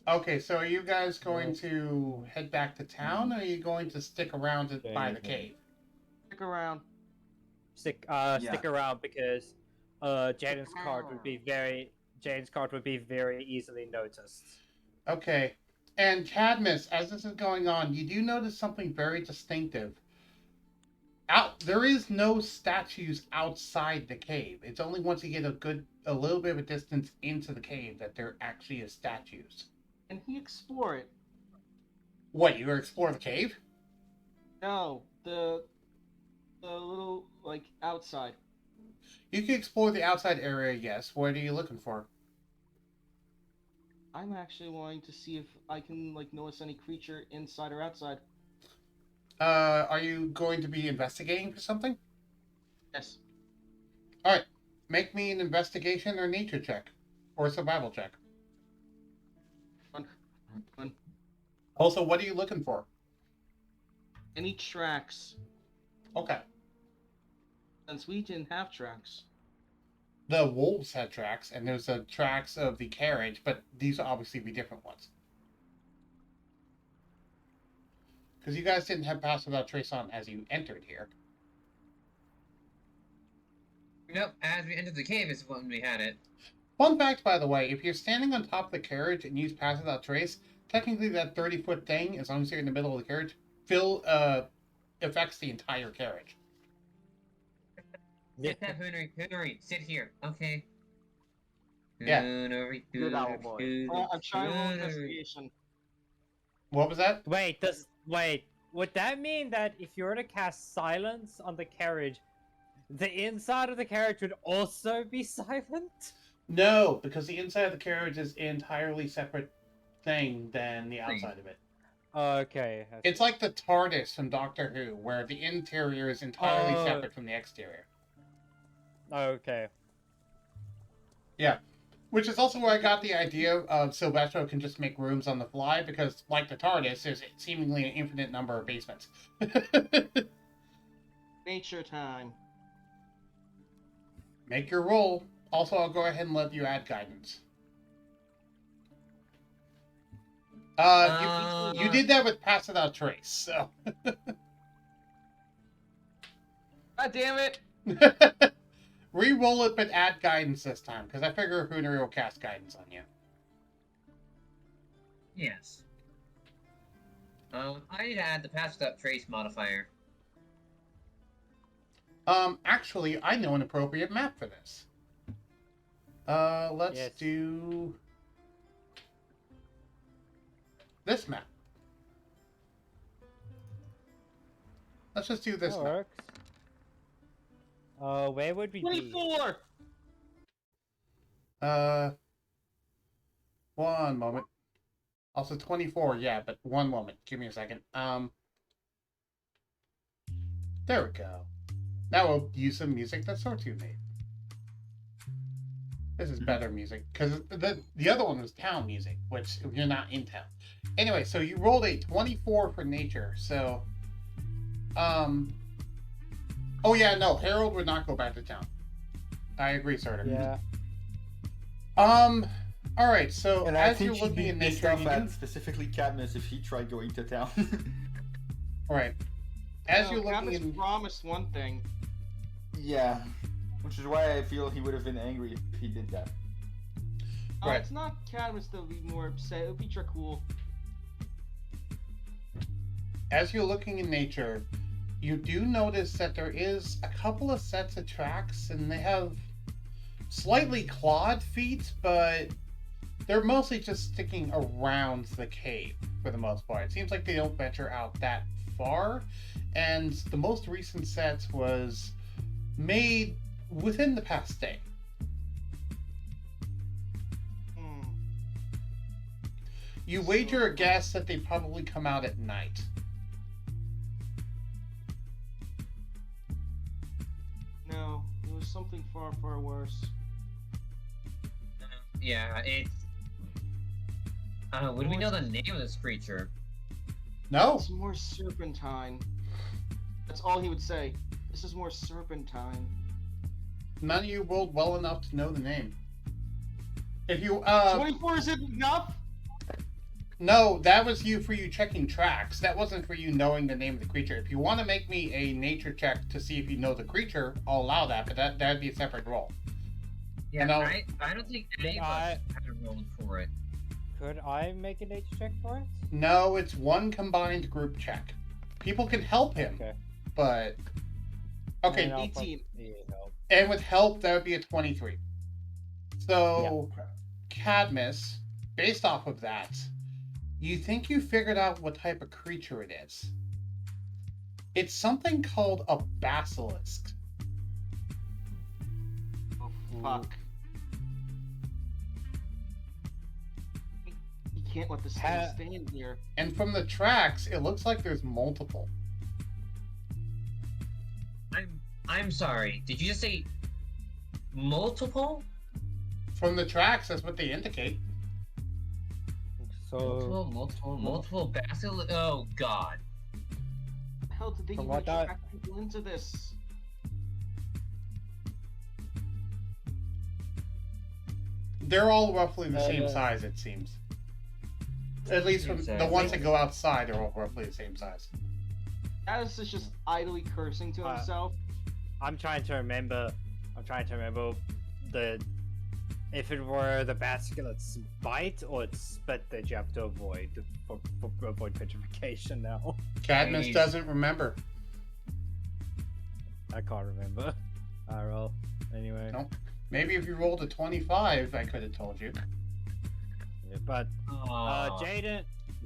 okay, so are you guys going to head back to town, or are you going to stick around by the cave? Stick around. Stick around because Jayden's card would be very easily noticed. Okay. And Cadmus, as this is going on, you do notice something very distinctive. There is no statues outside the cave. It's only once you get a little bit of a distance into the cave that there actually is statues. Can he explore it? What, you explore the cave? No, the A little like outside. You can explore the outside area, yes. What are you looking for? I'm actually wanting to see if I can like notice any creature inside or outside. Are you going to be investigating for something? Yes. Alright. Make me an investigation or nature check. Or survival check. One. Also, what are you looking for? Any tracks? Okay. Since we didn't have tracks. The wolves had tracks, and there's the tracks of the carriage, but these will obviously be different ones. Because you guys didn't have Pass Without Trace on as you entered here. Nope, as we entered the cave is when we had it. Fun fact, by the way, if you're standing on top of the carriage and use Pass Without Trace, technically that 30-foot thing, as long as you're in the middle of the carriage, affects the entire carriage. Get that Hoonery, sit here, okay? Yeah. Hoonery, Good owl boy. I'm trying to roll investigation. What was that? Wait, would that mean that if you were to cast silence on the carriage, the inside of the carriage would also be silent? No, because the inside of the carriage is an entirely separate thing than the outside of it. Okay. It's like the TARDIS from Doctor Who, where the interior is entirely Oh. separate from the exterior. Okay. Yeah. Which is also where I got the idea of Silvestro can just make rooms on the fly, because, like the TARDIS, there's seemingly an infinite number of basements. Nature time. Make your roll. Also, I'll go ahead and let you add guidance. You did that with Pass Without Trace, so... God damn it! Re-roll it, but add guidance this time, because I figure Hoonery will cast guidance on you. Yes. I need to add the Pass Without Trace modifier. Actually, I know an appropriate map for this. Let's Yes. do this map. Let's just do this That map. works. Where would we be? 24! One moment. Also 24, yeah, but one moment. Give me a second. There we go. Now we'll use some music that Sortu made. This is better music, because the other one was town music, which you're not in town. Anyway, so you rolled a 24 for nature, so... Oh yeah, no, Harold would not go back to town. I agree, Sortu. Yeah. Alright, so And I as think you're she'd looking be in pissed nature, off you at do... specifically Cadmus if he tried going to town. Alright. As No, you're looking Cadmus in... promised one thing. Yeah, which is why I feel he would have been angry if he did that. Right. It's not Cadmus that would be more upset. It would be Dracul. As you're looking in nature, you do notice that there is a couple of sets of tracks, and they have slightly clawed feet, but they're mostly just sticking around the cave for the most part. It seems like they don't venture out that far, and the most recent set was made within the past day. Hmm. You wager a guess that they probably come out at night. No, it was something far, far worse. Yeah, it's... would we know the name of this creature? No? It's more serpentine. That's all he would say. This is more serpentine. None of you rolled well enough to know the name. If you, 24 isn't enough? No, that was for you checking tracks. That wasn't for you knowing the name of the creature. If you want to make me a nature check to see if you know the creature, I'll allow that, but that'd be a separate roll. Yeah, No. I don't think any of us have rolled for it. Could I make a nature check for it? No, it's one combined group check. People can help him, Okay. but... Okay, And I'll 18. probably need help. and with help, that would be a 23. So, Cadmus, based off of that, you think you figured out what type of creature it is. It's something called a basilisk. Oh fuck! You can't let this thing stand here. And from the tracks, it looks like there's multiple. I'm sorry. Did you just say multiple? From the tracks, that's what they indicate. So Multiple basilisk. Oh god. How did they From even what I- track people into this? They're all roughly the same yeah. size, it seems. At least from the ones that go outside are all roughly the same size. Alice is just idly cursing to himself. I'm trying to remember the if it were the basilisk's bite or its spit that you have to avoid for avoid petrification now. Cadmus doesn't remember. I can't remember. I roll anyway. No. Maybe if you rolled a 25, I could have told you. Yeah, but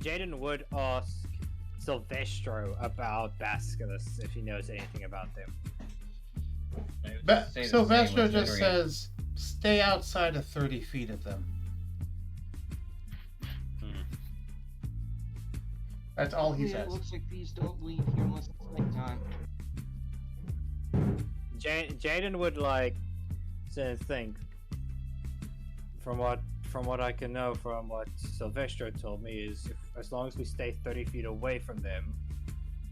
Jayden would ask Silvestro about basilisks if he knows anything about them. But Sylvester just says, stay outside of 30 feet of them. That's all he Hopefully says. It looks like these don't leave here unless it's nighttime. Jayden would think from what I can know from what Silvestro told me is as long as we stay 30 feet away from them,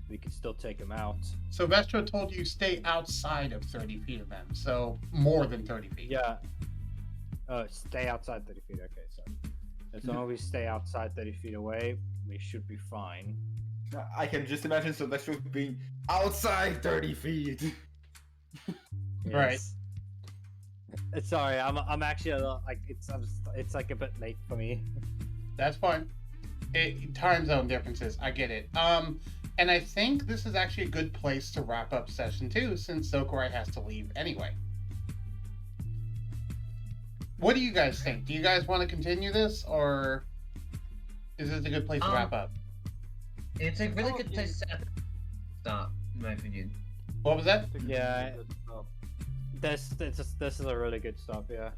we can still take them out. Sylvester told you stay outside of 30 feet of them, so more than 30 feet. Yeah. Stay outside 30 feet. Okay, so as long as we stay outside 30 feet away, we should be fine. I can just imagine Sylvester being outside 30 feet. Right. Sorry, I'm actually a little, it's like a bit late for me. That's fine. Time zone differences, I get it. And I think this is actually a good place to wrap up session 2 since Sokurai has to leave anyway. What do you guys think? Do you guys want to continue this, or is this a good place to wrap up? It's a really good place to stop, in my opinion. What was that? Yeah. This is a really good stop, yeah.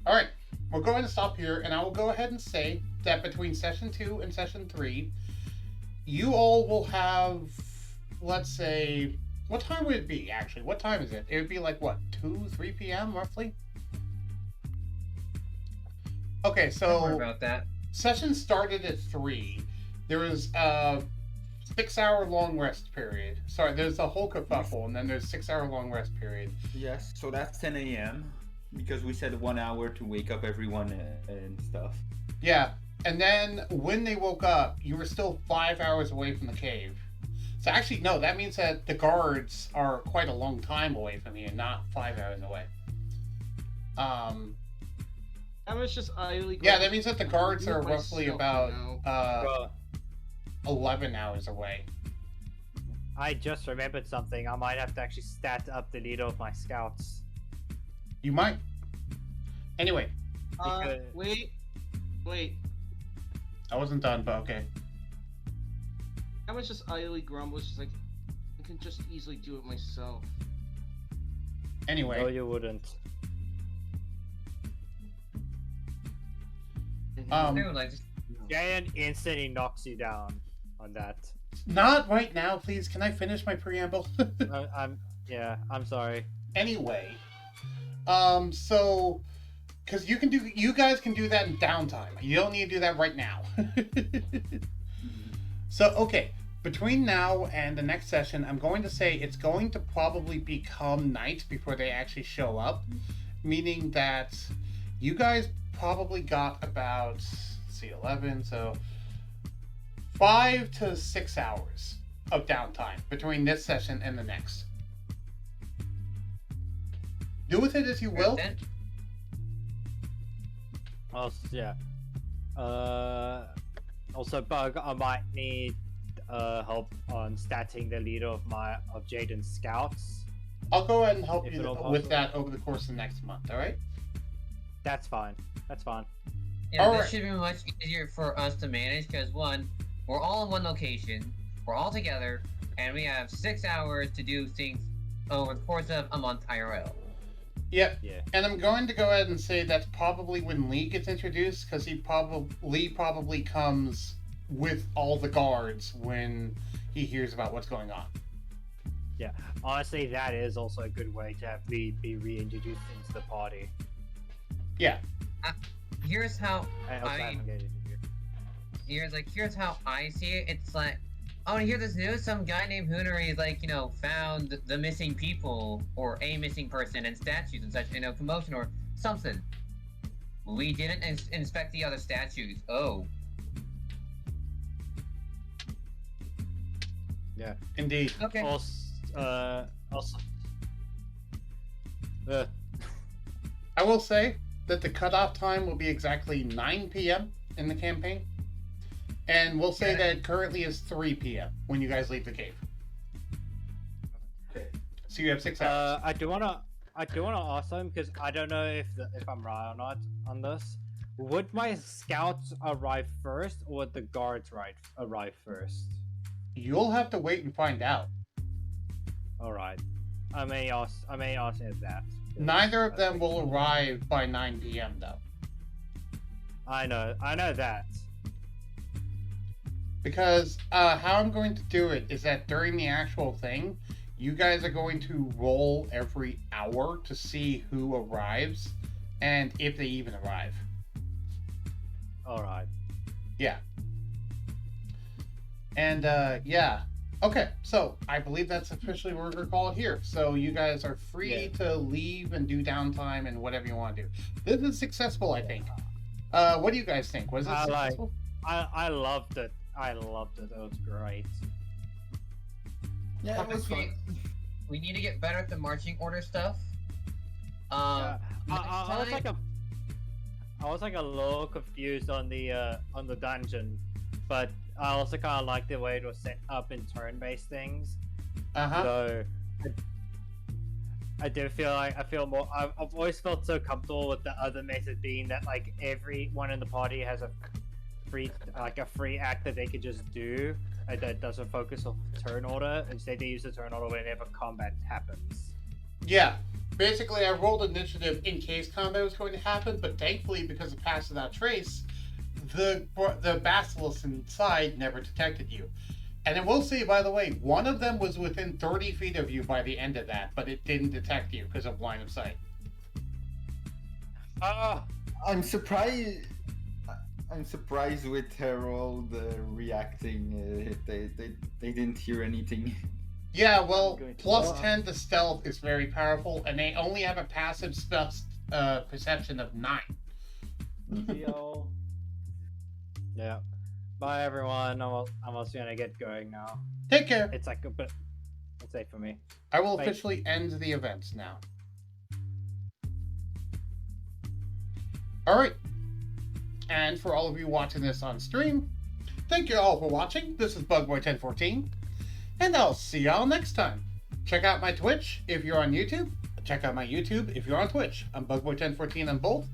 Alright, we're going to stop here, and I will go ahead and say that between session 2 and session 3, you all will have, let's say, what time would it be, actually? What time is it? It would be like, what, 2, 3 p.m., roughly? Okay, Don't worry so about that. session started at 3. There was a 6-hour-long rest period. Sorry, there's a whole kerfuffle, and then there's a 6-hour-long rest period. Yes, so that's 10 a.m. because we said 1 hour to wake up everyone and stuff. Yeah, and then when they woke up, you were still 5 hours away from the cave. So actually, no, that means that the guards are quite a long time away from you, not 5 hours away. I was just idly. Yeah, that means that the guards are roughly about Well, 11 hours away. I just remembered something. I might have to actually stat up the leader of my scouts. You might. Anyway, Wait. I wasn't done, but okay. I was just idly grumble, just like, I can just easily do it myself. Anyway. No, you wouldn't. Jayden instantly knocks you down on that. Not right now, please. Can I finish my preamble? I'm sorry. Anyway, so, because you guys can do that in downtime. You don't need to do that right now. So, okay, between now and the next session, I'm going to say it's going to probably become night before they actually show up, meaning that you guys probably got about, let's see, 11, so 5 to 6 hours of downtime between this session and the next. Do with it as you will. Yeah. Also, Bug, I might need help on statting the leader of Jayden's scouts. I'll go ahead and help If you at all with possible. that over the course of next month, alright? That's fine. That's fine. Yeah, All this right. should be much easier for us to manage because one, we're all in one location. We're all together, and we have 6 hours to do things over the course of a month IRL. Yep. Yeah. And I'm going to go ahead and say that's probably when Lee gets introduced, because Lee probably comes with all the guards when he hears about what's going on. Yeah, honestly, that is also a good way to have Lee be reintroduced into the party. Yeah. Here's how I also haven't get introduced. here's how I see it. It's like, oh, and hear this news? Some guy named Hoonery, found the missing people or a missing person and statues and such, commotion or something. We didn't inspect the other statues. Oh. Yeah. Indeed. Okay. Also, I will say that the cutoff time will be exactly 9 p.m. in the campaign. And we'll say that it currently is 3 p.m. when you guys leave the cave. Okay. So you have 6 hours. I do wanna ask them because I don't know if I'm right or not on this. Would my scouts arrive first, or would the guards arrive first? You'll have to wait and find out. All right. I may ask if that. Neither of them will arrive by 9 p.m. though. I know that. Because how I'm going to do it is that during the actual thing, you guys are going to roll every hour to see who arrives and if they even arrive. All right. Yeah. And yeah. Okay, so I believe that's officially what we're going to call it here. So you guys are free to leave and do downtime and whatever you want to do. This is successful, I think. What do you guys think? Was it successful? I loved it. I loved it. It was great. Yeah, it was fun. We need to get better at the marching order stuff. I Next was like a little confused on the dungeon, but I also kind of like the way it was set up in turn-based things. So I do feel like I've always felt so comfortable with the other method being that like everyone in the party has a free act that they could just do that doesn't focus on turn order. Instead, they use the turn order whenever combat happens. Yeah. Basically, I rolled initiative in case combat was going to happen, but thankfully, because of Pass Without Trace, the basilisk inside never detected you. And I will say, by the way, one of them was within 30 feet of you by the end of that, but it didn't detect you because of line of sight. I'm surprised with Harold reacting. They didn't hear anything. Yeah, well, plus 10 to stealth is very powerful, and they only have a passive perception of 9. Yeah. Bye, everyone. I'm also gonna get going now. Take care. It's like a bit. It's safe for me. I will Bye. officially end the events now. Alright. And for all of you watching this on stream, thank you all for watching. This is Bugboy1014. And I'll see y'all next time. Check out my Twitch if you're on YouTube. Check out my YouTube if you're on Twitch. I'm Bugboy1014 on both.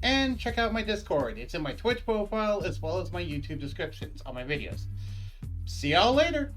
And check out my Discord. It's in my Twitch profile as well as my YouTube descriptions on my videos. See y'all later.